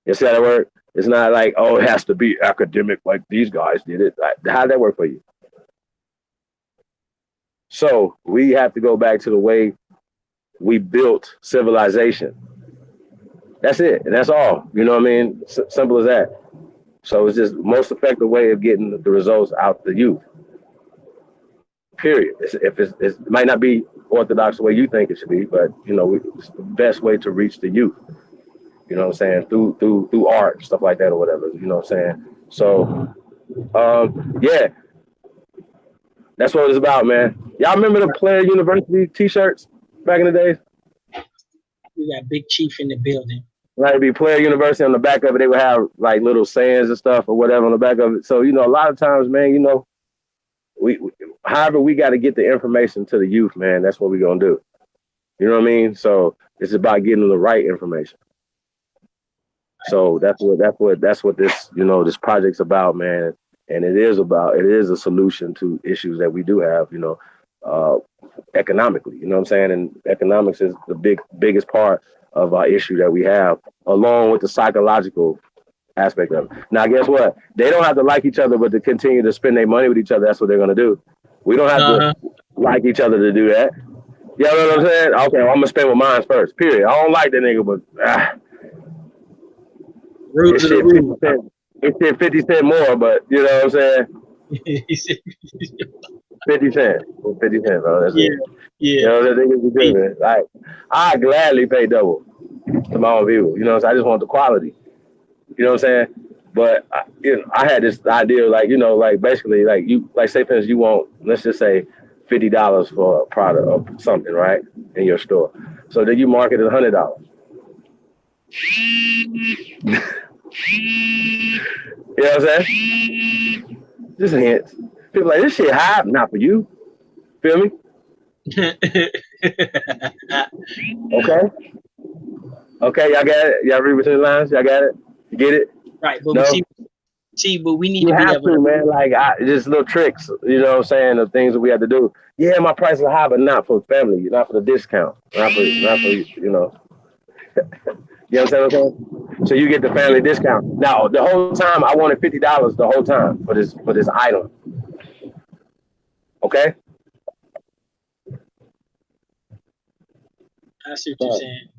[SPEAKER 1] You see how that works? It's not like, oh, it has to be academic like these guys did it. How'd that work for you? So we have to go back to the way we built civilization. That's it. And that's all. You know what I mean? Simple as that. So it's just most effective way of getting the results out the youth. Period. It might not be orthodox the way you think it should be, but it's the best way to reach the youth. You know what I'm saying? Through art, stuff like that or whatever. You know what I'm saying? So yeah, that's what it's about, man. Y'all remember the Player University t-shirts back in the days?
[SPEAKER 2] We got Big Chief in the building.
[SPEAKER 1] Like it'd be Player University on the back of it. They would have like little sayings and stuff or whatever on the back of it. So, a lot of times, man, we however we got to get the information to the youth, man. That's what we're gonna do. You know what I mean? So it's about getting them the right information. So that's what this this project's about, man. And it is a solution to issues that we do have, economically. You know what I'm saying? And economics is the biggest part of our issue that we have, along with the psychological aspect of it. Now, guess what? They don't have to like each other, but to continue to spend their money with each other, that's what they're gonna do. We don't have to like each other to do that. You know what I'm saying? Okay, well, I'm gonna spend with mine first. Period. I don't like that nigga, but
[SPEAKER 2] Rules of the room.
[SPEAKER 1] It's 50 cent more, but you know what I'm saying? 50 cent. 50 cent, bro. That's it.
[SPEAKER 2] Yeah.
[SPEAKER 1] That niggas be good, man. Like, I gladly pay double to my own people. You know what I'm saying? I just want the quality. You know what I'm saying? But I had this idea, like, basically, like say for instance, you want, let's just say, $50 for a product or something, right, in your store. So then you market it $100. You know what I'm saying? Just a hint. People like, this shit high, not for you. Feel me? Okay, y'all got it? Y'all read between the lines? Y'all got it? You get it?
[SPEAKER 2] Right, but
[SPEAKER 1] no?
[SPEAKER 2] but we need
[SPEAKER 1] you
[SPEAKER 2] to be
[SPEAKER 1] have
[SPEAKER 2] able
[SPEAKER 1] to, man. Like, just little tricks, you know what I'm saying, of things that we have to do. Yeah, my prices are high, but not for family, not for the discount, not for you know. You know what I'm saying? So you get the family discount. Now, the whole time I wanted $50 the whole time for this item. Okay?
[SPEAKER 2] I see what you're saying.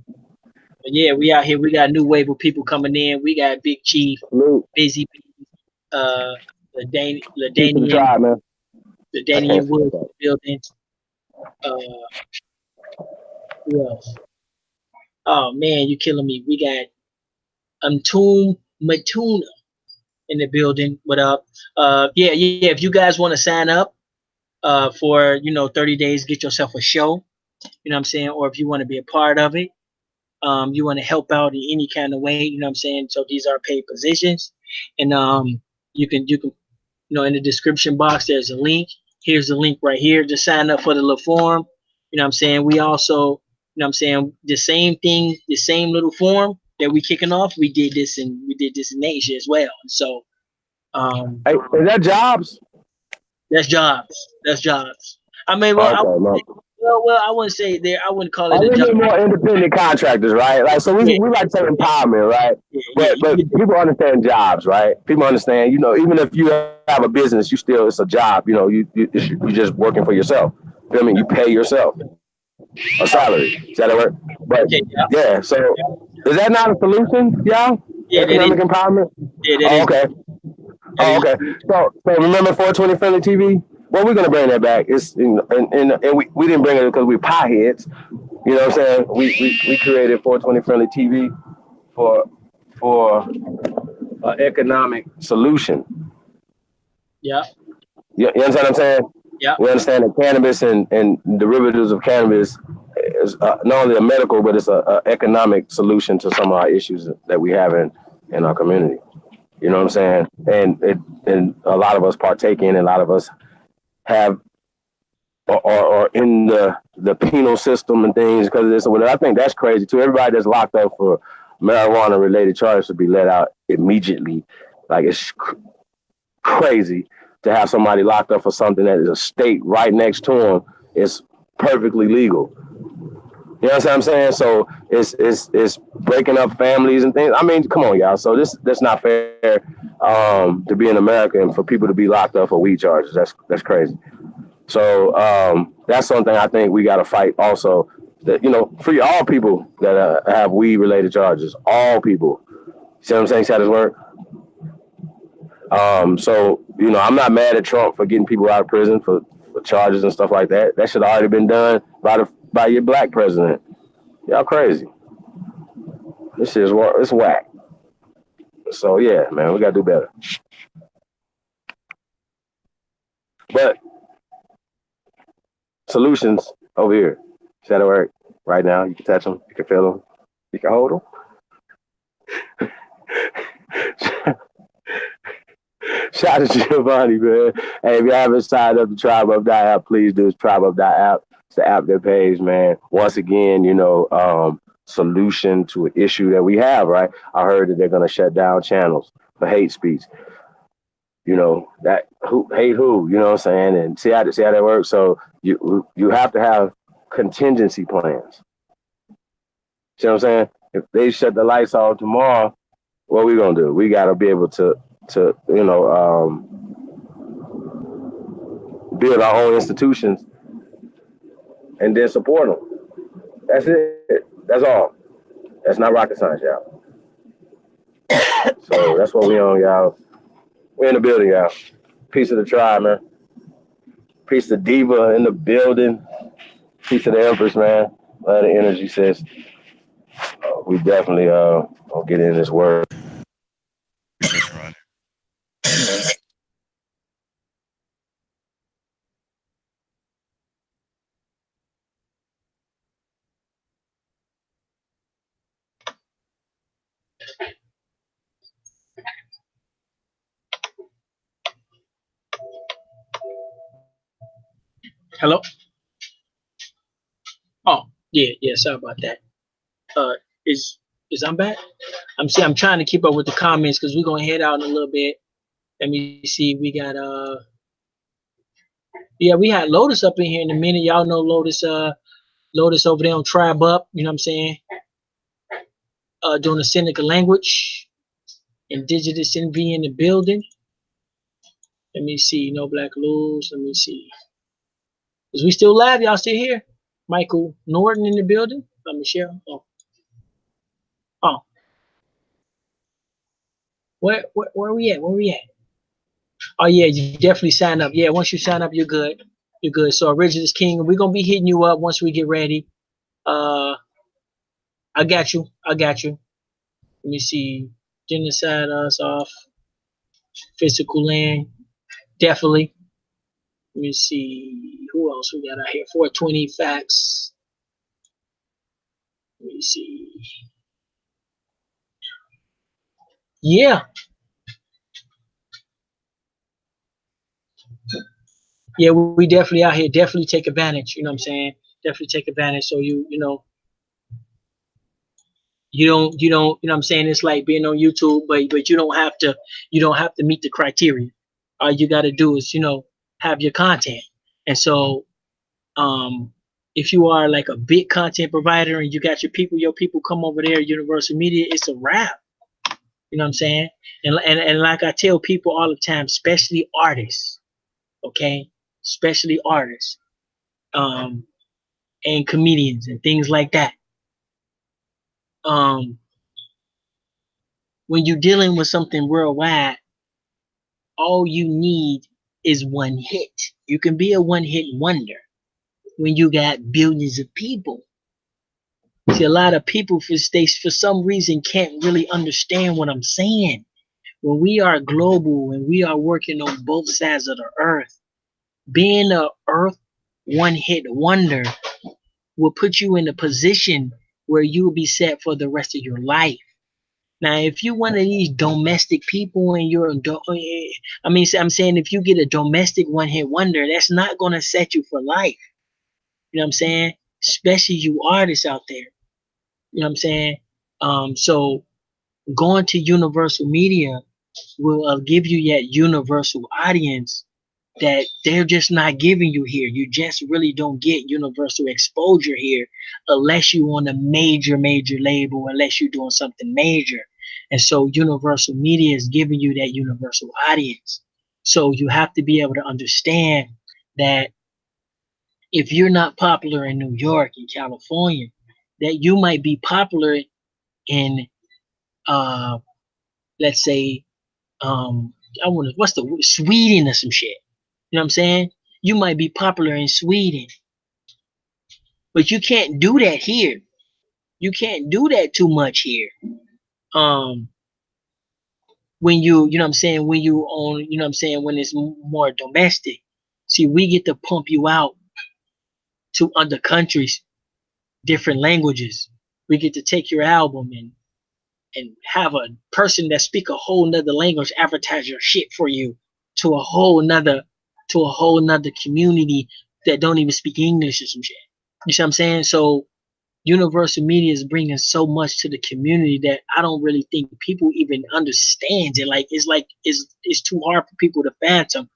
[SPEAKER 2] But yeah, we out here. We got a new wave of people coming in. We got Big Chief, Busy, the
[SPEAKER 1] The tribe, man.
[SPEAKER 2] the Danian Woods building. Who else? Oh man, you killing me. We got Matuna. in the building. What up? Yeah. If you guys want to sign up for 30 days, get yourself a show. You know what I'm saying? Or if you want to be a part of it, you want to help out in any kind of way. You know what I'm saying? So these are paid positions, and you can in the description box there's a link. Here's the link right here. Just sign up for the little form. You know what I'm saying? We also, what I'm saying, the same thing, the same little form that we kicking off, we did this in Asia as well. So
[SPEAKER 1] Hey, is that jobs?
[SPEAKER 2] that's jobs. That's jobs. I mean, well,
[SPEAKER 1] Okay, no.
[SPEAKER 2] I wouldn't say there. I wouldn't call it
[SPEAKER 1] Are
[SPEAKER 2] a
[SPEAKER 1] we
[SPEAKER 2] job.
[SPEAKER 1] need more independent contractors, right? Like, so
[SPEAKER 2] Yeah,
[SPEAKER 1] we like to say empowerment, right?
[SPEAKER 2] yeah.
[SPEAKER 1] But people understand jobs, right? People understand, even if you have a business, it's a job. You're just working for yourself. Feel me? You pay yourself a salary. Is that a word? But
[SPEAKER 2] Okay, yeah,
[SPEAKER 1] yeah, so is that not a solution, y'all?
[SPEAKER 2] yeah, that is.
[SPEAKER 1] Economic empowerment?
[SPEAKER 2] Yeah, that
[SPEAKER 1] Oh,
[SPEAKER 2] is.
[SPEAKER 1] okay.
[SPEAKER 2] That
[SPEAKER 1] Oh,
[SPEAKER 2] is.
[SPEAKER 1] okay. So remember 420 friendly TV? Well, we're gonna bring that back. And we didn't bring it because we're pieheads. You know what I'm saying? We created 420 friendly TV for economic solution.
[SPEAKER 2] Yeah,
[SPEAKER 1] You understand what I'm saying?
[SPEAKER 2] yeah,
[SPEAKER 1] We understand that cannabis and derivatives of cannabis is not only a medical, but it's a economic solution to some of our issues that we have in our community. You know what I'm saying? And a lot of us partake in, and a lot of us have or in the penal system and things because of this or whatever. I think that's crazy too. Everybody that's locked up for marijuana related charges should be let out immediately. Like it's crazy to have somebody locked up for something that is a state right next to them. It's perfectly legal. You know what I'm saying? So it's breaking up families and things. I mean, come on, y'all. So that's not fair to be in America and for people to be locked up for weed charges. That's crazy. So that's something I think we got to fight also. That free all people that have weed related charges. All people. See what I'm saying? See how this work? So I'm not mad at Trump for getting people out of prison for charges and stuff like that. That should have already been done by your black president. Y'all crazy. This shit is it's whack. So yeah, man, we gotta do better. But solutions over here. Shadow work right now. You can touch them. You can feel them. You can hold them. Shout out to Giovanni, man. Hey, if you haven't signed up to Tribeup app, please do. It's Tribeup app. It's the app that pays, man. Once again, solution to an issue that we have, right? I heard that they're going to shut down channels for hate speech. That who hate who, you know what I'm saying? And see how that works. So you have to have contingency plans. See what I'm saying? If they shut the lights off tomorrow, what we gonna do? We gotta be able to build our own institutions and then support them. That's it. That's all. That's not rocket science, y'all. So that's what we on, y'all. We're in the building, y'all. Piece of the tribe, man. Piece of Diva in the building. Piece of the Empress, man. The energy says we definitely will get in this word.
[SPEAKER 2] Hello. Oh, yeah. Sorry about that. Uh, is I'm back? I'm trying to keep up with the comments because we're gonna head out in a little bit. Let me see. We got yeah, we had Lotus up in here in a minute. Y'all know Lotus. Lotus over there on Tribeup. You know what I'm saying? Doing the Seneca language. Indigenous NV in the building. Let me see. No Black Lose. Let me see. Is we still live? Y'all still here? Michael Norton in the building. Michelle. Oh. Where are we at? Where we at? Oh yeah, you definitely sign up. Yeah, once you sign up, you're good. You're good. So Original King, we're gonna be hitting you up once we get ready. I got you. Let me see. Genocide us off. Physical land, definitely. Let me see who else we got out here. 420 facts. Let me see. Yeah, yeah, we definitely out here. Definitely take advantage. You know what I'm saying? Definitely take advantage. So you know what I'm saying? It's like being on YouTube, but you don't have to meet the criteria. All you got to do is have your content. And so um if you are like a big content provider and you got your people come over there, Universal Media, it's a wrap. You know what I'm saying? And like I tell people all the time, especially artists, okay? Especially artists, um, and comedians and things like that. Um, when you're dealing with something worldwide, all you need is one hit. You can be a one hit wonder when you got billions of people. See, a lot of people for some reason can't really understand what I'm saying. When we are global and we are working on both sides of the earth, being a earth one hit wonder will put you in a position where you will be set for the rest of your life. Now, if you're one of these domestic people and I'm saying if you get a domestic one hit wonder, that's not going to set you for life. You know what I'm saying? Especially you artists out there. You know what I'm saying? So going to Universal Media will give you that universal audience that they're just not giving you here. You just really don't get universal exposure here unless you on a major label, unless you're doing something major. And so Universal Media is giving you that universal audience. So you have to be able to understand that if you're not popular in New York and California, that you might be popular in uh let's say I want to what's the Sweden or some shit. You know what I'm saying? You might be popular in Sweden, but you can't do that here. You can't do that too much here. Um, when you know what I'm saying, when you own, you know what I'm saying, when it's more domestic. See, we get to pump you out to other countries, different languages. We get to take your album and have a person that speak a whole nother language advertise your shit for you to a whole nother community that don't even speak English or some shit. You see what I'm saying? So Universal Media is bringing so much to the community that I don't really think people even understand it. Like it's too hard for people to fathom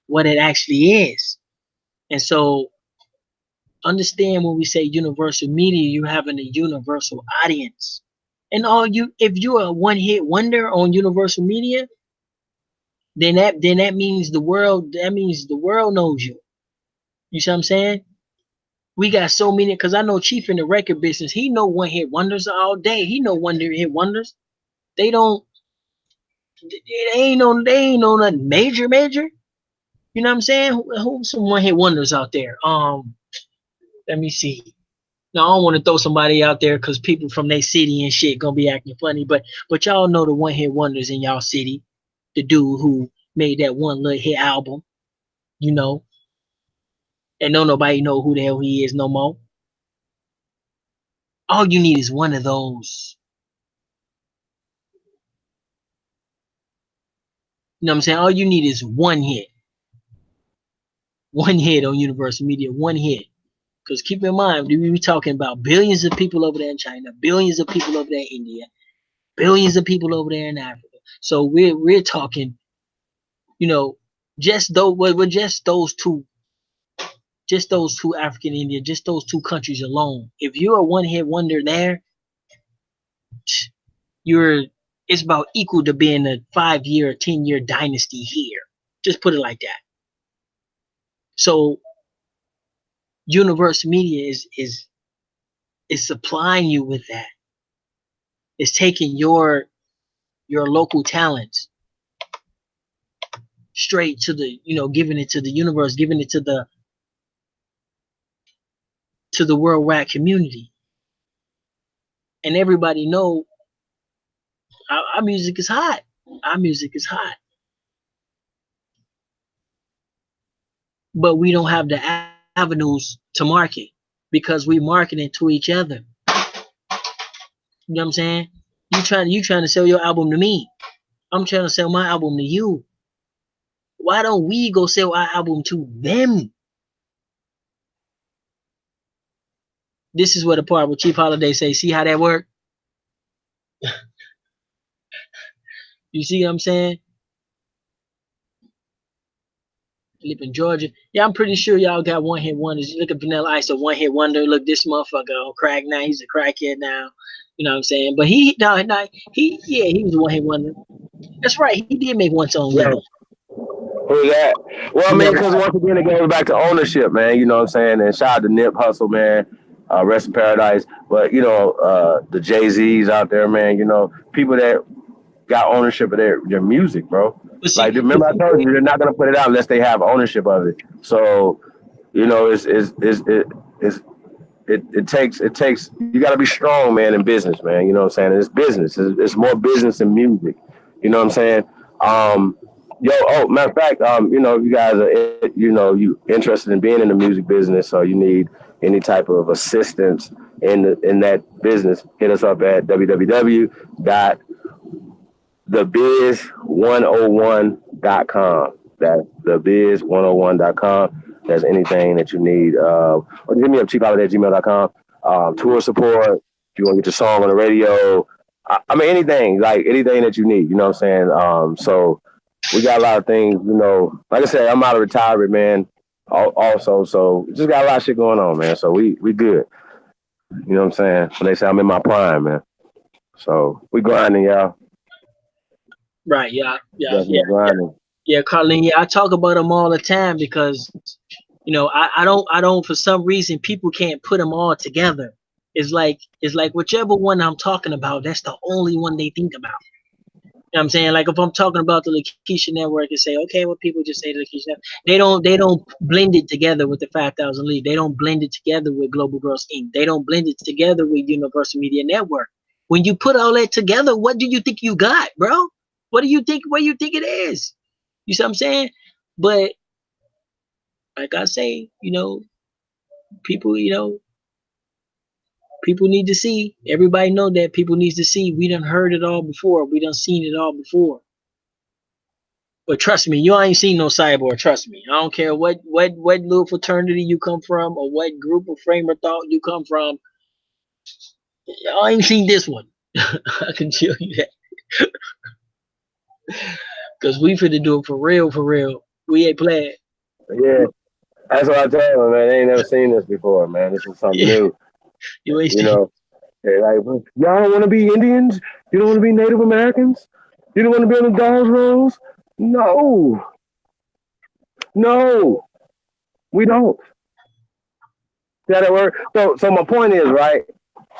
[SPEAKER 2] what it actually is. And so understand when we say Universal Media, you're having a universal audience. And if you're a one hit wonder on Universal Media, then that means the world knows you. You see what I'm saying? We got so many because I know Chief in the record business. He know one hit wonders all day. He know one hit wonders. They don't. They ain't no nothing major. You know what I'm saying? Who's some one hit wonders out there? Let me see. Now I don't want to throw somebody out there because people from their city and shit gonna be acting funny. But y'all know the one hit wonders in y'all city. The dude who made that one little hit album. You know, and don't nobody know who the hell he is no more. All you need is one of those. You know what I'm saying? All you need is one hit. One hit on Universal Media. One hit. Because keep in mind, we talking about billions of people over there in China, billions of people over there in India, billions of people over there in Africa. So we're talking, you know, just those two African India, just those two countries alone. If you're a one hit wonder there, you're it's about equal to being a 5 year or 10 year dynasty here. Just put it like that. So Universal Media is supplying you with that. It's taking your local talents straight to giving it to the universe, giving it to the worldwide community. And everybody know our music is hot. Our music is hot. but we don't have the avenues to market because we marketing to each other. You know what I'm saying? You trying to sell your album to me. I'm trying to sell my album to you. Why don't we go sell our album to them? This is what the part where Chief Holiday say, see how that work? You see what I'm saying? Live in Georgia. Yeah, I'm pretty sure y'all got one hit wonders. You look at Vanilla Ice, a one hit wonder. Look, this motherfucker on crack now. He's a crackhead now. You know what I'm saying? But he was a one hit wonder. That's right. He did make one song with
[SPEAKER 1] Yeah.
[SPEAKER 2] me.
[SPEAKER 1] Who's that? Well, I
[SPEAKER 2] You
[SPEAKER 1] mean,
[SPEAKER 2] know,
[SPEAKER 1] because once again, it goes back to ownership, man. You know what I'm saying? And shout out to Nip Hustle, man. Rest in paradise. But, the Jay-Z's out there, man, people that got ownership of their music, bro.
[SPEAKER 2] but
[SPEAKER 1] Like,
[SPEAKER 2] see,
[SPEAKER 1] remember I told you, they're not going to put it out unless they have ownership of it. So, it takes you got to be strong, man, in business, man. You know what I'm saying? It's business. It's more business than music. You know what I'm saying? Um, matter of fact, if you guys are, you interested in being in the music business, or you need any type of assistance in that business, hit us up at www.thebiz101.com. That's thebiz101.com. There's anything that you need. Or hit me up, cheapholiday@gmail.com. Tour support, if you want to get your song on the radio. I mean, anything that you need, you know what I'm saying? So we got a lot of things, like I said, I'm out of retirement, man. Also, so just got a lot of shit going on, man. So we good. You know what I'm saying? When they say I'm in my prime, man. So we grinding, y'all.
[SPEAKER 2] right, yeah, yeah, yeah,
[SPEAKER 1] Definitely grinding.
[SPEAKER 2] yeah, Carlene. Yeah, I talk about them all the time because I don't for some reason people can't put them all together. It's like whichever one I'm talking about, that's the only one they think about. You know what I'm saying? Like if I'm talking about the Lakeisha Network and say, okay, well people just say the Lakeisha Network. They don't blend it together with the 5,000 League. They don't blend it together with Global Girls Inc. They don't blend it together with Universal Media Network. When you put all that together, what do you think you got, bro? What do you think? What do you think it is? You see what I'm saying? But like I say, people, people need to see. Everybody know that people needs to see. We done heard it all before. We done seen it all before. But trust me, you ain't seen no cyborg. Trust me. I don't care what little fraternity you come from or what group of frame of thought you come from. I ain't seen this one. I can tell you that. Because we finna do it for real, for real. We ain't playing.
[SPEAKER 1] Yeah, that's what I tell them, man. They ain't never seen this before, man. This is something
[SPEAKER 2] Yeah,
[SPEAKER 1] new.
[SPEAKER 2] you ain't
[SPEAKER 1] You
[SPEAKER 2] seen.
[SPEAKER 1] know, they're like, "Well, y'all don't want to be Indians? You don't want to be Native Americans? You don't want to be on the Dawes Rolls? No, no, we don't." See how that work? So my point is, right?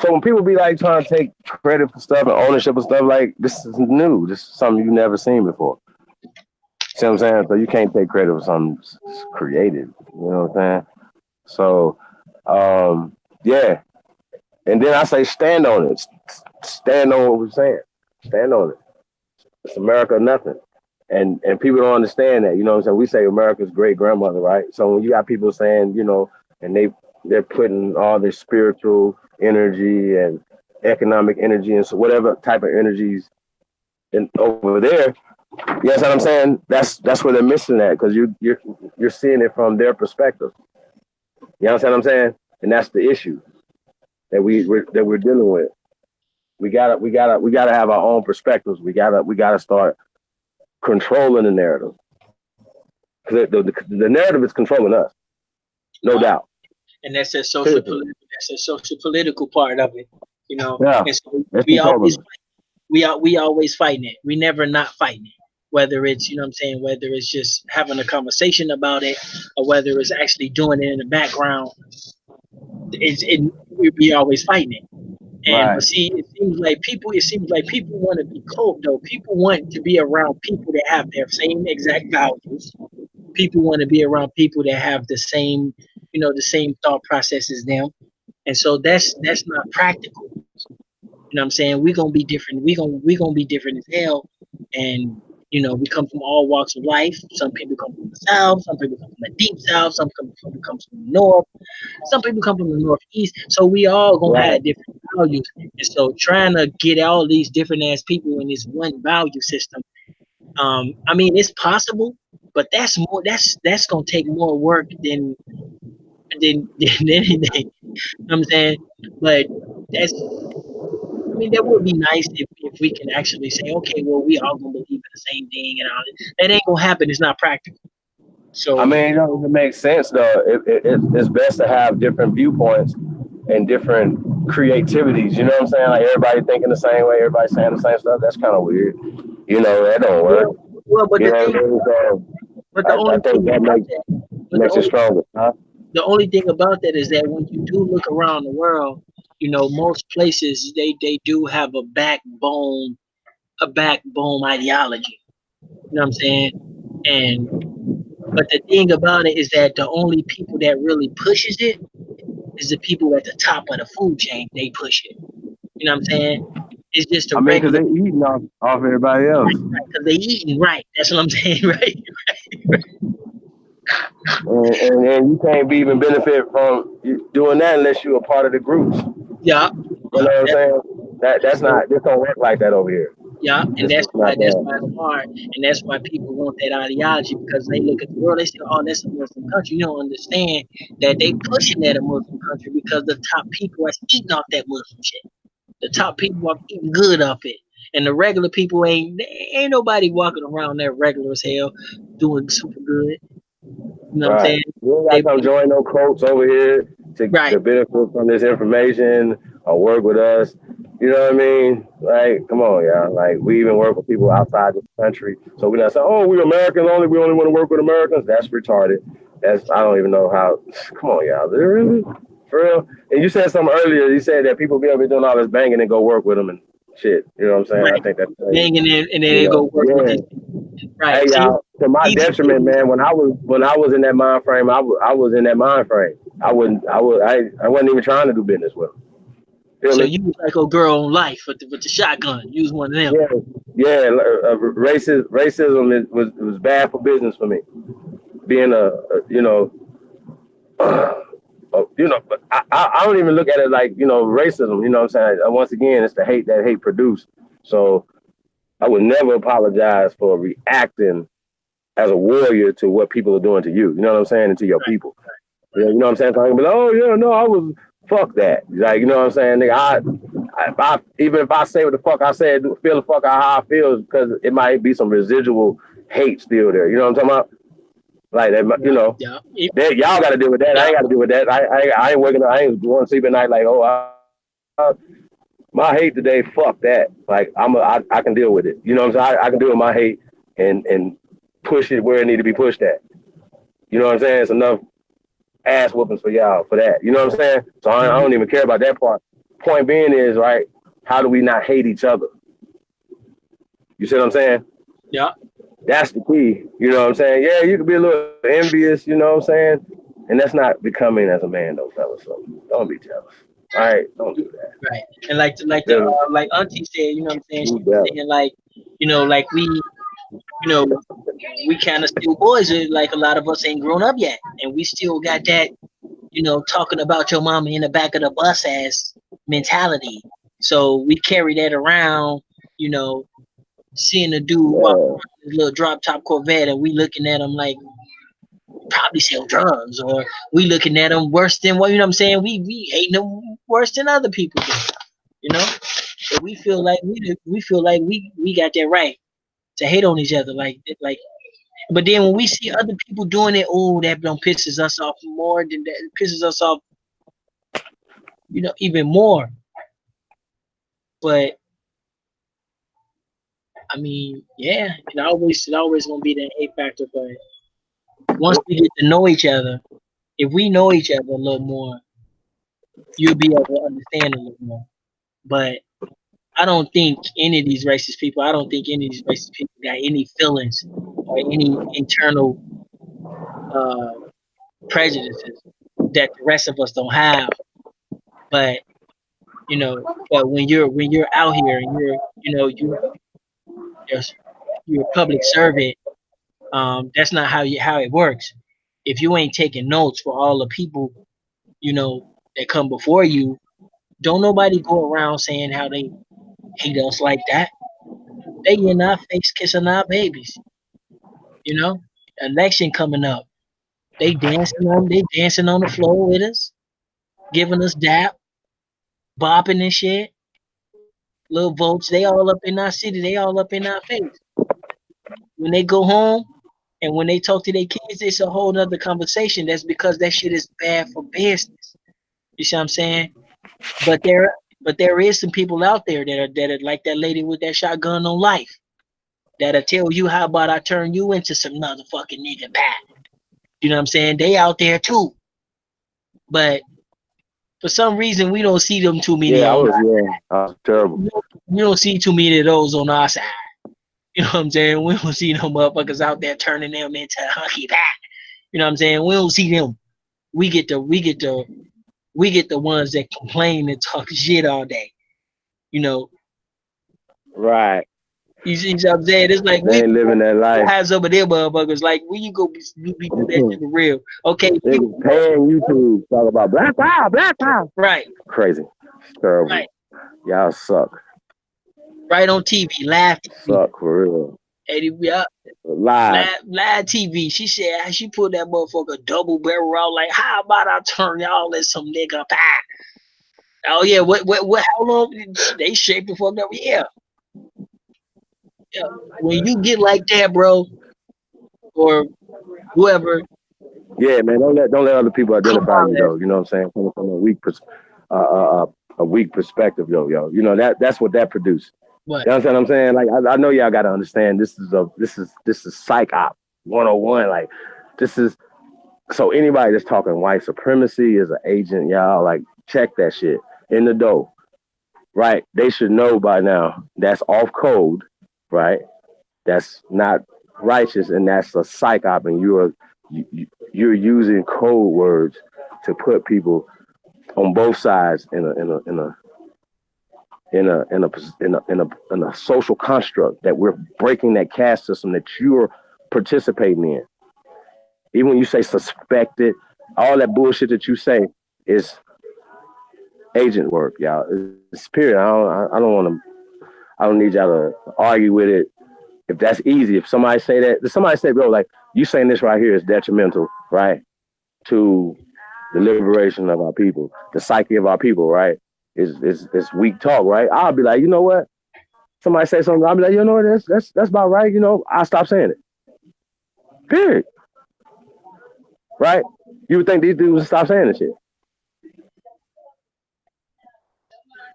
[SPEAKER 1] So when people be like trying to take credit for stuff and ownership of stuff, like this is new. This is something you've never seen before. See what I'm saying? So you can't take credit for something created. You know what I'm saying? So, yeah. And then I say, stand on it. Stand on what we're saying. Stand on it. It's America or nothing. And people don't understand that. You know what I'm saying? We say America's great grandmother, right? So when you got people saying, and they're putting all their spiritual energy and economic energy and so whatever type of energies in over there, you know what I'm saying? That's where they're missing that because you're seeing it from their perspective. You understand what I'm saying? And that's the issue that we're dealing with. We gotta have our own perspectives. We gotta start controlling the narrative because the narrative is controlling us, no doubt.
[SPEAKER 2] And that's a social
[SPEAKER 1] Seriously.
[SPEAKER 2] political. That's a social political part of it.
[SPEAKER 1] Yeah,
[SPEAKER 2] And so
[SPEAKER 1] it's
[SPEAKER 2] we always
[SPEAKER 1] controlling us.
[SPEAKER 2] we always fighting it. We never not fighting it. Whether it's what I'm saying, whether it's just having a conversation about it, or whether it's actually doing it in the background, we always fighting it. And
[SPEAKER 1] Right.
[SPEAKER 2] but see, it seems like people want to be cold though. People want to be around people that have their same exact values. People want to be around people that have the same thought process as them. And so that's not practical. You know what I'm saying? We're gonna be different. We gonna be different as hell. And You know, we come from all walks of life. Some people come from the South, some people come from the deep South, some people come from the North, some people come from the Northeast. So we all gonna
[SPEAKER 1] Right.
[SPEAKER 2] have different values. And so trying to get all these different ass people in this one value system, I mean, it's possible, but that's gonna take more work than anything. You know what I'm saying? But that's I mean, that would be nice if we can actually say, okay, well, we all gonna believe in the same thing and all that. That ain't gonna happen. It's not practical.
[SPEAKER 1] I
[SPEAKER 2] So
[SPEAKER 1] mean, it makes sense though. It's best to have different viewpoints and different creativities. You know what I'm saying? Like everybody thinking the same way, everybody saying the same stuff. That's kind of weird. You know, that don't work.
[SPEAKER 2] well, but
[SPEAKER 1] You
[SPEAKER 2] the
[SPEAKER 1] know
[SPEAKER 2] thing,
[SPEAKER 1] what I mean? So
[SPEAKER 2] but the
[SPEAKER 1] I
[SPEAKER 2] only
[SPEAKER 1] think
[SPEAKER 2] thing
[SPEAKER 1] that
[SPEAKER 2] about that, but
[SPEAKER 1] makes it stronger. Huh?
[SPEAKER 2] the only thing about that is that when you do look around the world, you know, most places they do have a backbone ideology. You know what I'm saying? And but the thing about it is that the only people that really pushes it is the people at the top of the food chain. They push it. You know what I'm saying? It's just a
[SPEAKER 1] I mean, because
[SPEAKER 2] regular
[SPEAKER 1] they eating off everybody else,
[SPEAKER 2] because they eating right. That's what I'm saying, right?
[SPEAKER 1] and you can't be even benefit from doing that unless you're a part of the groups.
[SPEAKER 2] Yeah,
[SPEAKER 1] You
[SPEAKER 2] yeah.
[SPEAKER 1] know what I'm saying? That's
[SPEAKER 2] So
[SPEAKER 1] not. This don't work like that over here.
[SPEAKER 2] yeah, and
[SPEAKER 1] This is not
[SPEAKER 2] that's
[SPEAKER 1] that.
[SPEAKER 2] why it's hard, and that's why people want that ideology because they look at the world, they say, "Oh, that's a Muslim country." You don't understand that they pushing that a Muslim country because the top people are eating off that Muslim shit. The top people are eating good off it, and the regular people ain't nobody walking around there regular as hell doing super good. You know what I'm
[SPEAKER 1] Right.
[SPEAKER 2] saying?
[SPEAKER 1] You ain't
[SPEAKER 2] They
[SPEAKER 1] gotta come join no cults over here
[SPEAKER 2] right.
[SPEAKER 1] to benefit from this information or work with us. You know what I mean? Like, come on, y'all. Like, we even work with people outside the country. So we're not saying, oh, we're Americans only. We only want to work with Americans. That's retarded. I don't even know how. Come on, y'all. Really? For real? And you said something earlier. You said that people be over here doing all this banging and go work with them and shit. You know what I'm saying? I
[SPEAKER 2] Right.
[SPEAKER 1] think that's crazy.
[SPEAKER 2] Banging in, and then
[SPEAKER 1] You
[SPEAKER 2] they go
[SPEAKER 1] know?
[SPEAKER 2] work with
[SPEAKER 1] Yeah.
[SPEAKER 2] these. Right.
[SPEAKER 1] Hey
[SPEAKER 2] See,
[SPEAKER 1] y'all, to my
[SPEAKER 2] these
[SPEAKER 1] detriment,
[SPEAKER 2] people.
[SPEAKER 1] man. When I was in that mind frame, I was in that mind frame. I wasn't even trying to do business with them. Feel
[SPEAKER 2] So
[SPEAKER 1] me?
[SPEAKER 2] you was like a girl on life with the shotgun. You was one of them.
[SPEAKER 1] Yeah, yeah. Racism was bad for business for me. Being you know, but I don't even look at it like racism. You know what I'm saying? Once again, it's the hate that hate produced. So I would never apologize for reacting as a warrior to what people are doing to you. You know what I'm saying? And to your people. You know what I'm saying? So I can be like, oh yeah, no, I was fuck that. Like, you know what I'm saying? Nigga, even if I say what the fuck I said, feel the fuck how I feel, because it might be some residual hate still there. You know what I'm talking about? Like that,
[SPEAKER 2] Yeah.
[SPEAKER 1] that y'all got to deal with that. I
[SPEAKER 2] Yeah.
[SPEAKER 1] ain't got to deal with that. I ain't waking up. I ain't going to sleep at night like, oh, my hate today. Fuck that. Like I can deal with it. You know what I'm saying? I can deal with my hate and push it where it need to be pushed at. You know what I'm saying? It's enough ass whoopings for y'all for that. You know what I'm saying? So I
[SPEAKER 2] Mhm.
[SPEAKER 1] don't even care about that part. Point being is, right, how do we not hate each other? You see what I'm saying?
[SPEAKER 2] Yeah.
[SPEAKER 1] That's the key. You know what I'm saying? Yeah, you could be a little envious, you know what I'm saying? And that's not becoming as a man, though, fellas. So don't be jealous. All right? Don't do that.
[SPEAKER 2] Right. And like Auntie said, you know what I'm saying? She
[SPEAKER 1] You
[SPEAKER 2] was
[SPEAKER 1] jealous.
[SPEAKER 2] saying like, like you know, we kind of still boys. Like a lot of us ain't grown up yet, and we still got that, talking about your mama in the back of the bus ass mentality. So we carry that around, you know, seeing a dude walk
[SPEAKER 1] Yeah.
[SPEAKER 2] around his little drop top Corvette, and we looking at him like probably sell drugs, or we looking at him worse than what, you know what I'm saying? We hating him worse than other people do, you know. So we feel like we got that right to hate on each other, like. But then when we see other people doing it, oh, that don't pisses us off more than that. It pisses us off, even more. But I mean, yeah, it always gonna be that hate factor. But once we get to know each other, if we know each other a little more, you'll be able to understand a little more. But I don't think any of these racist people, I don't think any of these racist people got any feelings or any internal uh, prejudices that the rest of us don't have. But but when you're out here and you're you're a public servant, that's not how it works. If you ain't taking notes for all the people, that come before you, don't nobody go around saying how they hate us like that. They in our face kissing our babies, you know. Election coming up. They dancing on the floor with us, giving us dap, bopping and shit. Little votes, they all up in our city, they all up in our face. When they go home and when they talk to their kids, it's a whole nother conversation. That's because that shit is bad for business. You see what I'm saying? But there is some people out there that are like that lady with that shotgun on life. That'll tell you, how about I turn you into some motherfucking nigga back. You know what I'm saying? They out there too. But for some reason we don't see them too many
[SPEAKER 1] I
[SPEAKER 2] on
[SPEAKER 1] was terrible.
[SPEAKER 2] we don't see too many of those on our side. You know what I'm saying? We don't see no motherfuckers out there turning them into hunky back. You know what I'm saying? We don't see them. We get the ones that complain and talk shit all day. You know,
[SPEAKER 1] Right.
[SPEAKER 2] you see what I'm saying? It's like
[SPEAKER 1] They ain't living that life.
[SPEAKER 2] has over there motherfuckers. Like, when you go be that shit for real? Okay,
[SPEAKER 1] Niggas paying you to talk about black power.
[SPEAKER 2] right,
[SPEAKER 1] Crazy. It's terrible.
[SPEAKER 2] right,
[SPEAKER 1] Y'all suck.
[SPEAKER 2] right on TV, live TV.
[SPEAKER 1] Suck for real. Live.
[SPEAKER 2] Live TV. She said she put that motherfucker double barrel out. Like, how about I turn y'all in some nigga pie? Oh yeah, what? How long? They shake the fuck up. Yeah. When you get like that, bro, or whoever.
[SPEAKER 1] Yeah, man. Don't let other people identify you though. You know what I'm saying? Coming from a weak perspective, yo. You know that's what that produced.
[SPEAKER 2] What?
[SPEAKER 1] You understand what I'm saying? Like I know y'all gotta understand this is psych op 101. Like this is so anybody that's talking white supremacy is an agent, y'all. Like check that shit in the dough. Right? They should know by now that's off code, right? That's not righteous, and that's a psych op, and you're using code words to put people on both sides in a social construct that we're breaking that caste system that you're participating in. Even when you say suspected, all that bullshit that you say is agent work, y'all. It's period. I don't need y'all to argue with it. If that's easy, if somebody say, bro, like you saying this right here is detrimental, right, to the liberation of our people, the psyche of our people, right? Is weak talk, right? I'll be like, you know what? Somebody say something, I'll be like, you know what? That's about right. You know, I'll stop saying it. Period. Right? You would think these dudes would stop saying this shit.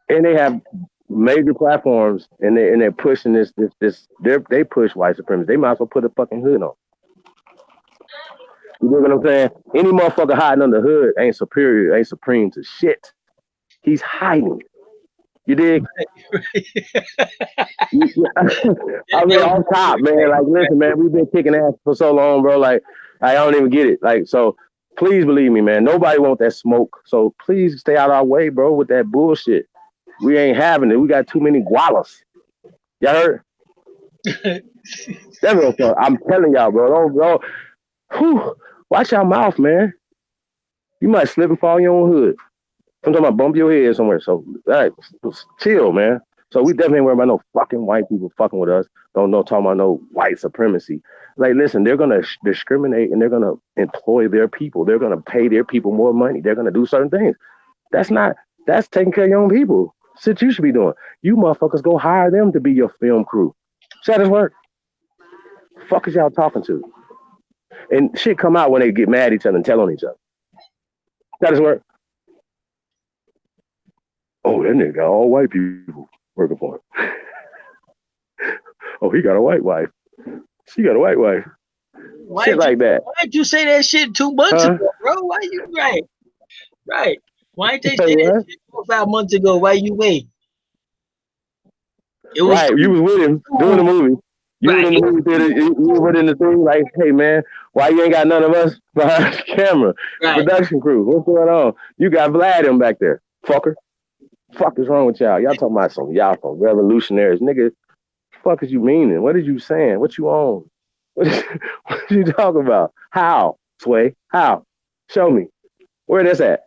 [SPEAKER 1] And they have major platforms, and they're pushing this. They push white supremacy. They might as well put a fucking hood on. You know what I'm saying? Any motherfucker hiding under the hood ain't superior, ain't supreme to shit. He's hiding. You dig? I mean, on top, man. Like, listen, man, we've been kicking ass for so long, bro. Like, I don't even get it. Like, so please believe me, man. Nobody want that smoke. So please stay out our way, bro, with that bullshit. We ain't having it. We got too many gualas. Y'all heard? I'm telling y'all, bro. Whew, watch your mouth, man. You might slip and fall in your own hood. I'm talking about bump your head somewhere. So, all right, chill, man. So we definitely ain't worried about no fucking white people fucking with us. Don't talking about no white supremacy. Like, listen, they're gonna discriminate and they're gonna employ their people. They're gonna pay their people more money. They're gonna do certain things. That's taking care of your own people. Shit you should be doing. You motherfuckers go hire them to be your film crew. See how this work? Fuck is y'all talking to? And shit come out when they get mad at each other and tell on each other. That is work. Oh, that nigga got all white people working for him. Oh, he got a white wife. She got a white wife. Shit like that.
[SPEAKER 2] Why'd you say that shit 2 months ago, bro? Why you right? Why didn't they say that shit 4 or 5 months ago? Why you wait? It was
[SPEAKER 1] right. You was with him doing the movie. You were in the movie theater. You were in the thing like, hey man, why you ain't got none of us behind the camera? Right. Production crew, what's going on? You got Vlad him back there, fucker. Fuck is wrong with y'all? Y'all talking about some revolutionaries, nigga. fuck is you meaning? What did you saying? What you on? What you talking about? How? Sway? How? Show me. Where this at?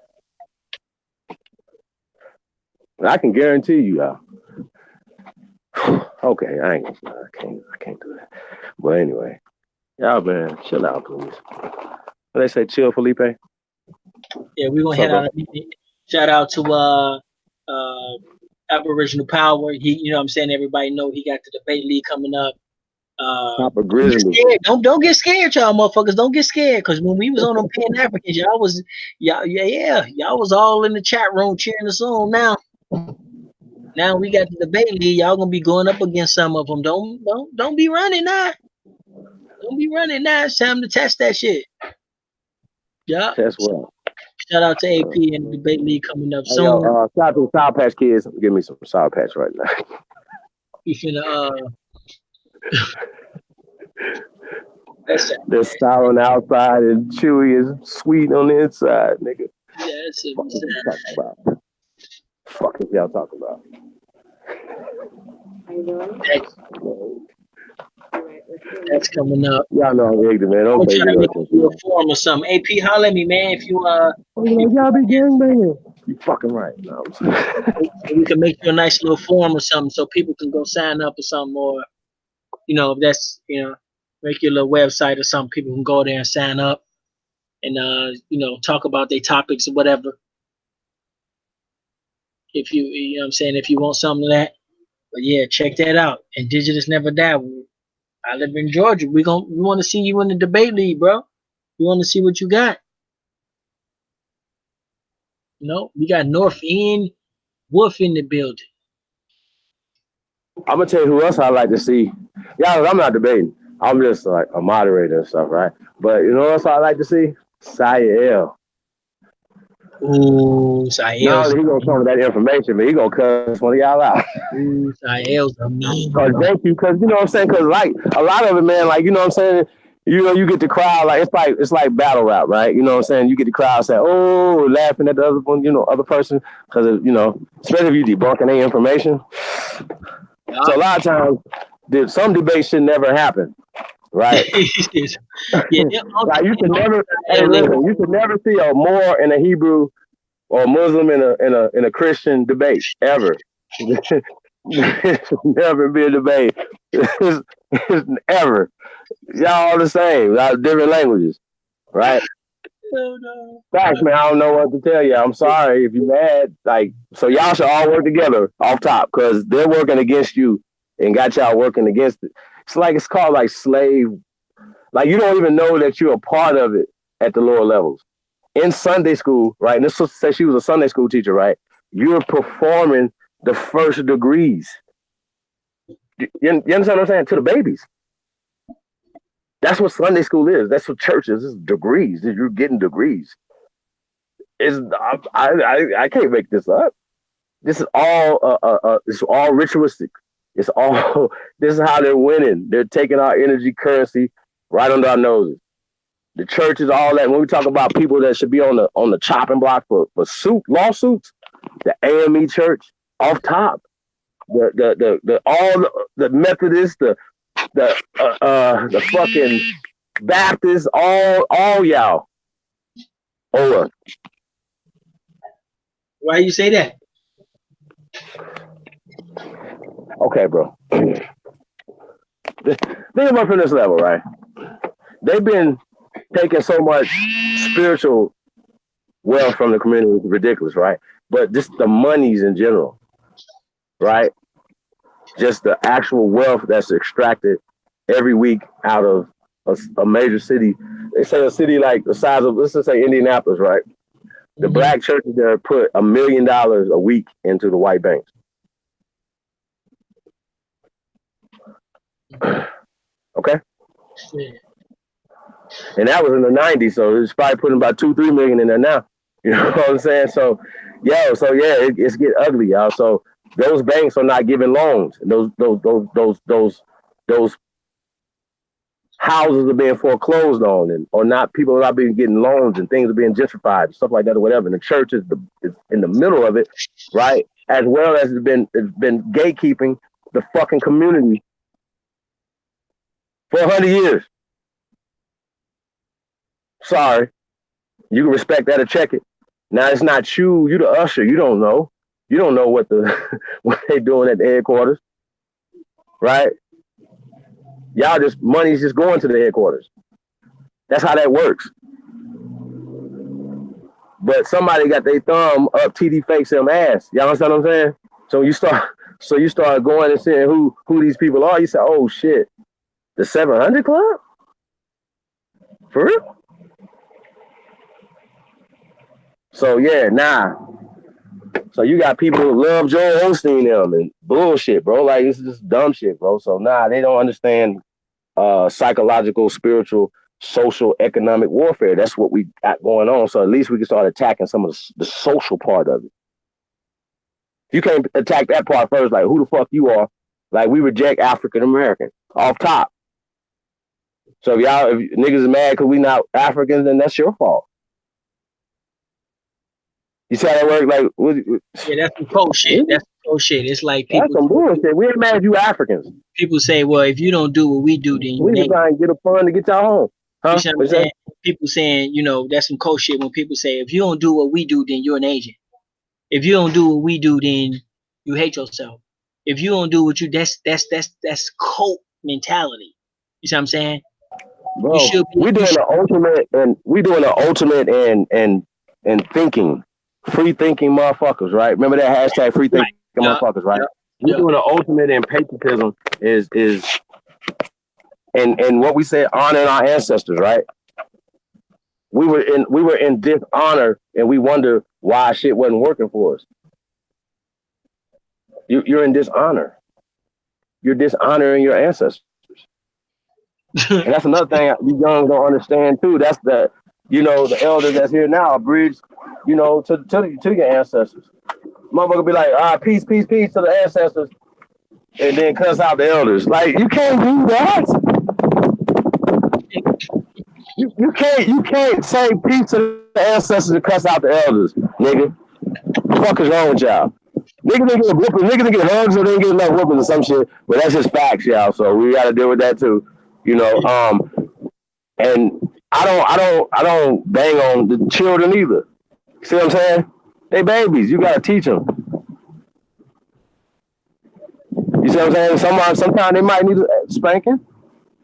[SPEAKER 1] I can guarantee you, y'all. Okay, I can't do that. But anyway, y'all, man, chill out, please. What they say, chill, Felipe?
[SPEAKER 2] Yeah, we're gonna head out. Shout out to Aboriginal Power. He, you know what I'm saying, everybody know he got the debate league coming up.
[SPEAKER 1] Papa Grizzly.
[SPEAKER 2] Don't get scared, y'all motherfuckers. Don't get scared, because when we was on them Pan Africans, y'all was all in the chat room cheering us on. Now we got the debate league. Y'all gonna be going up against some of them. Don't be running now. Don't be running now. It's time to test that shit. Yeah.
[SPEAKER 1] Test what?
[SPEAKER 2] Shout out to AP and the debate league coming up soon.
[SPEAKER 1] Shout out to the Sour Patch Kids. Give me some Sour Patch right now.
[SPEAKER 2] We finna
[SPEAKER 1] they're sour on the outside and chewy and sweet on the inside, nigga.
[SPEAKER 2] Yeah, that's it.
[SPEAKER 1] What you talking about? Fuck is y'all talking about?
[SPEAKER 4] How you doing?
[SPEAKER 2] That's coming up.
[SPEAKER 1] Y'all know I'm ignorant, man. Don't
[SPEAKER 2] try
[SPEAKER 1] take
[SPEAKER 2] to make
[SPEAKER 1] it.
[SPEAKER 2] a form or something. AP, holler at me, man. If you
[SPEAKER 1] y'all be gangbanging. You fucking right. No,
[SPEAKER 2] we can make you a nice little form or something, so people can go sign up or something, or if that's make your little website or something. People can go there and sign up, and talk about their topics or whatever. If you know what I'm saying, if you want some of that, but yeah, check that out. And Indigenous Never Die. I live in Georgia. We want to see you in the debate league, bro. We want to see what you got. We got North End Wolf in the building.
[SPEAKER 1] I'm gonna tell you who else I like to see. Y'all, I'm not debating. I'm just like a moderator and stuff, right? But you know what else I like to see? Sayael.
[SPEAKER 2] Ooh, Sayael.
[SPEAKER 1] Now he gonna come with that information, but he gonna cuss one of y'all out.
[SPEAKER 2] Ooh, Sayael's a mean.
[SPEAKER 1] Thank you, because you know what I'm saying. Because like a lot of it, man, like you know what I'm saying. You get the crowd like it's like battle rap, right? You know what I'm saying. You get the crowd saying, "Oh," laughing at the other one, other person, because especially if you debunking their information. Yeah. So a lot of times, some debates should never happen, right? Like you should never. Hey, listen, you should never see a Moor and a Hebrew or a Muslim in a Christian debate ever. It should never be a debate. It's ever. Y'all all the same. Y'all different languages, right?
[SPEAKER 2] No.
[SPEAKER 1] Facts, man. I don't know what to tell you. I'm sorry if you're mad. So y'all should all work together off top, because they're working against you and got y'all working against it. It's called like slave. Like you don't even know that you're a part of it at the lower levels. In Sunday school, right? And this sister said she was a Sunday school teacher, right? You're performing the first degrees. You understand what I'm saying? To the babies. That's what Sunday school is. That's what church is. It's degrees. You're getting degrees. I can't make this up. This is all it's all ritualistic. It's all this is how they're winning. They're taking our energy currency right under our noses. The church is all that. When we talk about people that should be on the chopping block for lawsuits, the AME church off top, the Methodists, the fucking Baptists, all y'all. Over.
[SPEAKER 2] Why you say that?
[SPEAKER 1] Okay, bro. Think about from this level, right? They've been taking so much spiritual wealth from the community. It's ridiculous, right? But just the monies in general, right? Just the actual wealth that's extracted every week out of a major city. They say a city like the size of, let's just say Indianapolis, right? The black churches there put $1 million a week into the white banks. Okay?
[SPEAKER 2] Yeah.
[SPEAKER 1] And that was in the 90s, so it's probably putting about 2-3 million in there now. You know what I'm saying? So it's getting ugly, y'all. So those banks are not giving loans. Those houses are being foreclosed on, or not. People are not being getting loans, and things are being gentrified, stuff like that, or whatever. And the church is in the middle of it, right? As well as it's been gatekeeping the fucking community for 100 years. Sorry. You can respect that or check it. Now it's not you. You the usher. You don't know. You don't know what what they doing at the headquarters, right? Y'all just money's just going to the headquarters. That's how that works. But somebody got their thumb up TD Fakes them ass. Y'all understand what I'm saying? So you start going and seeing who these people are. You say, oh shit, the 700 Club? For real? So yeah, So you got people who love Joel Osteen them and bullshit, bro. Like this is just dumb shit, bro. So they don't understand psychological, spiritual, social, economic warfare. That's what we got going on. So at least we can start attacking some of the social part of it. You can't attack that part first, like who the fuck you are. Like we reject African American off top. So if niggas is mad because we not Africans, then that's your fault. You see how that works? Like,
[SPEAKER 2] yeah, that's some cold shit. That's some cold shit. It's like people.
[SPEAKER 1] That's some bullshit. We ain't mad at you Africans.
[SPEAKER 2] People say, well, if you don't do what we do, then
[SPEAKER 1] we just trying to get a fund to get y'all home. Huh?
[SPEAKER 2] You see what I'm saying? People saying, that's some cold shit when people say, if you don't do what we do, then you're an agent. If you don't do what we do, then you hate yourself. If you don't do what you, that's cult mentality. You see what I'm saying?
[SPEAKER 1] Bro, we're doing the ultimate and thinking. Free thinking motherfuckers, right? Remember that hashtag free thinking motherfuckers, right? We're doing the ultimate in patriotism is and what we said, honoring our ancestors, right? We were in dishonor and we wonder why shit wasn't working for us. You're in dishonor. You're dishonoring your ancestors. And that's another thing you young don't understand too. That's the elders that's here now, bridge, to your ancestors. Motherfucker be like, peace, peace, peace to the ancestors, and then cuss out the elders. Like, you can't do that. You can't say peace to the ancestors and cuss out the elders, nigga. What the fuck is wrong with y'all? Niggas didn't get whoopings, niggas didn't get hugs or they didn't get enough whoopings or some shit. But that's just facts, y'all. So we gotta deal with that too. And I don't bang on the children either. See what I'm saying? They babies. You gotta teach them. You see what I'm saying? Sometimes they might need a spanking.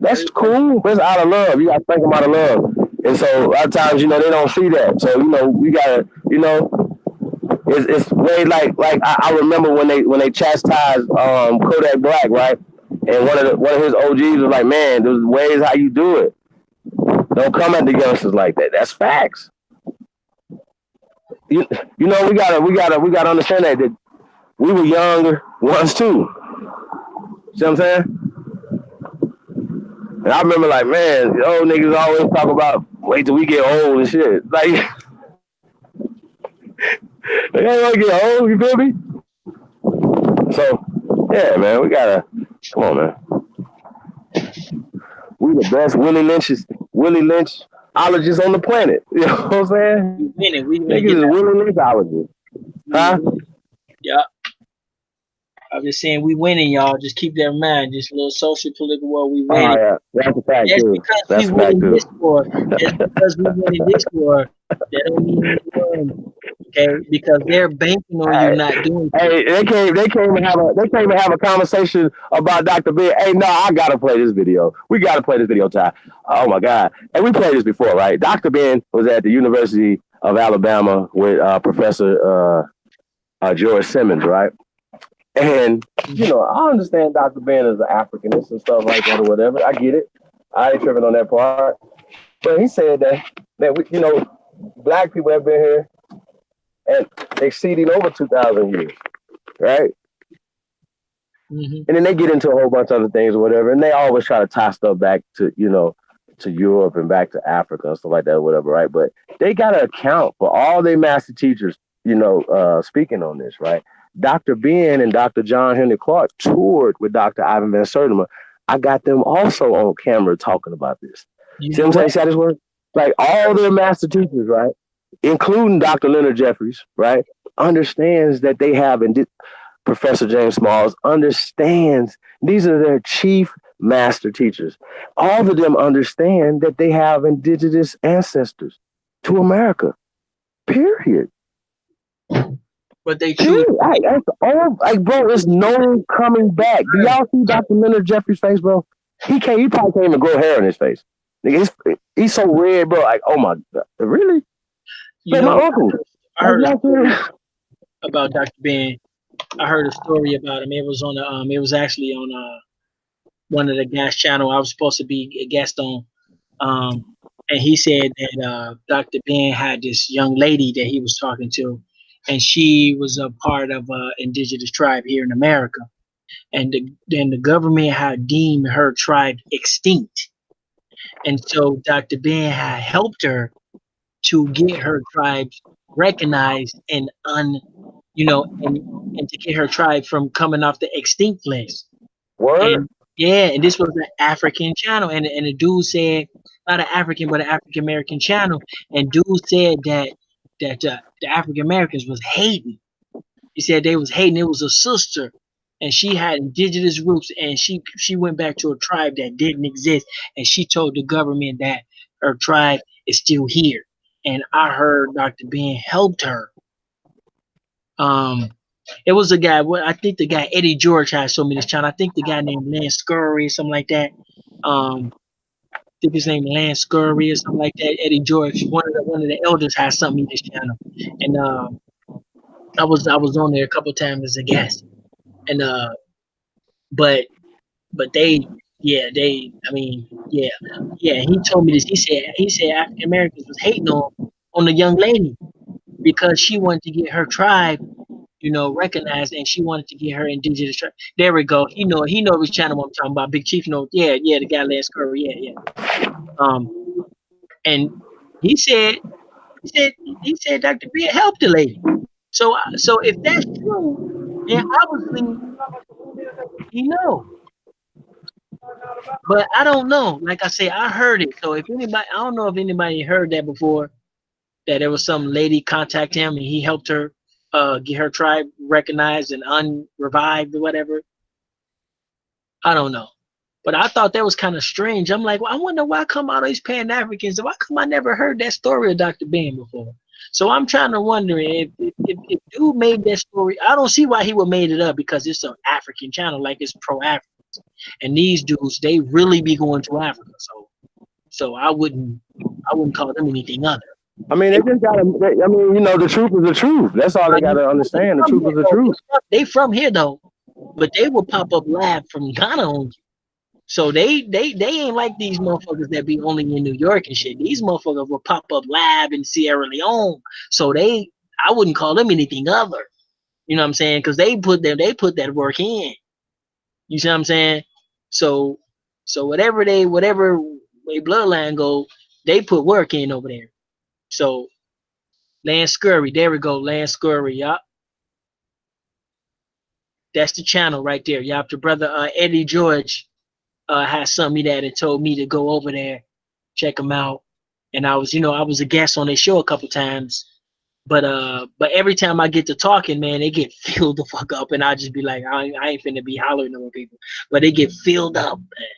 [SPEAKER 1] That's cool, but it's out of love. You gotta spank them out of love. And so a lot of times, they don't see that. So we gotta, it's way like I remember when they chastised Kodak Black, right? And one of his OGs was like, man, there's ways how you do it. Don't come at the youngsters like that. That's facts. We gotta understand that we were younger once too. See what I'm saying? And I remember like, man, old niggas always talk about wait till we get old and shit. Like they ain't gonna get old, you feel me? So yeah, man, we gotta come on, man. We the best Willie Lynchologists on the planet. You know what I'm saying? Niggas is Willie Lynchologists. Huh?
[SPEAKER 2] Yeah. I'm just saying we winning, y'all. Just keep that in mind. Just a little social political world, we winning.
[SPEAKER 1] Oh, yeah. That's a fact, too.
[SPEAKER 2] That's we winning this war. Just because we winning this war, that don't mean we win. Okay? Because they're banking on you not doing it.
[SPEAKER 1] Hey, they can't even have a conversation about Dr. Ben. Hey, no, I gotta play this video. We gotta play this video, Ty. Oh my God. And we played this before, right? Dr. Ben was at the University of Alabama with Professor George Simmons, right? And, I understand Dr. Ben is an Africanist and stuff like that or whatever. I get it. I ain't tripping on that part. But he said that we, black people have been here and exceeding over 2,000 years, right?
[SPEAKER 2] Mm-hmm.
[SPEAKER 1] And then they get into a whole bunch of other things or whatever. And they always try to tie stuff back to, to Europe and back to Africa and stuff like that or whatever, right? But they got to account for all their master teachers, speaking on this, right? Dr. Ben and Dr. John Henry Clark toured with Dr. Ivan Van Sertima. I got them also on camera talking about this. See what I'm saying? See how this works? Like all their master teachers, right? Including Dr. Leonard Jeffries, right? Understands that they have, and Professor James Smalls understands these are their chief master teachers. All of them understand that they have indigenous ancestors to America. Period.
[SPEAKER 2] But they choose.
[SPEAKER 1] Period. That's all. Like, bro, there's no coming back. Do y'all see Dr. Leonard Jeffrey's face, bro? He probably can't even grow hair on his face. He's so red, bro. Like, oh my God, really?
[SPEAKER 2] You
[SPEAKER 1] Like,
[SPEAKER 2] know,
[SPEAKER 1] my uncle.
[SPEAKER 2] I heard about Dr. Ben. I heard a story about him. It was on it was actually on one of the gas channel I was supposed to be a guest on. And he said that Dr. Ben had this young lady that he was talking to, and she was a part of indigenous tribe here in America. And then the government had deemed her tribe extinct. And so Dr. Ben had helped her to get her tribe recognized and and to get her tribe from coming off the extinct list.
[SPEAKER 1] Word.
[SPEAKER 2] And yeah, and this was an African channel, and the dude said not an African but an African American channel, and dude said that the African Americans was hating. He said they was hating. It was a sister, and she had indigenous roots, and she went back to a tribe that didn't exist, and she told the government that her tribe is still here. And I heard Dr. Ben helped her. It was a guy. What I think the guy Eddie George has so many channel. I think the guy named Lance Scurry or something like that. I think his name Lance Scurry or something like that. Eddie George, one of the elders, has something in this channel, and I was on there a couple times as a guest, and but they I mean he told me this. He said African Americans was hating on the young lady because she wanted to get her tribe recognized, and she wanted to get her indigenous tribe. There we go. He know which channel I'm talking about. Big Chief know. Yeah, the guy Lance Curry. Yeah. And he said Dr. B helped the lady. So if that's true, then obviously he know. But I don't know. Like I say, I heard it. So if anybody, I don't know if anybody heard that before, that there was some lady contact him and he helped her get her tribe recognized and unrevived or whatever. I don't know. But I thought that was kind of strange. I'm like, well, I wonder why come all these Pan-Africans? Why come I never heard that story of Dr. Ben before? So I'm trying to wonder if dude made that story. I don't see why he would made it up, because it's an African channel, like it's pro-Africans. And these dudes, they really be going to Africa. So I wouldn't call them anything other.
[SPEAKER 1] I mean, they just gotta. I mean, the truth is the truth. That's all they gotta understand. The truth is the truth.
[SPEAKER 2] They from here though, but they will pop up live from Ghana on you. So they ain't like these motherfuckers that be only in New York and shit. These motherfuckers will pop up live in Sierra Leone. So I wouldn't call them anything other. You know what I'm saying? Because they put that work in. You see what I'm saying? So whatever way bloodline go, they put work in over there. So Lance Scurry, there we go, Lance Scurry, yup. That's the channel right there. Yup, the brother Eddie George has sent me that and told me to go over there, check him out. And I was a guest on their show a couple times. But every time I get to talking, man, they get filled the fuck up, and I just be like, I ain't finna be hollering over people, but they get filled up, man.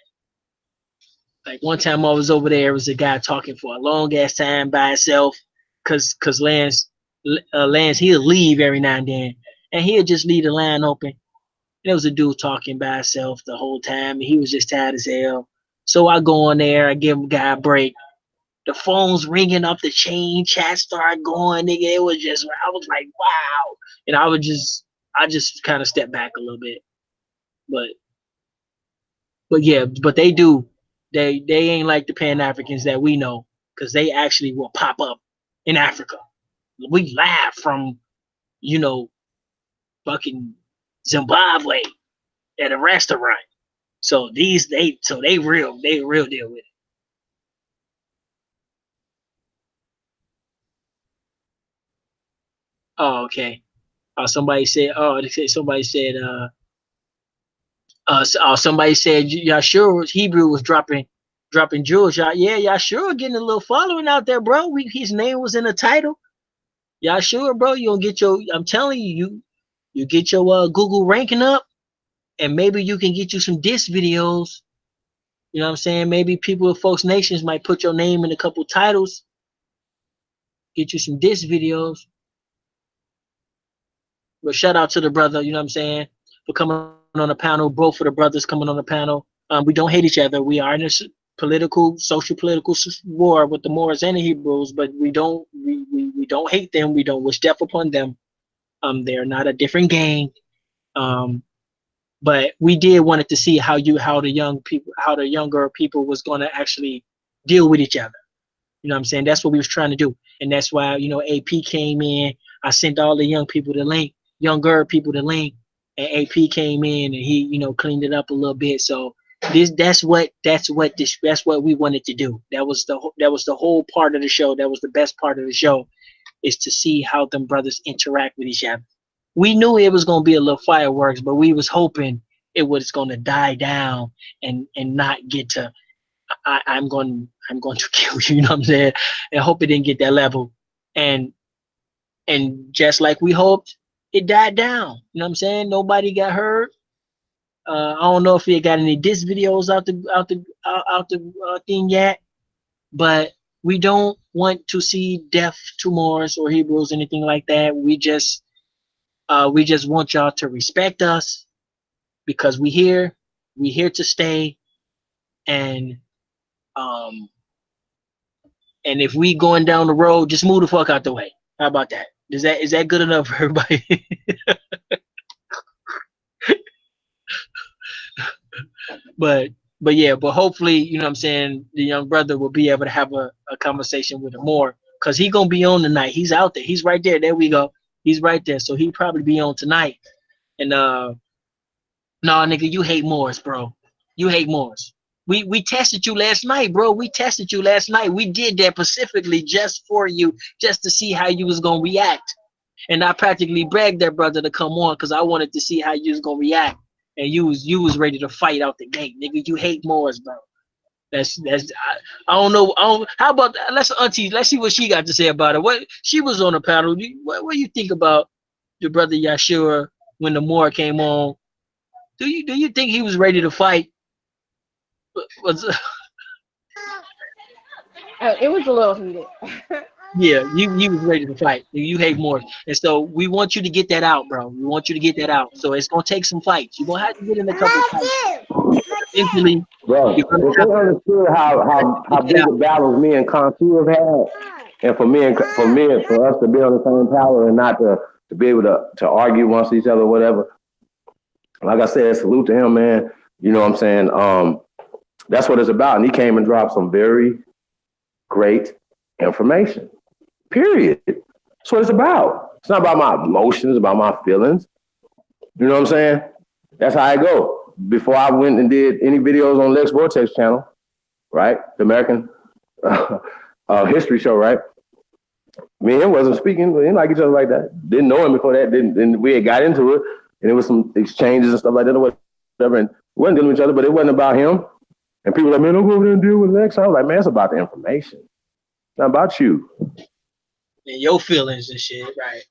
[SPEAKER 2] Like one time I was over there, was a guy talking for a long ass time by himself, cause Lance he'll leave every now and then, and he'll just leave the line open. And there was a dude talking by himself the whole time, and he was just tired as hell. So I go on there, I give him guy a break. The phone's ringing up the chain, chat started going, nigga. It was just, I was like, wow. And I just kind of stepped back a little bit. But yeah, but they do. They ain't like the Pan-Africans that we know, because they actually will pop up in Africa. We laugh from, fucking Zimbabwe at a restaurant. So they real deal with it. Oh, okay. Somebody said Yashur Hebrew was dropping jewels. Yashur getting a little following out there, bro. His name was in the title. Yashur, bro, you gonna get I'm telling you, you get your Google ranking up, and maybe you can get you some diss videos You know what I'm saying? Maybe people with Folks Nations might put your name in a couple titles, get you some diss videos. But shout out to the brother, you know what I'm saying, for coming on the panel. Both of the brothers coming on the panel. We don't hate each other. We are in a social political war with the Moors and the Hebrews, but we don't hate them. We don't wish death upon them. They're not a different gang. Um, but we did wanted to see how the younger people was going to actually deal with each other. You know what I'm saying? That's what we was trying to do. And that's why, AP came in. I sent all the younger people the link, and AP came in and he, cleaned it up a little bit. So that's what we wanted to do. That was the whole part of the show. That was the best part of the show, is to see how them brothers interact with each other. We knew it was gonna be a little fireworks, but we was hoping it was gonna die down and not get to I'm going to kill you, you know what I'm saying? And hope it didn't get that level. And just like we hoped, it died down. You know what I'm saying? Nobody got hurt. I don't know if he got any diss videos out the thing yet, but we don't want to see death to Moors or Hebrews, anything like that. We just want y'all to respect us, because we here to stay, and if we going down the road, just move the fuck out the way. How about that? Is that good enough for everybody? but hopefully, you know what I'm saying, the young brother will be able to have a conversation with him more, because he gonna be on tonight. He's out there. He's right there. There we go. He's right there. So he'll probably be on tonight. And nah, nigga, you hate Moors, bro. You hate Moors. We tested you last night, bro. We tested you last night. We did that specifically just for you, just to see how you was gonna react. And I practically begged that brother to come on, because I wanted to see how you was gonna react. And you was ready to fight out the gate, nigga. You hate Moors, bro. I don't know. How about let's see what she got to say about it. What she was on the panel. What do you think about the brother Yashua when the Moor came on? Do you think he was ready to fight?
[SPEAKER 3] It was a little heated.
[SPEAKER 2] Yeah, you was ready to fight. You hate Moors, and so we want you to get that out, bro. We want you to get that out. So it's gonna take some fights. You're gonna have to get in a couple of fights. Eventually,
[SPEAKER 1] Bro,
[SPEAKER 2] you're gonna
[SPEAKER 1] if
[SPEAKER 2] have
[SPEAKER 1] they understood how
[SPEAKER 2] to get
[SPEAKER 1] big
[SPEAKER 2] out.
[SPEAKER 1] the battles me and Consu have had, and for us to be on the same power and not to be able to argue amongst each other, whatever. Like I said, salute to him, man. You know what I'm saying? That's what it's about. And he came and dropped some very great information. Period. That's what it's about. It's not about my emotions, it's about my feelings. You know what I'm saying? That's how I go. Before I went and did any videos on Lex Vortex channel, right? The American history show, right? Me and him wasn't speaking. We didn't like each other like that. Didn't know him before that. Then we had got into it, and there was some exchanges and stuff like that, or whatever. And we wasn't dealing with each other, but it wasn't about him. And people were like, man, don't go over there and deal with Lex. I was like, man, it's about the information. It's not about you.
[SPEAKER 2] And your feelings and shit, right?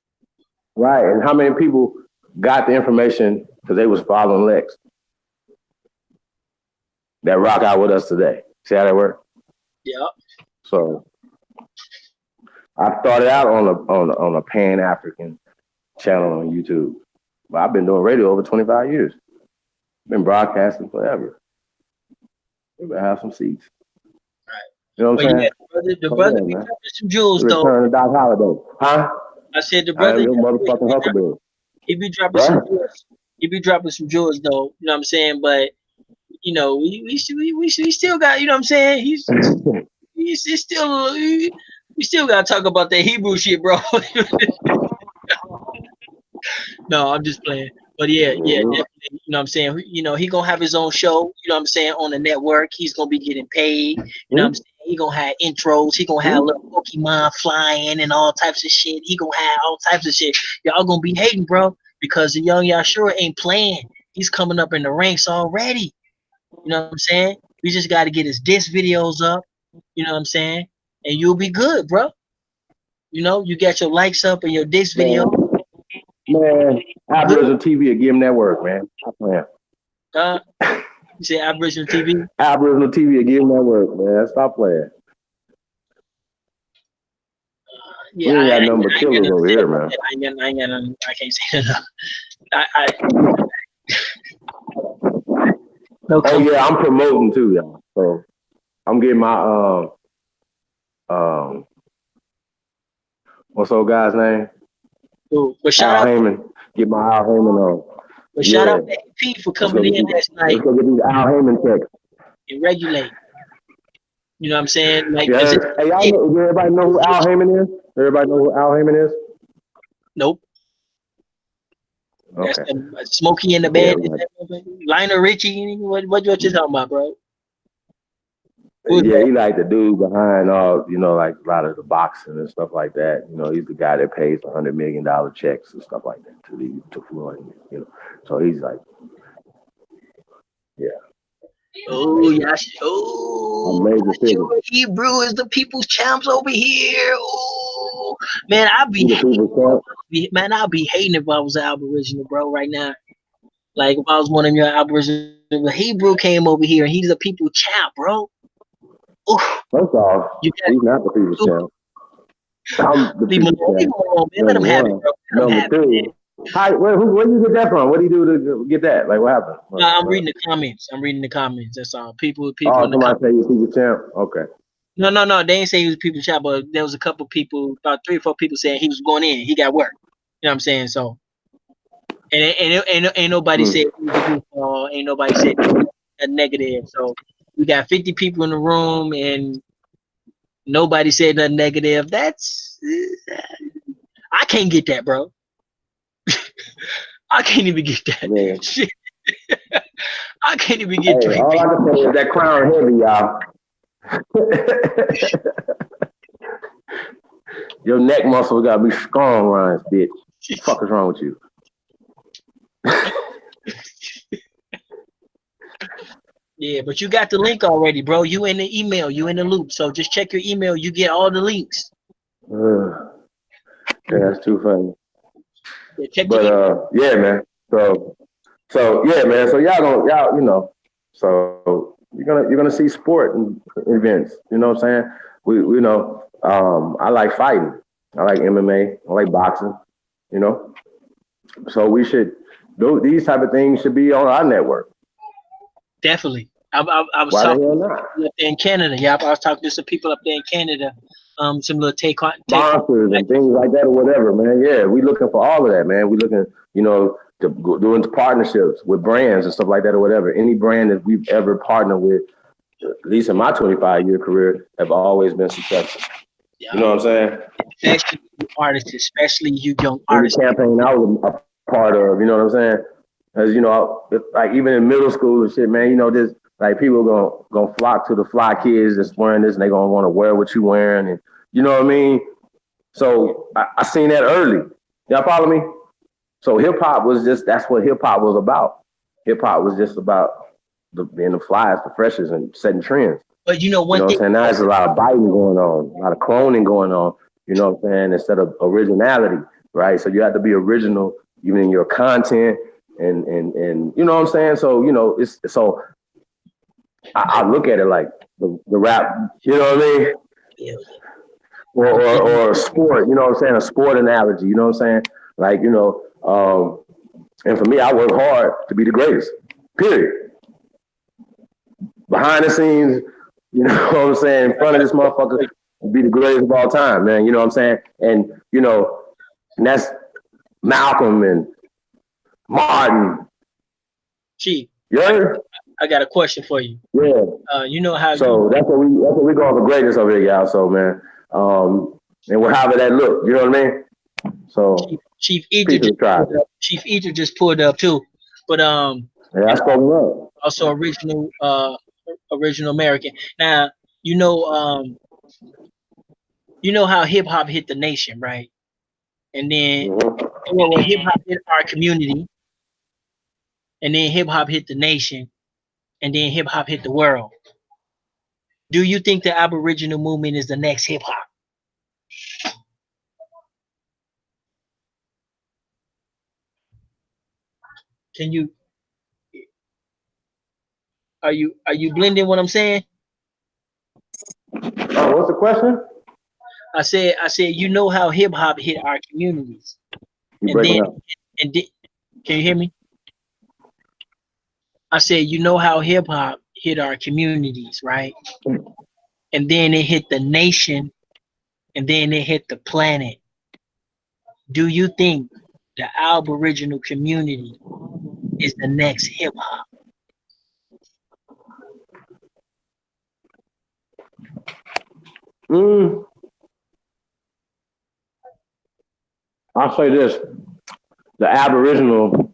[SPEAKER 1] Right. And how many people got the information because they was following Lex that rock out with us today? See how that works?
[SPEAKER 2] Yeah.
[SPEAKER 1] So I started out on a Pan-African channel on YouTube. But I've been doing radio over 25 years. Been broadcasting forever. We better have some seats.
[SPEAKER 2] Right.
[SPEAKER 1] You know what I'm saying?
[SPEAKER 2] Yeah, the brother be dropping some jewels, though.
[SPEAKER 1] Return to Doc Holliday. Huh?
[SPEAKER 2] I said the brother.
[SPEAKER 1] I am your motherfucking Huckleberry.
[SPEAKER 2] He be dropping some jewels. He be dropping some jewels, though. You know what I'm saying? But we still got. You know what I'm saying? He's still. We still gotta talk about that Hebrew shit, bro. No, I'm just playing. But yeah, definitely. You know what I'm saying? He gonna have his own show, you know what I'm saying, on the network. He's gonna be getting paid. You know what I'm saying? He gonna have intros. He gonna have little Pokemon flying and all types of shit. He gonna have all types of shit. Y'all gonna be hating, bro, because the young Yashua ain't playing. He's coming up in the ranks already. You know what I'm saying? We just gotta get his diss videos up. You know what I'm saying? And you'll be good, bro. You got your likes up and your diss video.
[SPEAKER 1] Man, Aboriginal TV will give him that work, man.
[SPEAKER 2] You say Aboriginal TV?
[SPEAKER 1] Aboriginal TV again network, man. Stop playing.
[SPEAKER 2] Yeah,
[SPEAKER 1] We ain't got
[SPEAKER 2] I
[SPEAKER 1] nothing but
[SPEAKER 2] ain't got
[SPEAKER 1] killers
[SPEAKER 2] nothing to
[SPEAKER 1] over
[SPEAKER 2] say
[SPEAKER 1] here,
[SPEAKER 2] about
[SPEAKER 1] man.
[SPEAKER 2] that. I can't say enough. I no
[SPEAKER 1] Oh
[SPEAKER 2] comment.
[SPEAKER 1] yeah, I'm promoting too, y'all. So I'm getting my um what's old guy's name?
[SPEAKER 2] Cool. But shout
[SPEAKER 1] Al
[SPEAKER 2] out,
[SPEAKER 1] Heyman. Get my Al Heyman on.
[SPEAKER 2] but shout
[SPEAKER 1] Yeah.
[SPEAKER 2] out to AP for
[SPEAKER 1] Let's go
[SPEAKER 2] coming
[SPEAKER 1] get
[SPEAKER 2] in
[SPEAKER 1] these,
[SPEAKER 2] last night
[SPEAKER 1] let's go get these Al Heyman checks.
[SPEAKER 2] and regulate. You know what I'm saying? Like,
[SPEAKER 1] You
[SPEAKER 2] 'cause
[SPEAKER 1] heard? Hey, y'all know, does everybody know who Al Heyman is? Everybody know who Al Heyman is?
[SPEAKER 2] nope. That's
[SPEAKER 1] Okay.
[SPEAKER 2] Smokey and the
[SPEAKER 1] Yeah,
[SPEAKER 2] Band. Is that Lionel Richie? What you talking about, bro? Who's
[SPEAKER 1] yeah,
[SPEAKER 2] that?
[SPEAKER 1] he like the dude behind all, like a lot of the boxing and stuff like that. He's the guy that pays $100 million checks and stuff like that to Floyd. So he's like, yeah,
[SPEAKER 2] Oh, yeah.
[SPEAKER 1] a
[SPEAKER 2] Oh,
[SPEAKER 1] major figure.
[SPEAKER 2] Hebrew is the people's champs over here. Oh, man, I'll
[SPEAKER 1] He
[SPEAKER 2] be
[SPEAKER 1] the people's champ.
[SPEAKER 2] man, I'll be hating if I was an Aboriginal, bro, right now. Like if I was one of your Aboriginal, Hebrew came over here and he's a people champ, bro. Ooh,
[SPEAKER 1] First off,
[SPEAKER 2] you got
[SPEAKER 1] he's not the people's champ. I'm the
[SPEAKER 2] leave him
[SPEAKER 1] people's
[SPEAKER 2] alone, leave
[SPEAKER 1] champ.
[SPEAKER 2] him alone, man. Let him
[SPEAKER 1] Number
[SPEAKER 2] have it,
[SPEAKER 1] one.
[SPEAKER 2] bro. Let him
[SPEAKER 1] Number
[SPEAKER 2] have it, man.
[SPEAKER 1] two. Hi, where you get that from? What do you do to get that? Like, what happened?
[SPEAKER 2] I'm reading the comments. I'm reading the comments. That's all. People
[SPEAKER 1] Oh,
[SPEAKER 2] in the
[SPEAKER 1] somebody
[SPEAKER 2] comments.
[SPEAKER 1] say you're people's champ? Okay.
[SPEAKER 2] No. They ain't say he was people champ, but there was a couple people, about 3 or 4 people saying he was going in. He got work. You know what I'm saying? So, ain't nobody said he was a goofball. Ain't nobody said a negative. So we got 50 people in the room and nobody said nothing negative. That's I can't get that, bro. I can't even get that.
[SPEAKER 1] Yeah.
[SPEAKER 2] Shit. I can't even get
[SPEAKER 1] Hey,
[SPEAKER 2] 3
[SPEAKER 1] all I
[SPEAKER 2] people.
[SPEAKER 1] can say is that crown heavy, y'all. Your neck muscle gotta be strong, Ryan, bitch. What the fuck is wrong with you?
[SPEAKER 2] Yeah, but you got the link already, bro. You in the email. You in the loop. So just check your email. You get all the links.
[SPEAKER 1] That's too funny.
[SPEAKER 2] Yeah, check your email.
[SPEAKER 1] But yeah, man. So yeah, man. So y'all, so you're gonna see sport and events. You know what I'm saying? I like fighting. I like MMA. I like boxing. You know, so we should these type of things should be on our network.
[SPEAKER 2] Definitely. I was
[SPEAKER 1] Why the
[SPEAKER 2] talking
[SPEAKER 1] hell
[SPEAKER 2] to
[SPEAKER 1] not?
[SPEAKER 2] people up there in Canada. Yeah, I was talking to some people up there in Canada. Some little take
[SPEAKER 1] Sponsors and things like that or whatever, man. Yeah, we looking for all of that, man. We looking, to doing partnerships with brands and stuff like that or whatever. Any brand that we've ever partnered with, at least in my 25-year career, have always been successful. You know what I'm saying?
[SPEAKER 2] Especially you artists, especially you young
[SPEAKER 1] Any
[SPEAKER 2] artists.
[SPEAKER 1] campaign I was a part of, you know what I'm saying? As like even in middle school and shit, man, this like people gonna flock to the fly kids that's wearing this and they gonna want to wear what you wearing, and you know what I mean? So I seen that early. Y'all follow me? So hip hop that's what hip hop was about. Hip hop was just about being the flyest, the freshest, and setting trends.
[SPEAKER 2] But
[SPEAKER 1] You know
[SPEAKER 2] one
[SPEAKER 1] what I'm
[SPEAKER 2] thing,
[SPEAKER 1] saying? Now there's a lot of biting going on, a lot of cloning going on, you know what I'm saying, instead of originality, right? So you have to be original even in your content and you know what I'm saying? So, I look at it like the rap, you know what I mean?
[SPEAKER 2] yeah,
[SPEAKER 1] Or sport, you know what I'm saying? A sport analogy, you know what I'm saying? Like, and for me, I work hard to be the greatest, period. Behind the scenes, you know what I'm saying? In front of this motherfucker, be the greatest of all time, man. You know what I'm saying? And, and that's Malcolm and Martin.
[SPEAKER 2] Chief,
[SPEAKER 1] You heard?
[SPEAKER 2] I got a question for you.
[SPEAKER 1] Yeah.
[SPEAKER 2] You know how
[SPEAKER 1] So that's what we going for greatness over here, y'all. So, man, and whatever that look, you know what I mean? So
[SPEAKER 2] Chief Egypt just pulled up too. But
[SPEAKER 1] yeah, I spoke up.
[SPEAKER 2] also original American. Now, you know how hip hop hit the nation, right? And then well, hip hop hit our community, and then hip hop hit the nation, and then hip hop hit the world. Do you think the Aboriginal movement is the next hip hop? Can you? Are you blending what I'm saying?
[SPEAKER 1] Oh, what's the question?
[SPEAKER 2] I said you know how hip hop hit our communities,
[SPEAKER 1] You
[SPEAKER 2] and then
[SPEAKER 1] breaking up?
[SPEAKER 2] can you hear me? I said you know how hip hop hit our communities, right? And then it hit the nation, and then it hit the planet. Do you think the Aboriginal community is the next hip hop?
[SPEAKER 1] I'll say this: the Aboriginal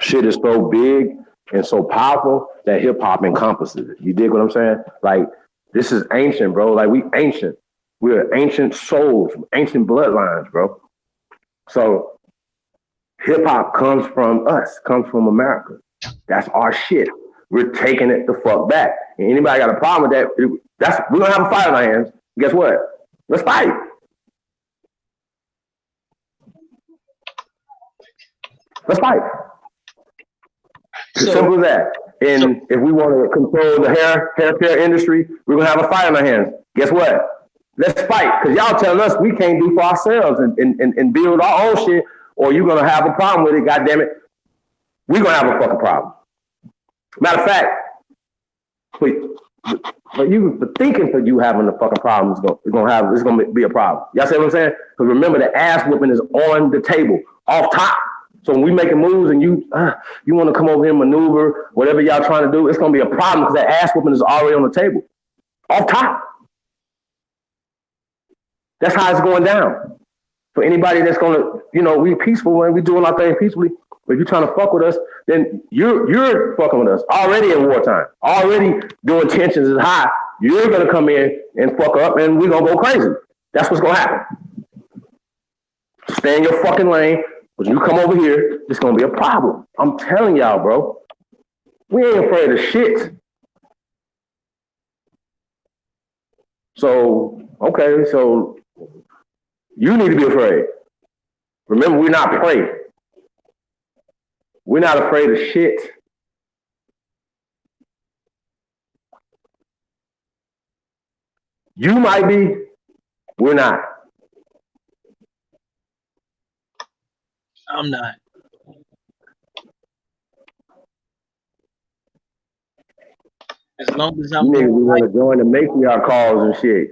[SPEAKER 1] shit is so big and so powerful that hip hop encompasses it. You dig what I'm saying? Like, this is ancient, bro. Like, we ancient. We're ancient souls, ancient bloodlines, bro. So hip hop comes from us, comes from America. That's our shit. We're taking it the fuck back. And anybody got a problem with that, we're gonna have a fight on our hands. Guess what? Let's fight. Let's fight. As simple as that. And if we want to control the hair care industry, we're gonna have a fight on our hands. Guess what? Let's fight. Because y'all telling us we can't do for ourselves and build our own shit, or you're gonna have a problem with it, God damn it. We're gonna have a fucking problem. Matter of fact, but thinking for you having a fucking problem is gonna be a problem. Y'all see what I'm saying? Because remember, the ass whooping is on the table, off top. So when we making moves and you want to come over here and maneuver, whatever y'all trying to do, it's going to be a problem because that ass whooping is already on the table. Off top. That's how it's going down. For anybody that's going to, we peaceful and we doing our thing peacefully. But if you're trying to fuck with us, then you're fucking with us. Already in wartime. Already doing tensions is high. You're going to come in and fuck up and we're going to go crazy. That's what's going to happen. Stay in your fucking lane. When you come over here, it's gonna be a problem. I'm telling y'all, bro. We ain't afraid of shit. So, okay, so you need to be afraid. Remember, we're not prey. We're not afraid of shit. You might be, we're not.
[SPEAKER 2] I'm not. As long as I'm
[SPEAKER 1] niggas, we want to join the matriarch calls and shit.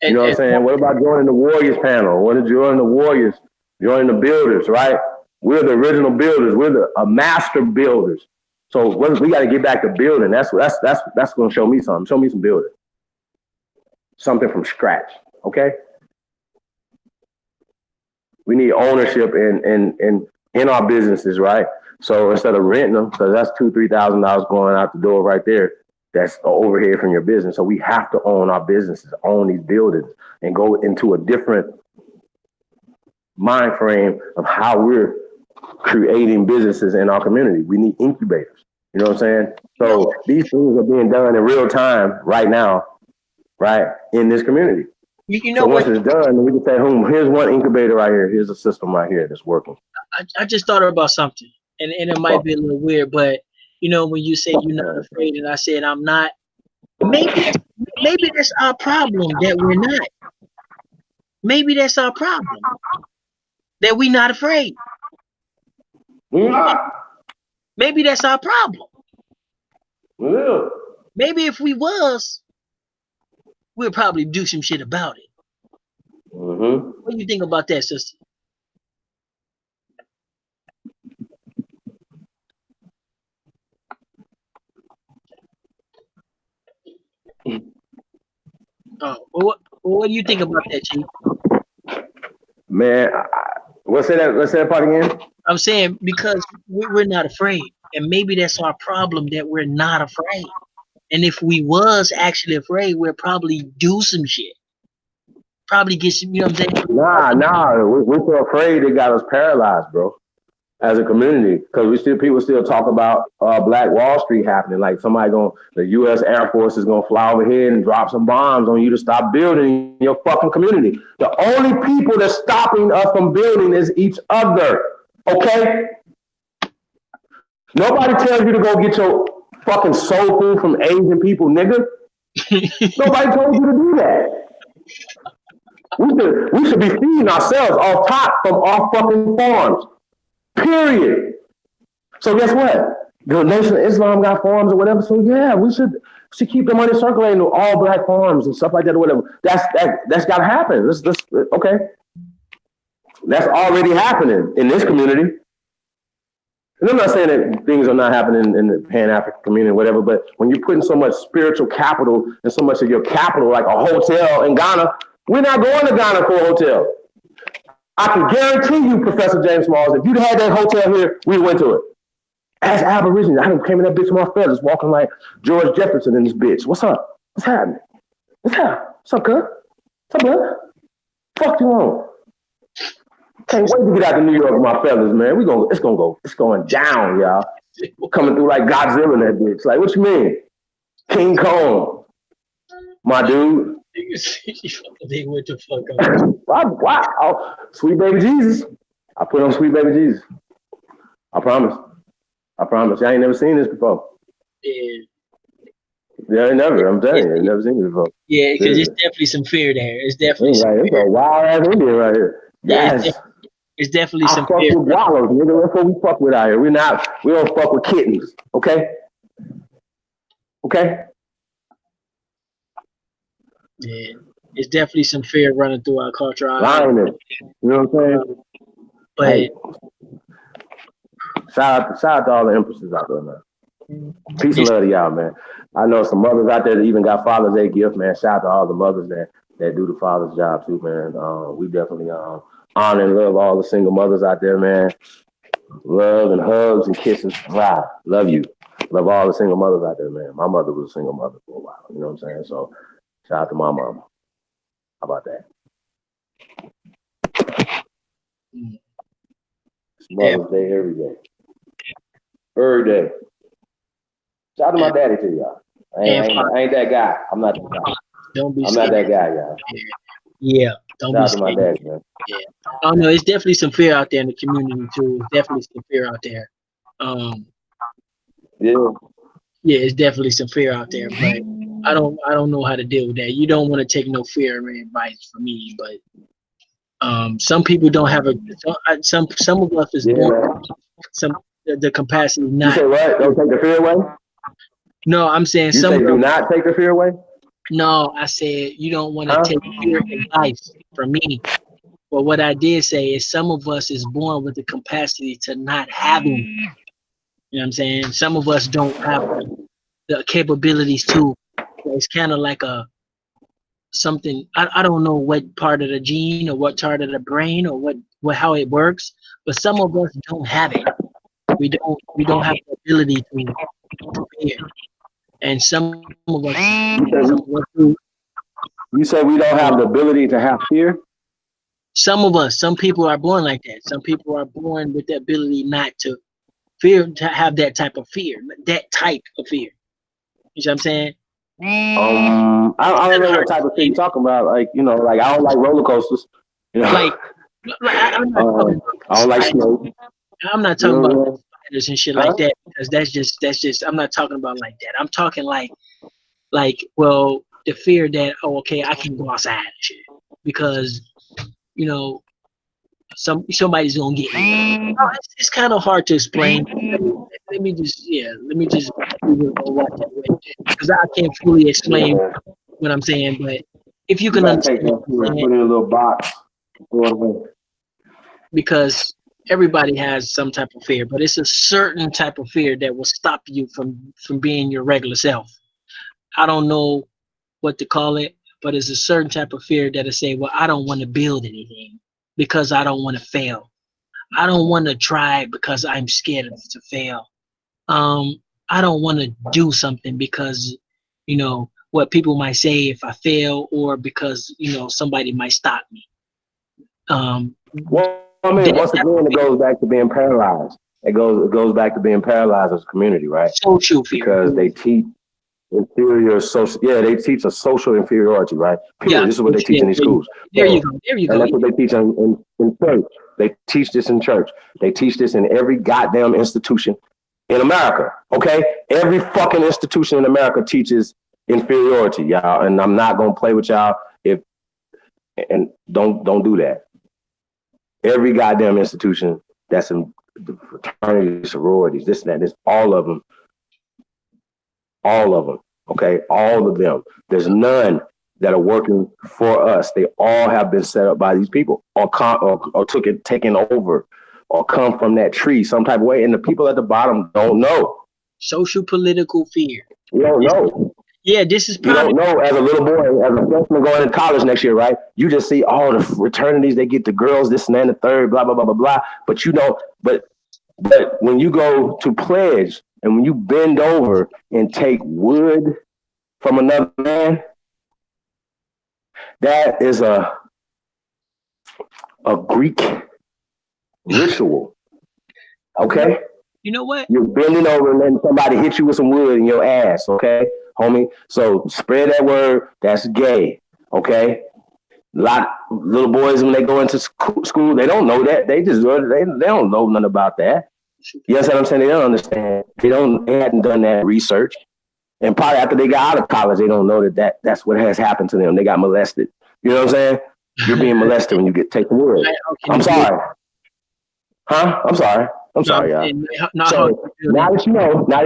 [SPEAKER 1] You know what I'm saying? What about joining the Warriors panel? What is joining the Warriors? Joining the builders, right? We're the original builders. We're a master builders. So we got to get back to building. That's going to show me something. Show me some building. Something from scratch, okay? We need ownership in our businesses, right? So instead of renting them, because that's $2,000-$3,000 going out the door right there, that's an overhead from your business. So we have to own our businesses, own these buildings, and go into a different mind frame of how we're creating businesses in our community. We need incubators. You know what I'm saying? So these things are being done in real time right now, right, in this community. So once it's done, we can say, here's one incubator right here. Here's a system right here that's working.
[SPEAKER 2] I just thought about something, and it might be a little weird, but when you say you're not afraid, and I said I'm not, maybe that's our problem that we're not. Maybe that's our problem that we're not afraid.
[SPEAKER 1] We're not.
[SPEAKER 2] Maybe that's our problem.
[SPEAKER 1] Yeah.
[SPEAKER 2] Maybe if we was, we'll probably do some shit about it.
[SPEAKER 1] Mm-hmm.
[SPEAKER 2] What do you think about that, sister? Oh, what do you think about that, Chief?
[SPEAKER 1] Man, let's say that part again.
[SPEAKER 2] I'm saying because we're not afraid, and maybe that's our problem that we're not afraid. And if we was actually afraid, we'll probably do some shit. Probably get some, you know what I'm saying?
[SPEAKER 1] Nah. We're so afraid it got us paralyzed, bro. As a community, because people still talk about Black Wall Street happening. Like the U.S. Air Force is gonna fly over here and drop some bombs on you to stop building your fucking community. The only people that's stopping us from building is each other. Okay. Nobody tells you to go get fucking soul food from Asian people, nigga. Nobody told you to do that. We should be feeding ourselves off top from our fucking farms. Period. So guess what? The Nation of Islam got farms or whatever. So yeah, we should keep the money circulating to all black farms and stuff like that or whatever. That's gotta happen. Let's okay. That's already happening in this community. And I'm not saying that things are not happening in the Pan-African community or whatever, but when you're putting so much spiritual capital and so much of your capital, like a hotel in Ghana, we're not going to Ghana for a hotel. I can guarantee you, Professor James Smalls, if you'd had that hotel here, we went to it. As Aborigines, I done came in that bitch with my feathers, walking like George Jefferson in this bitch. What's up? What's happening? What's up, cuz? What's up, bud? Fuck you on. Can't wait to get out to New York with my fellas, man. It's going down, y'all. We're coming through like Godzilla in that bitch. Like, what you mean? King Kong, my dude.
[SPEAKER 2] They went to fuck up.
[SPEAKER 1] Wow. Sweet baby Jesus. I put on Sweet baby Jesus. I promise. Y'all ain't never seen this before.
[SPEAKER 2] Yeah.
[SPEAKER 1] Yeah, never. I'm telling you, never seen it before.
[SPEAKER 2] Yeah, because there's definitely some fear there. It's definitely some
[SPEAKER 1] fear. It's a wild ass Indian right here. Yes.
[SPEAKER 2] Yeah, it's definitely some
[SPEAKER 1] fear. I fuck with wallows, nigga. That's what we fuck with out here. We don't fuck with kittens. Okay?
[SPEAKER 2] Yeah. It's definitely some fear running through our culture.
[SPEAKER 1] Lioness. You know what I'm saying?
[SPEAKER 2] But
[SPEAKER 1] hey, shout out to all the empresses out there, man. Peace and love to y'all, man. I know some mothers out there that even got Father's Day gift, man. Shout out to all the mothers that do the father's job too, man. We definitely honor and love all the single mothers out there, man. Love and hugs and kisses. Wow, love you. Love all the single mothers out there, man. My mother was a single mother for a while. You know what I'm saying? So shout out to my mama. How about that? It's Mother's Day every day. Every day. Shout out to my daddy too, y'all. I ain't that guy. I'm not that guy.
[SPEAKER 2] Don't be
[SPEAKER 1] I'm
[SPEAKER 2] scared.
[SPEAKER 1] not that guy, y'all.
[SPEAKER 2] Yeah, don't
[SPEAKER 1] Shout
[SPEAKER 2] be
[SPEAKER 1] out
[SPEAKER 2] scared.
[SPEAKER 1] to my daddy, man.
[SPEAKER 2] Yeah. Oh no, it's definitely some fear out there in the community too. Definitely some fear out there. Yeah, it's definitely some fear out there, but I don't know how to deal with that. You don't want to take no fear or advice from me, but some people don't have some of us is born the capacity not.
[SPEAKER 1] You say what? Don't take the fear away?
[SPEAKER 2] No, I'm saying
[SPEAKER 1] you say do not take the fear away?
[SPEAKER 2] No, I said you don't want to take fear advice from me. But what I did say is some of us is born with the capacity to not having. You know what I'm saying? Some of us don't have the capabilities to. It's kind of like something. I don't know what part of the gene or what part of the brain or what how it works, but some of us don't have it. We don't have the ability to fear. And some of us do.
[SPEAKER 1] You say we don't have the ability to have fear?
[SPEAKER 2] Some people are born like that. Some people are born with the ability not to fear, to have that type of fear. You know what I'm saying?
[SPEAKER 1] I don't know what type of fear you're talking about. Like, you know, like I don't like roller coasters. You know? I don't like snow.
[SPEAKER 2] I'm not talking about spiders and shit like that, because that's just I'm not talking about like that. I'm talking like well, the fear that I can go outside and shit because somebody's gonna get me. It's kind of hard to explain. Let me just watch that way because I can't fully explain what I'm saying. But if you can understand,
[SPEAKER 1] put it in a little box.
[SPEAKER 2] Because everybody has some type of fear, but it's a certain type of fear that will stop you from being your regular self. I don't know what to call it, but it's a certain type of fear that'll say, well, I don't want to build anything because I don't want to fail. I don't want to try because I'm scared to fail. I don't want to do something because, what people might say if I fail, or because, somebody might stop me.
[SPEAKER 1] Well, I mean, once again, it goes back to being paralyzed. It goes back to being paralyzed as a community, right?
[SPEAKER 2] Social fear.
[SPEAKER 1] Because they teach they teach a social inferiority, right? Period.
[SPEAKER 2] Yeah,
[SPEAKER 1] this is what they teach in these schools.
[SPEAKER 2] There you go.
[SPEAKER 1] And that's what they teach in church. They teach this in church. They teach this in every goddamn institution. in America. Okay, every fucking institution in America teaches inferiority, y'all, and I'm not gonna play with y'all if and don't do that. Every goddamn institution that's in the fraternity, sororities, this and that, this, all of them, okay, all of them. There's none that are working for us. They all have been set up by these people, or taken over, or come from that tree some type of way. And the people at the bottom don't know.
[SPEAKER 2] Social political fear.
[SPEAKER 1] You don't know.
[SPEAKER 2] Yeah, this is
[SPEAKER 1] You don't know. As a little boy, as a freshman going to college next year, right? You just see all the fraternities, they get the girls, this and that, and the third, blah, blah, blah, blah, blah. But you don't, but when you go to pledge and when you bend over and take wood from another man, that is a Greek ritual. Okay?
[SPEAKER 2] You know what?
[SPEAKER 1] You're bending over and letting somebody hit you with some wood in your ass, okay, homie? So spread that word. That's gay, okay? Little boys, when they go into school, they don't know that. They don't know nothing about that. You know what I'm saying? They don't understand. They hadn't done that research. And probably after they got out of college, they don't know that's what has happened to them. They got molested. You know what I'm saying? You're being molested when you get taken wood. I'm sorry. Huh? I'm sorry. I'm sorry, y'all. So now that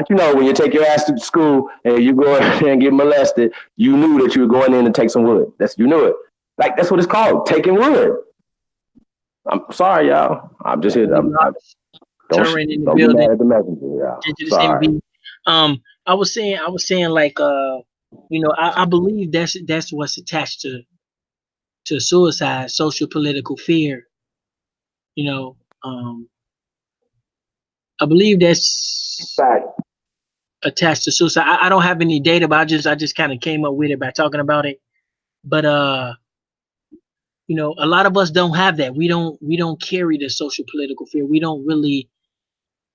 [SPEAKER 1] you know, when you take your ass to school and you go in and get molested, you knew that you were going in to take some wood. You knew it. Like, that's what it's called, taking wood. I'm sorry, y'all. I'm just here. Don't be mad at the messenger, y'all. Sorry.
[SPEAKER 2] I was saying like, I believe that's what's attached to suicide, social political fear. I believe that's attached to suicide. I don't have any data, but I just kind of came up with it by talking about it. But a lot of us don't have that. We don't carry the social political fear. We don't really.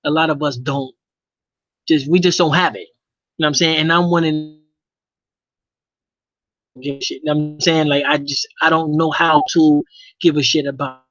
[SPEAKER 2] A lot of us don't. We just don't have it. You know what I'm saying? And I'm one in shit. You know what I'm saying? Like, I don't know how to give a shit about.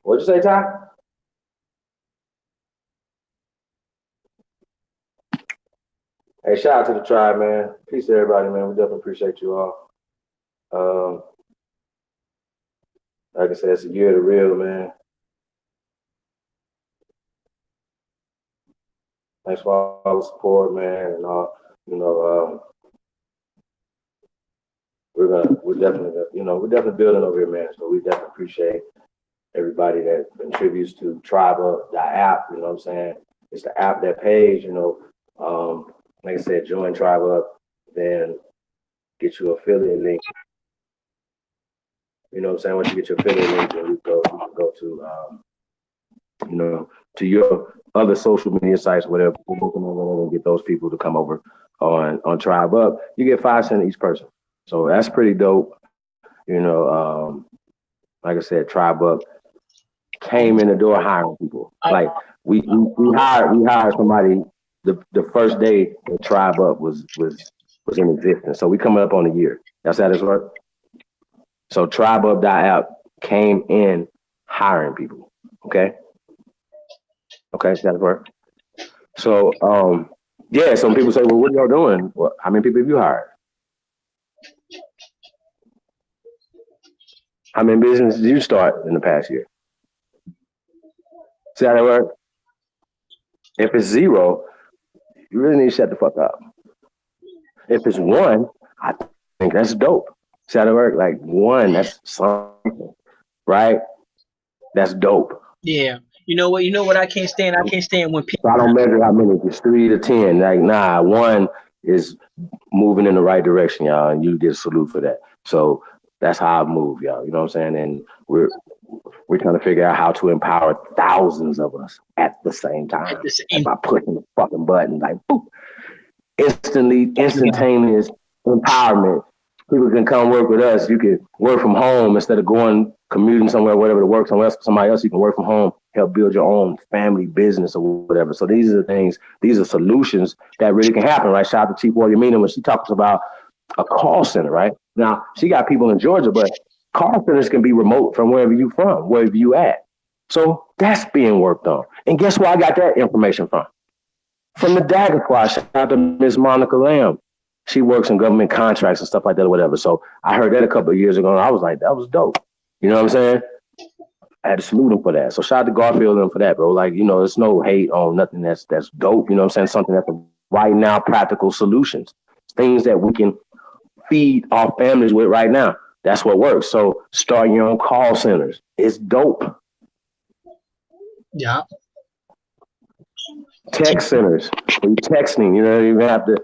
[SPEAKER 1] What'd you say, Ty? Hey, shout out to the tribe, man. Peace to everybody, man. We definitely appreciate you all. Like I said, it's a year of the real, man. Thanks for all the support, man, and all. We're definitely building over here, man. So we definitely appreciate everybody that contributes to Tribeup, the app. You know what I'm saying? It's the app that pays. Like I said, join Tribeup, then get your affiliate link. You know what I'm saying? Once you get your affiliate link, then you can go to your other social media sites, whatever, and get those people to come over on Tribeup. You get 5 cents each person. So that's pretty dope. Like I said, Tribeup came in the door hiring people. Like we hired somebody the first day that Tribeup was in existence. So we coming up on a year. That's how this works. So Tribeup.app came in hiring people. Okay, so that's work. So some people say, well, what are y'all doing? Well, how many people have you hired? How many businesses did you start in the past year? See how that works? If it's 0, you really need to shut the fuck up. If it's 1, I think that's dope. See how that works? Like 1, that's something, right? That's dope.
[SPEAKER 2] Yeah. You know what I can't stand? I can't stand when people.
[SPEAKER 1] So I don't measure how many. It's 3 to 10. Like, nah, 1 is moving in the right direction, y'all, and you get a salute for that. So that's how I move, y'all. You know what I'm saying? And we're trying to figure out how to empower thousands of us at the same time. By pushing the fucking button, like, boop. Instantaneous empowerment people can come work with us. You can work from home instead of commuting somewhere, whatever, to work somewhere else for somebody else. You can work from home, help build your own family business or whatever. So these are the things, these are solutions that really can happen, right? Shout out to Chief Williamina when she talks about a call center, right? Now, she got people in Georgia, but call centers can be remote from wherever you from, wherever you at. So that's being worked on. And guess where I got that information from? From the Dagger Squad. Shout out to Miss Monica Lamb. She works in government contracts and stuff like that or whatever. So I heard that a couple of years ago and I was like, that was dope. You know what I'm saying? I had to salute him for that. So shout out to Garfield and for that, bro. Like, you know, there's no hate on nothing that's dope. You know what I'm saying? Something that's right now practical solutions. Things that we can feed our families with right now. That's what works. So start your own call centers. It's dope.
[SPEAKER 2] Yeah.
[SPEAKER 1] Text centers. When you're texting, you don't even have to.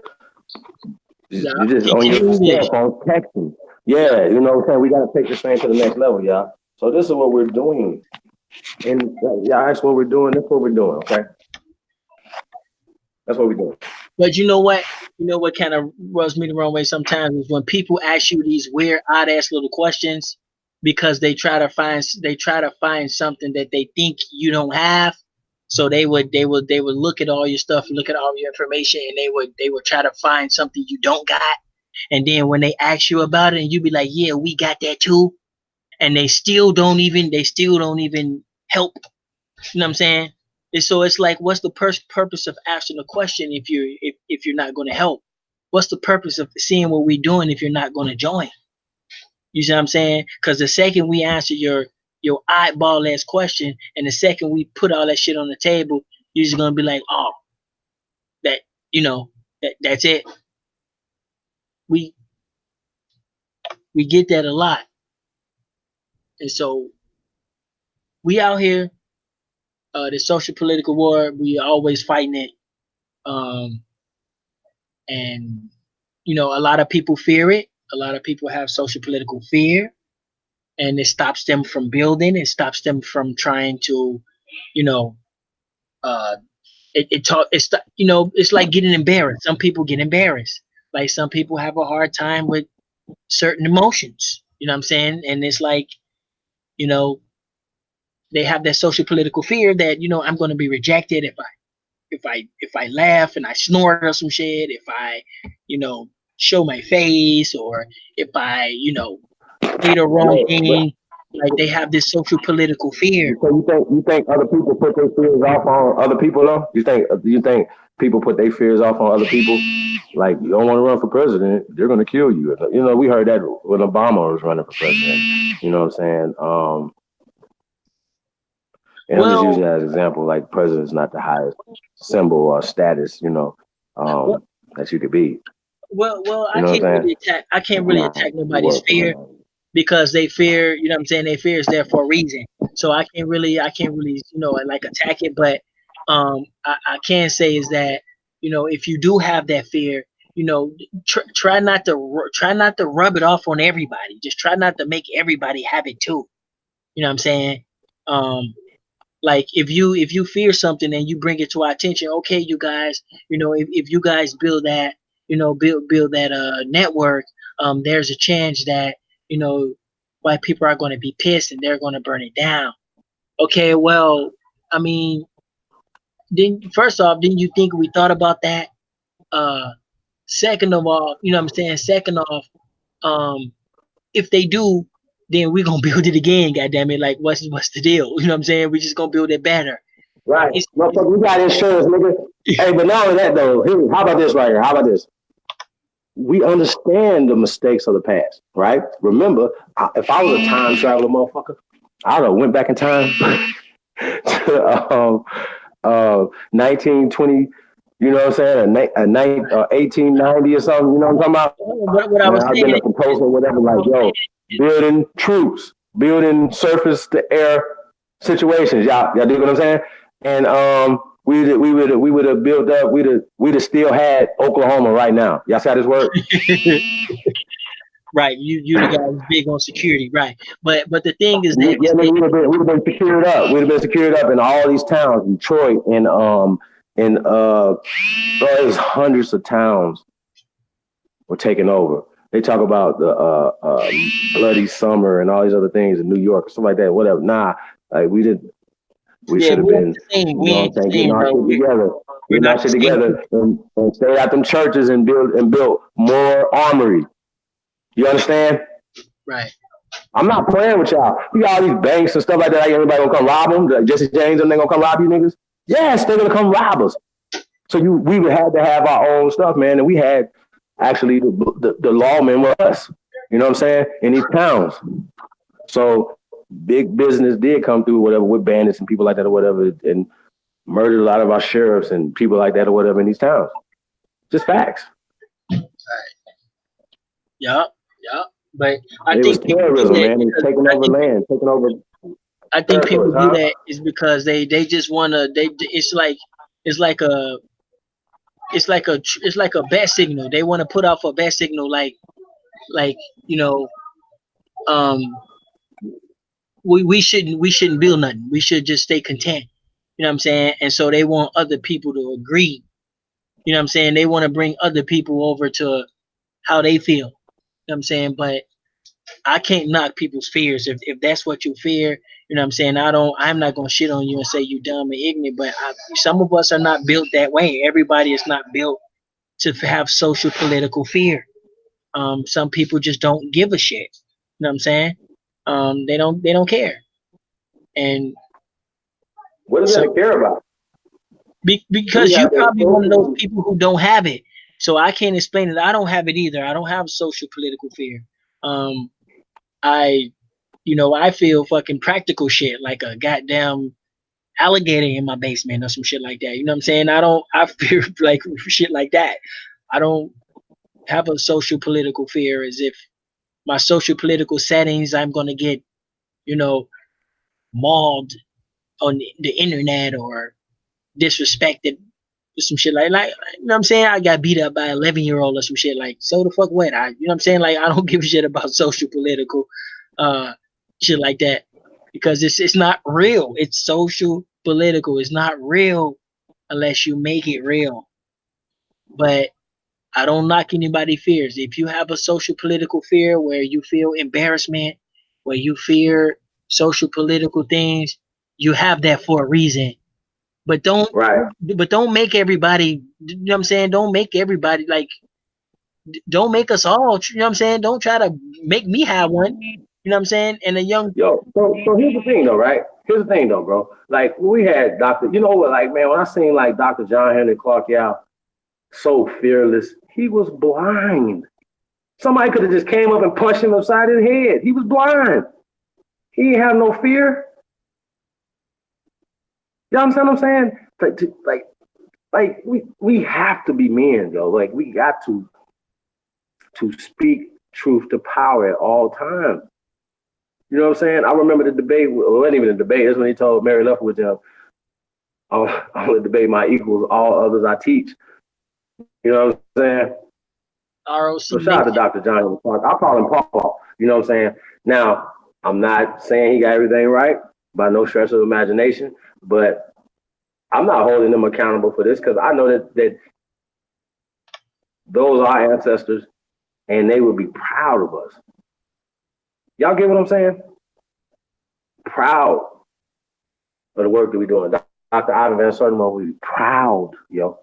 [SPEAKER 1] You just on your cell phone texting. Yeah, you know what I'm saying? We got to take this thing to the next level, y'all. So this is what we're doing. And y'all ask what we're doing. That's what we're doing, okay? That's what we're doing.
[SPEAKER 2] But you know what? You know what kind of rubs me the wrong way sometimes is when people ask you these weird, odd ass little questions because they try to find something that they think you don't have. So they would look at all your stuff, look at all your information, and they would try to find something you don't got. And then when they ask you about it, and you be like, "Yeah, we got that too," and they still don't even help. You know what I'm saying? And so it's like, what's the purpose of asking a question if you're not going to help? What's the purpose of seeing what we're doing if you're not going to join? You see what I'm saying? Because the second we answer your eyeball ass question, and the second we put all that shit on the table, you're just gonna be like, oh, that that's it. We get that a lot, and so we out here, the social political war. We always fighting it, and a lot of people fear it. A lot of people have social political fear, and it stops them from building. It stops them from trying to, it's like getting embarrassed. Some people get embarrassed. Like some people have a hard time with certain emotions. You know what I'm saying? And it's like, they have that social political fear that, I'm going to be rejected if I laugh and I snort or some shit, if I, show my face, or if I, say the wrong thing. Like they have this social political fear.
[SPEAKER 1] So you think other people put their fears off on other people though? You think people put their fears off on other people? Like, you don't want to run for president, they're gonna kill you. We heard that when Obama was running for president. You know what I'm saying? And I'm just using that as an example. Like, president's not the highest symbol or status, that you could be.
[SPEAKER 2] Well, I can't really attack nobody's fear. Because they fear, they fear is there for a reason. So I can't really, like attack it. But I can say is that, if you do have that fear, try not to rub it off on everybody. Just try not to make everybody have it too. You know what I'm saying? Like if you fear something and you bring it to our attention, okay, you guys, if you guys build that, build that network, there's a chance that, white people are going to be pissed and they're going to burn it down. Okay, well, I mean, first off, didn't you think we thought about that? Second of all, Second off, if they do, then we're going to build it again, goddammit. Like, what's the deal? You know what I'm saying? We're just going to build it better.
[SPEAKER 1] Right. Motherfucker, we got insurance, nigga. Hey, but not only that, though, how about this right here? How about this? We understand the mistakes of the past, right? Remember, if I was a time traveler, motherfucker, I would have went back in time to 1920, you know what I'm saying, 1890 or something, you know what I'm talking about?
[SPEAKER 2] What I was saying,
[SPEAKER 1] I've been a composer or whatever, like, yo, building troops, building surface to air situations, y'all dig what I'm saying? And we would have built up. We'd have still had Oklahoma right now. Y'all see how this works?
[SPEAKER 2] Right. You the guys big on security, right? But the thing is that
[SPEAKER 1] we'd have been secured up. We'd have been secured up in all these towns, Detroit, and there's hundreds of towns were taken over. They talk about the bloody summer and all these other things in New York, stuff like that. Whatever. Nah, like we should have
[SPEAKER 2] we ain't
[SPEAKER 1] been,
[SPEAKER 2] the same.
[SPEAKER 1] you
[SPEAKER 2] We
[SPEAKER 1] know what
[SPEAKER 2] ain't
[SPEAKER 1] I'm
[SPEAKER 2] the
[SPEAKER 1] saying, getting
[SPEAKER 2] same,
[SPEAKER 1] our
[SPEAKER 2] bro.
[SPEAKER 1] shit together,
[SPEAKER 2] We're
[SPEAKER 1] getting our
[SPEAKER 2] not the
[SPEAKER 1] shit
[SPEAKER 2] same
[SPEAKER 1] together, and stay at them churches and build more armory. You understand?
[SPEAKER 2] right.
[SPEAKER 1] I'm not playing with y'all. We got all these banks and stuff like that. Like everybody gonna come rob them. Like Jesse James and they gonna come rob you niggas. Yes, they're gonna come rob us. So we would have to have our own stuff, man. And we had actually the lawmen were us. You know what I'm saying? In these towns. So big business did come through, whatever, with bandits and people like that or whatever, and murdered a lot of our sheriffs and people like that or whatever in these towns. Just facts.
[SPEAKER 2] Yeah. But I
[SPEAKER 1] It was
[SPEAKER 2] think people do
[SPEAKER 1] terrorism,
[SPEAKER 2] that
[SPEAKER 1] man. It was
[SPEAKER 2] because
[SPEAKER 1] taking over land, taking over
[SPEAKER 2] I think people
[SPEAKER 1] territories,
[SPEAKER 2] do
[SPEAKER 1] huh?
[SPEAKER 2] that is because they just wanna it's like a it's like a bat signal. They want to put off a bat signal like you know um we shouldn't build nothing. We should just stay content. You know what I'm saying? And so they want other people to agree. You know what I'm saying? They want to bring other people over to how they feel. You know what I'm saying? But I can't knock people's fears. If that's what you fear, you know what I'm saying? I'm not gonna shit on you and say you dumb and ignorant, but some of us are not built that way. Everybody is not built to have social political fear. Some people just don't give a shit. You know what I'm saying? They don't care. And
[SPEAKER 1] What is there to
[SPEAKER 2] so
[SPEAKER 1] care about? We
[SPEAKER 2] because you're
[SPEAKER 1] have the
[SPEAKER 2] probably one of those
[SPEAKER 1] social.
[SPEAKER 2] people who don't have it. So I can't explain it. I don't have it either. I don't have social political fear. Um, I, I feel fucking practical shit like a goddamn alligator in my basement or some shit like that. You know what I'm saying? I fear like shit like that. I don't have a social political fear as if my social political settings, I'm going to get, you know, mauled on the internet or disrespected or some shit like you know what I'm saying? I got beat up by an 11-year-old or some shit like so the fuck what? You know what I'm saying? Like I don't give a shit about social political uh shit like that because it's not real. It's social political. It's not real unless you make it real. But I don't knock anybody's fears. If you have a social political fear where you feel embarrassment, where you fear social political things, you have that for a reason. But
[SPEAKER 1] Right.
[SPEAKER 2] don't make everybody, you know what I'm saying? Don't make everybody like don't make us all, you know what I'm saying? Don't try to make me have one. You know what I'm saying? And a young
[SPEAKER 1] Yo, so here's the thing though, right? Here's the thing though, bro. Like we had Dr. You know what, like man, when I seen like Dr. John Henry Clark Yao, so fearless, he was blind. Somebody could have just came up and punched him upside his head. He was blind. He didn't have no fear. You understand what I'm saying? Like we have to be men, yo. Like we got to speak truth to power at all times. You know what I'm saying? I remember the debate. Well, it wasn't even a debate. That's when he told Mary Lefkowitz, I'm going to debate my equals. All others I teach. You know what I'm saying?
[SPEAKER 2] ROC
[SPEAKER 1] So shout out to Dr. John Henry Clark. I call him Paul. You know what I'm saying? Now, I'm not saying he got everything right by no stretch of imagination, but I'm not holding them accountable for this because I know that those are our ancestors and they would be proud of us. Y'all get what I'm saying? Proud of the work that we're doing. Dr. Ivan Van Sertima will be proud, yo.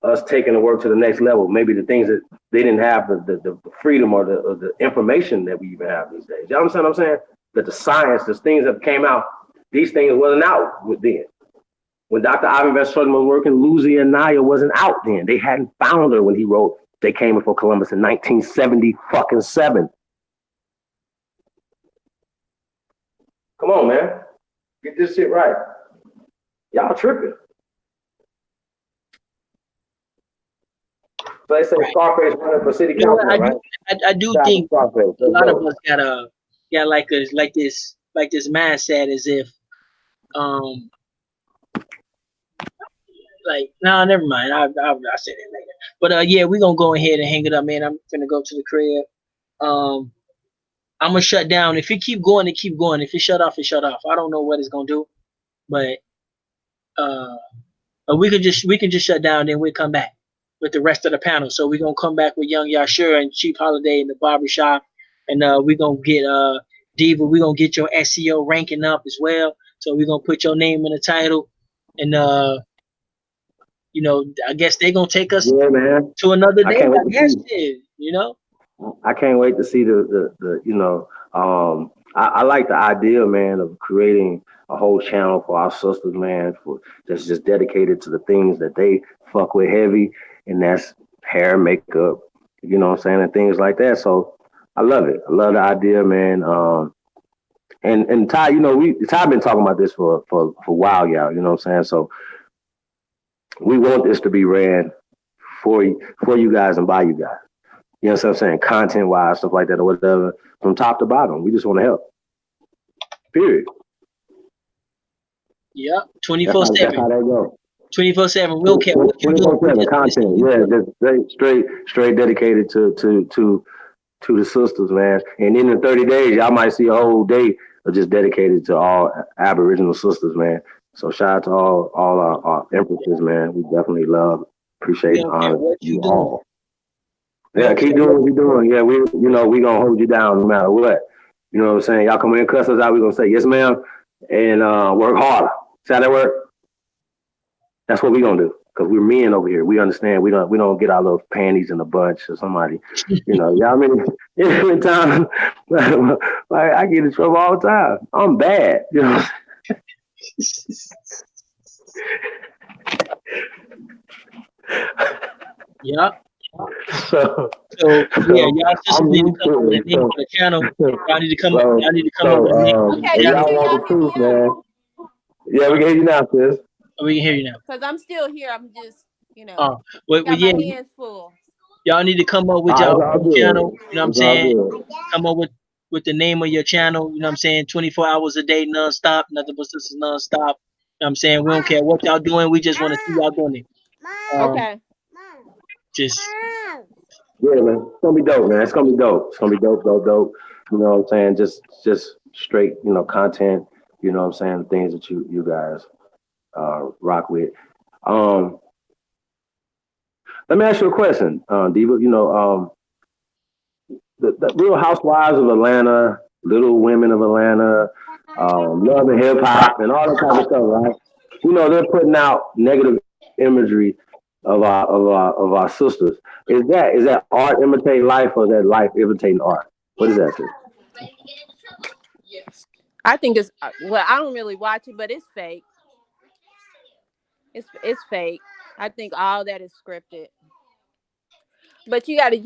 [SPEAKER 1] Us taking the work to the next level. Maybe the things that they didn't have the freedom or the information that we even have these days. Y'all understand what I'm saying? That the science, the things that came out, these things wasn't out with then. When Dr. Ivan Van Sertima was working, Louisiana wasn't out then. They hadn't found her when he wrote They Came Before Columbus in 1977. Come on, man. Get this shit right. Y'all tripping. So they say Scarface running for city councilman, right?
[SPEAKER 2] I do think a lot of us got like this mindset as if like no, never mind. I'll say that later. But yeah, we're gonna go ahead and hang it up, man. I'm gonna go to the crib. I'm gonna shut down. If it keep going, it keep going. If it shut off, it shut off. I don't know what it's gonna do, but we can just shut down, then we'll come back. with the rest of the panel. So we're gonna come back with Young Yashura and Chief Holiday in the barbershop, and we're gonna get Diva. We're gonna get your SEO ranking up as well. So we're gonna put your name in the title, and I guess they're gonna take us
[SPEAKER 1] Yeah, man.
[SPEAKER 2] to another
[SPEAKER 1] I
[SPEAKER 2] day.
[SPEAKER 1] can't wait
[SPEAKER 2] I
[SPEAKER 1] to
[SPEAKER 2] guess
[SPEAKER 1] see.
[SPEAKER 2] it.
[SPEAKER 1] I can't wait to see I like the idea, man, of creating a whole channel for our sisters, man, for that's just dedicated to the things that they fuck with heavy, and that's hair, makeup, what I'm saying, and things like that. So I love it. I love the idea, man. And Ty, Ty been talking about this for a while, y'all. You know what I'm saying? So we want this to be ran for you guys and by you guys. You know what I'm saying? Content wise, stuff like that, or whatever, from top to bottom. We just want to help. Period.
[SPEAKER 2] Yep,
[SPEAKER 1] That's
[SPEAKER 2] 24/7.
[SPEAKER 1] how that goes.
[SPEAKER 2] 24/7. We don't care what you're doing.
[SPEAKER 1] 24/7 content. Yeah, just straight dedicated to the sisters, man. And in the 30 days, y'all might see a whole day of just dedicated to all Aboriginal sisters, man. So shout out to all our empresses, man. We definitely love,
[SPEAKER 2] We
[SPEAKER 1] appreciate, and
[SPEAKER 2] don't care
[SPEAKER 1] honor
[SPEAKER 2] what
[SPEAKER 1] you
[SPEAKER 2] you're doing.
[SPEAKER 1] all.
[SPEAKER 2] We
[SPEAKER 1] Yeah,
[SPEAKER 2] don't
[SPEAKER 1] keep
[SPEAKER 2] care
[SPEAKER 1] doing
[SPEAKER 2] what.
[SPEAKER 1] what you're doing. Yeah, we gonna hold you down no matter what. You know what I'm saying? Y'all come in and cuss us out, we gonna say yes, ma'am, and work harder. See how that work? That's what we gonna do. Cause we're men over here. We understand. We don't get our little panties in a bunch or somebody. Y'all mean every time like I get in trouble all the time. I'm bad.
[SPEAKER 2] Yeah.
[SPEAKER 1] So
[SPEAKER 2] So yeah,
[SPEAKER 1] so
[SPEAKER 2] y'all sisters
[SPEAKER 1] I'm
[SPEAKER 2] need to
[SPEAKER 1] used
[SPEAKER 2] come up with
[SPEAKER 1] to
[SPEAKER 2] a
[SPEAKER 1] it.
[SPEAKER 2] name for the channel. Y'all need to come.
[SPEAKER 1] So
[SPEAKER 2] Y'all need to come up
[SPEAKER 1] so
[SPEAKER 2] with a name for
[SPEAKER 3] Okay,
[SPEAKER 1] if
[SPEAKER 2] the
[SPEAKER 3] y'all
[SPEAKER 1] y'all
[SPEAKER 2] channel.
[SPEAKER 3] can
[SPEAKER 1] want
[SPEAKER 3] y'all
[SPEAKER 1] the
[SPEAKER 3] hear me
[SPEAKER 1] truth,
[SPEAKER 3] now?
[SPEAKER 1] man, yeah, we can hear you now, sis.
[SPEAKER 2] Oh, we can hear you now.
[SPEAKER 3] Cause I'm still here. I'm just,
[SPEAKER 2] Well,
[SPEAKER 3] got my
[SPEAKER 2] yeah,
[SPEAKER 3] hands full.
[SPEAKER 2] y'all need to come up with
[SPEAKER 1] All right, it's
[SPEAKER 2] y'all
[SPEAKER 1] all
[SPEAKER 2] own channel.
[SPEAKER 1] good.
[SPEAKER 2] You know what I'm
[SPEAKER 1] It's all
[SPEAKER 2] saying?
[SPEAKER 1] good.
[SPEAKER 2] Come up with the name of your channel. You know what I'm saying? 24 hours a day, nonstop. Nothing but sisters, nonstop. You know what I'm saying? We don't care what y'all doing. We just want to see y'all doing it.
[SPEAKER 3] Okay.
[SPEAKER 2] Just
[SPEAKER 1] Yeah, man. It's gonna be dope, man. It's gonna be dope. It's gonna be dope, dope, dope. You know what I'm saying? Just straight, content, what I'm saying, things that you guys rock with. Um Let me ask you a question, Diva. The Real Housewives of Atlanta, Little Women of Atlanta, Love and Hip Hop, and all that type of stuff, right? They're putting out negative imagery of our sisters. Is that art imitating life, or is that life imitating art? What is that, sis?
[SPEAKER 3] I think it's well. I don't really watch it, but it's fake. It's fake. I think all that is scripted. But you gotta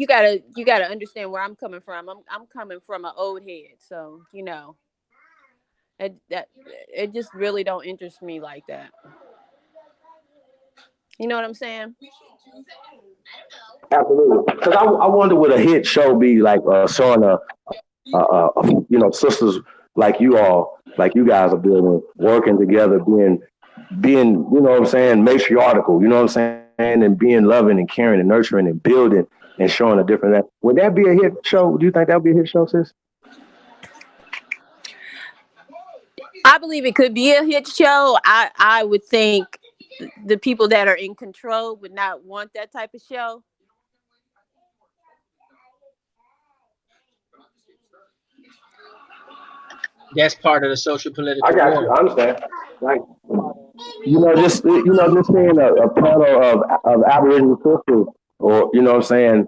[SPEAKER 3] understand where I'm coming from. I'm coming from an old head, so it just really don't interest me like that. You know what I'm saying?
[SPEAKER 1] Absolutely. Because I wonder would a hit show be like showing sisters like like you guys are building, working together, being, what I'm saying, matriarchal, you know what I'm saying, and being loving and caring and nurturing and building and showing a different that. Would that be a hit show? Do you think that would be a hit show, sis?
[SPEAKER 3] I believe it could be a hit show. I would think the people that are in control would not want that type of show.
[SPEAKER 2] that's part of the social
[SPEAKER 1] I
[SPEAKER 2] political
[SPEAKER 1] got
[SPEAKER 2] war.
[SPEAKER 1] you. I understand. Like, just seeing a panel of Aboriginal sisters, or what I'm saying,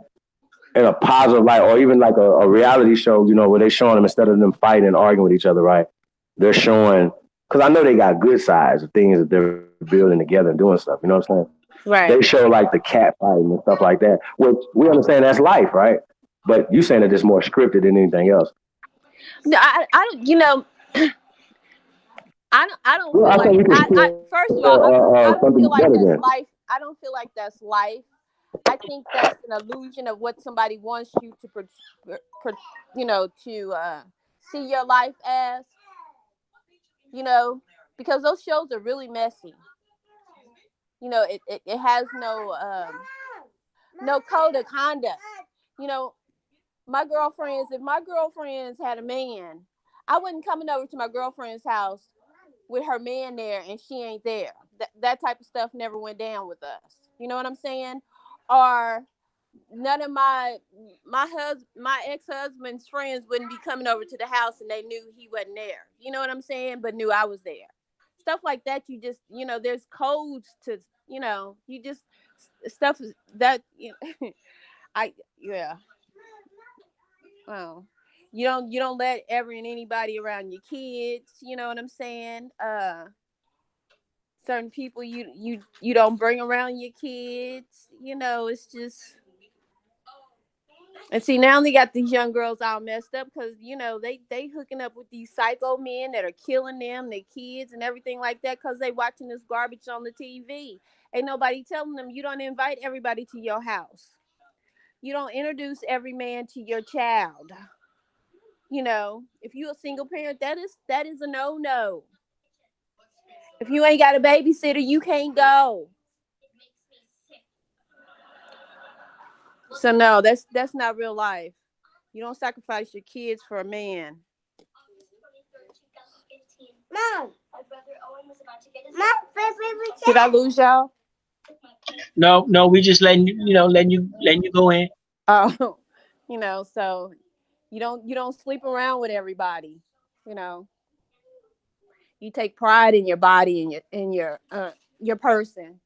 [SPEAKER 1] in a positive light, or even like a reality show, where they showing them, instead of them fighting and arguing with each other, right? They're showing, because I know they got good sides of things that they're building together and doing stuff. You know what I'm saying? They
[SPEAKER 3] Right.
[SPEAKER 1] show like the cat fighting and stuff like that, which we understand that's life, right? But you saying that it's more scripted than anything else.
[SPEAKER 3] No, I don't. I don't
[SPEAKER 1] Well,
[SPEAKER 3] feel
[SPEAKER 1] I
[SPEAKER 3] like
[SPEAKER 1] think we can
[SPEAKER 3] I
[SPEAKER 1] share
[SPEAKER 3] first of all, I don't
[SPEAKER 1] something
[SPEAKER 3] feel like
[SPEAKER 1] better
[SPEAKER 3] that's
[SPEAKER 1] then.
[SPEAKER 3] life. I don't feel like that's life. I think that's an illusion of what somebody wants you to to see your life as, you know, because those shows are really messy. It has no code of conduct. You know, if my girlfriends had a man, I wasn't coming over to my girlfriend's house with her man there and she ain't there. That type of stuff never went down with us. You know what I'm saying? or none of my ex-husband's friends wouldn't be coming over to the house and they knew he wasn't there. You know what I'm saying? But knew I was there. Stuff like that. You just, there's codes to, you just stuff that I yeah. Well, you don't let ever and anybody around your kids. You know what I'm saying? Certain people you don't bring around your kids. It's just. And see, now they got these young girls all messed up because they hooking up with these psycho men that are killing them, their kids, and everything like that because they watching this garbage on the TV. Ain't nobody telling them you don't invite everybody to your house. You don't introduce every man to your child. If you a single parent, that is a no. If you ain't got a babysitter, you can't go. So no, that's not real life. You don't sacrifice your kids for a man. Mom, did I lose y'all?
[SPEAKER 2] No, no, we just letting you go in.
[SPEAKER 3] Oh, so you don't sleep around with everybody. You know, you take pride in your body and your person.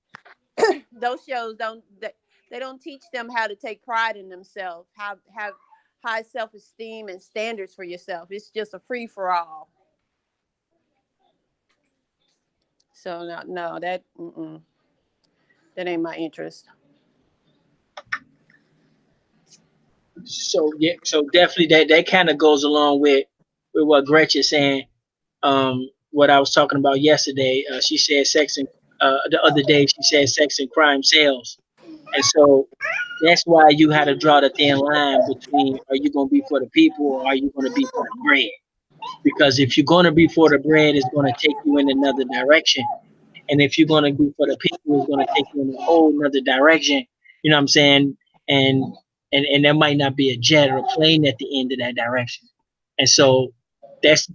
[SPEAKER 3] Those shows they don't teach them how to take pride in themselves, how have high self-esteem and standards for yourself. It's just a free for all. So no, that ain't my interest.
[SPEAKER 2] So yeah, so definitely that kind of goes along with what Gretchen's saying. What I was talking about yesterday. She said sex and the other day she said sex and crime sells, and so that's why you had to draw the thin line between are you going to be for the people or are you going to be for the bread? Because if you're going to be for the bread, it's going to take you in another direction. And if you're going to be for the people, it's going to take you in a whole nother direction. You know what I'm saying? And and there might not be a jet or a plane at the end of that direction. And so that's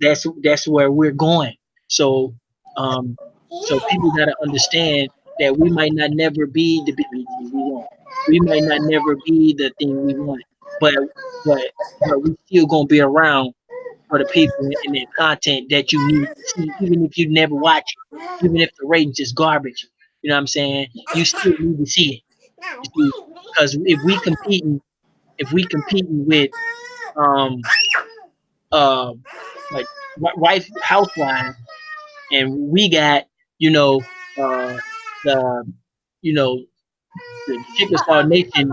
[SPEAKER 2] where we're going. So um so people got to understand that we might not never be the BET we want. We might not never be the thing we want, but but but we still gonna be around for the people and the content that you need to see, even if you never watch it, even if the ratings is garbage. You know what I'm saying? You still need to see it. You see, because if we competing with um uh like wife housewives, and we got you know the you know the Chickasaw Nation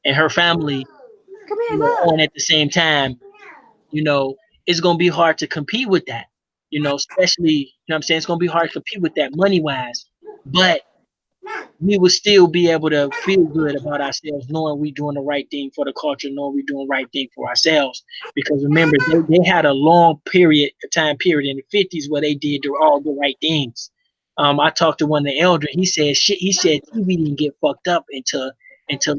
[SPEAKER 2] and her family
[SPEAKER 3] Come here, look.
[SPEAKER 2] on at the same time, you know, it's gonna be hard to compete with that. Especially, what I'm saying, it's gonna be hard to compete with that money wise. But we will still be able to feel good about ourselves, knowing we doing the right thing for the culture, knowing we doing the right thing for ourselves. Because remember, they had a long period, a time period in the '50s where they did all the right things. I talked to one of the elders. He said shit. He said TV didn't get fucked up until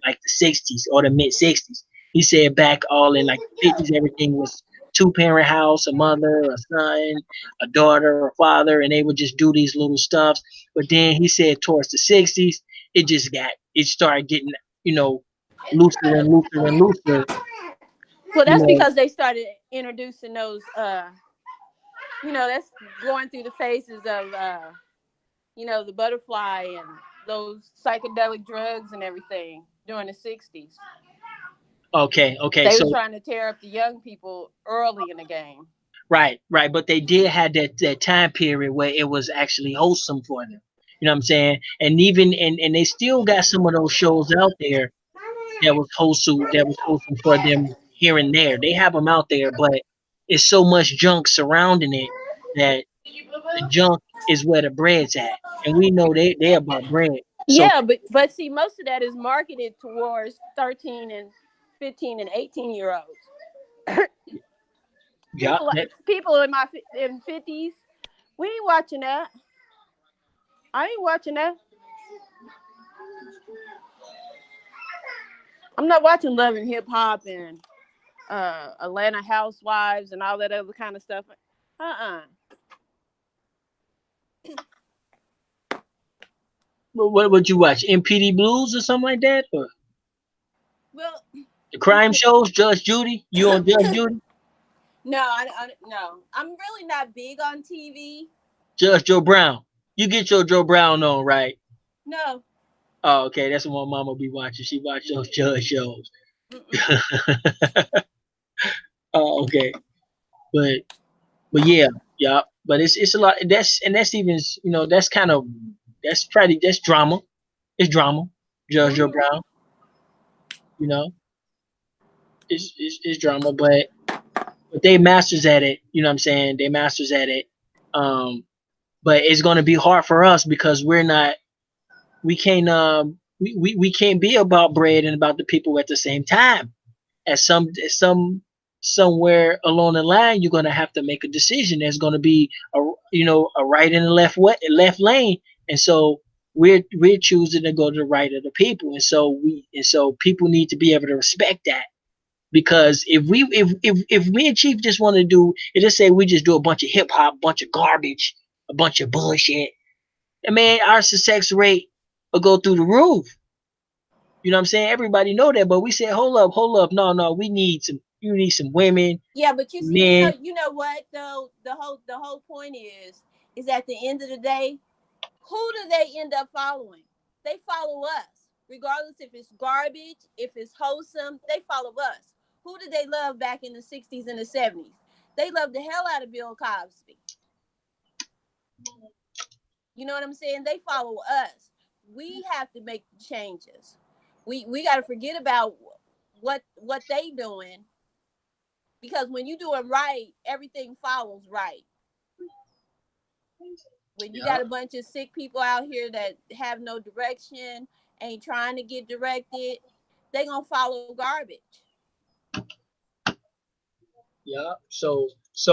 [SPEAKER 2] like the '60s or the mid '60s. He said back all in like the '50s, everything was two-parent house, a mother, a son, a daughter, a father, and they would just do these little stuffs. But then he said towards the '60s, it started getting, looser and looser and looser.
[SPEAKER 3] Well,
[SPEAKER 2] You
[SPEAKER 3] that's
[SPEAKER 2] know,
[SPEAKER 3] because they started introducing those. That's going through the phases of the butterfly and those psychedelic drugs and everything during the '60s.
[SPEAKER 2] okay.
[SPEAKER 3] They was
[SPEAKER 2] So
[SPEAKER 3] trying to tear up the young people early in the game.
[SPEAKER 2] right. But they did have that time period where it was actually wholesome for them. You know what I'm saying? And even and they still got some of those shows out there that was wholesome for them here and there. They have them out there, but it's so much junk surrounding it that the junk is where the bread's at, and we know they about bread. So
[SPEAKER 3] Yeah, but see, most of that is marketed towards 13 and 15 and 18-year olds.
[SPEAKER 2] yeah,
[SPEAKER 3] People in 50s, we ain't watching that. I ain't watching that. I'm not watching Love and Hip Hop and Atlanta Housewives and all that other kind of stuff. Uh-uh.
[SPEAKER 2] What would you watch? MPD Blues or something like that, or
[SPEAKER 4] Well,
[SPEAKER 2] the crime shows? Judge Judy. You on Judge Judy?
[SPEAKER 4] no, no. I'm really not big on TV.
[SPEAKER 2] Judge Joe Brown. You get your Joe Brown on, right?
[SPEAKER 4] No.
[SPEAKER 2] Oh, okay. That's what my mama be watching. She watch those judge shows.
[SPEAKER 4] Mm-mm.
[SPEAKER 2] Oh, okay. But yeah, yeah. But it's a lot. That's even that's kind of that's drama. It's drama. Judge Joe
[SPEAKER 4] Mm-hmm.
[SPEAKER 2] Brown. You know, it's drama, but they masters at it. You know what I'm saying? They masters at it. Um, but it's gonna be hard for us because we're not. We can't. We can't be about bread and about the people at the same time. Somewhere along the line, you're gonna have to make a decision. There's gonna be a right and a left lane, and so we're choosing to go to the right of the people, and so people need to be able to respect that. Because if me and Chief just want to do, and just say we just do a bunch of hip hop, bunch of garbage, a bunch of bullshit, and man, our success rate will go through the roof. You know what I'm saying? Everybody know that, but we said, hold up, no, you need some women,
[SPEAKER 4] Yeah, but you see,
[SPEAKER 2] men.
[SPEAKER 4] you know what though? The whole point is at the end of the day, who do they end up following? They follow us, regardless if it's garbage, if it's wholesome. They follow us. Who did they love back in the '60s and the '70s? They loved the hell out of Bill Cosby. You know what I'm saying? They follow us. We have to make the changes. We got to forget about what they doing, because when you do it right, everything follows right. When you
[SPEAKER 2] Yeah,
[SPEAKER 4] got a bunch of sick people out here that have no direction, ain't trying to get directed, they gonna follow garbage.
[SPEAKER 2] yeah. So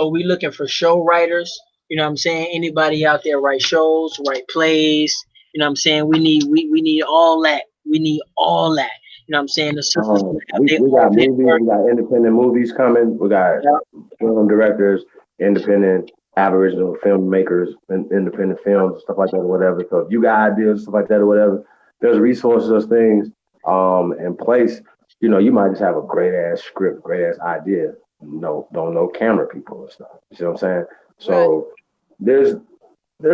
[SPEAKER 2] we looking for show writers. You know what I'm saying? Anybody out there write shows, write plays. You know what I'm saying? We need all that. We need all that. You know what I'm saying? The sisters have their
[SPEAKER 1] We
[SPEAKER 2] own
[SPEAKER 1] got movies,
[SPEAKER 2] network.
[SPEAKER 1] we got independent movies coming. We got
[SPEAKER 2] Yeah.
[SPEAKER 1] film directors, independent Aboriginal filmmakers, independent films, stuff like that, or whatever. So if you got ideas, stuff like that, or whatever, there's resources, there's things in place. You know, you might just have a great ass script, great ass idea. No, don't know camera people and stuff. You see what I'm saying?
[SPEAKER 4] Right.
[SPEAKER 1] So there's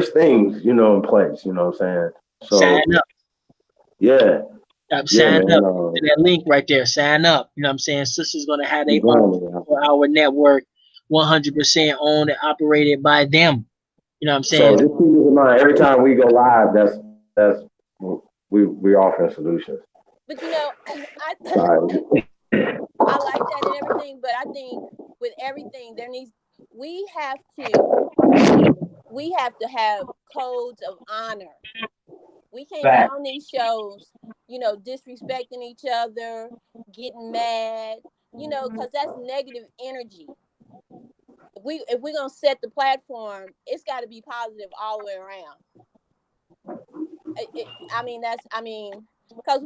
[SPEAKER 1] things, in place. You know what I'm saying?
[SPEAKER 2] Sign
[SPEAKER 1] So
[SPEAKER 2] up.
[SPEAKER 1] yeah, yeah,
[SPEAKER 2] Sign
[SPEAKER 1] man.
[SPEAKER 2] up to that link right there. Sign up. You know what I'm saying? Sisters gonna have their own
[SPEAKER 1] Exactly.
[SPEAKER 2] 24-hour network, 100% owned and operated by them. You know what I'm
[SPEAKER 1] So
[SPEAKER 2] saying?
[SPEAKER 1] just keep this in mind. Every time we go live, that's we're offering solutions.
[SPEAKER 4] But
[SPEAKER 1] Right.
[SPEAKER 4] I like that and everything, but I think with everything there needs we have to we have to have codes of honor. We can't be
[SPEAKER 1] Fact.
[SPEAKER 4] on these shows, disrespecting each other, getting mad, because that's negative energy. If we're gonna set the platform, it's got to be positive all the way around. Because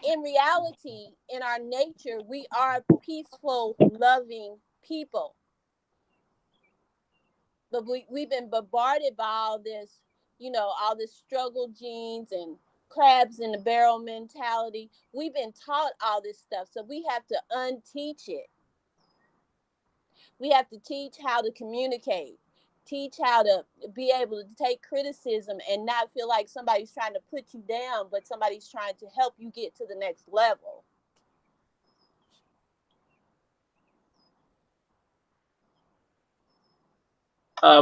[SPEAKER 4] in reality, in our nature, we are peaceful, loving people. But we've been bombarded by all this struggle genes and crabs in the barrel mentality. We've been taught all this stuff, so we have to unteach it. We have to teach how to communicate, teach how to be able to take criticism and not feel like somebody's trying to put you down, but somebody's trying to help you get to the next level.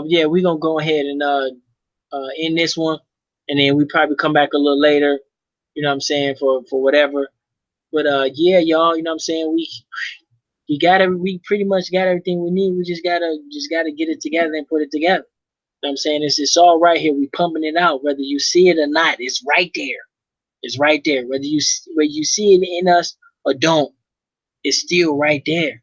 [SPEAKER 2] Yeah, we're gonna go ahead and end this one, and then we probably come back a little later. You know what I'm saying, for whatever. But yeah, y'all. You know what I'm saying. We pretty much got everything we need. We just gotta get it together and put it together. You know what I'm saying, it's all right here. We pumping it out, whether you see it or not. It's right there. It's right there. Whether you see it in us or don't, it's still right there.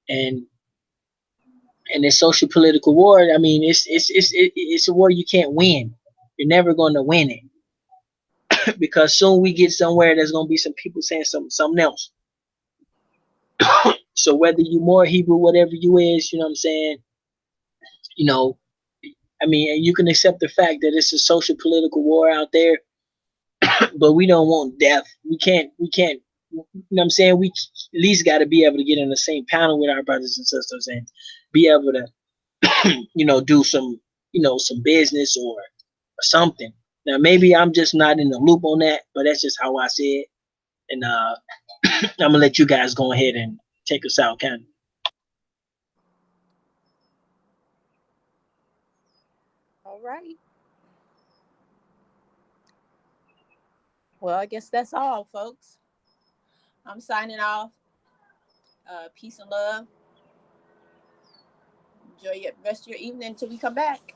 [SPEAKER 2] And this social political war, I mean, it's a war you can't win. You're never going to win it because soon we get somewhere there's going to be some people saying something else. So whether you more Hebrew, whatever you is, you know what I'm saying, you know, I mean, you can accept the fact that it's a social political war out there, but we don't want death. We can't, you know what I'm saying? We at least got to be able to get in the same panel with our brothers and sisters and be able to, do some, some business or something. Now, maybe I'm just not in the loop on that, but that's just how I see it. And I'm going to let you guys go ahead and take us out, kind of.
[SPEAKER 4] All right. Well, I guess that's all, folks. I'm signing off. Peace and love. Enjoy the rest of your evening until we come back.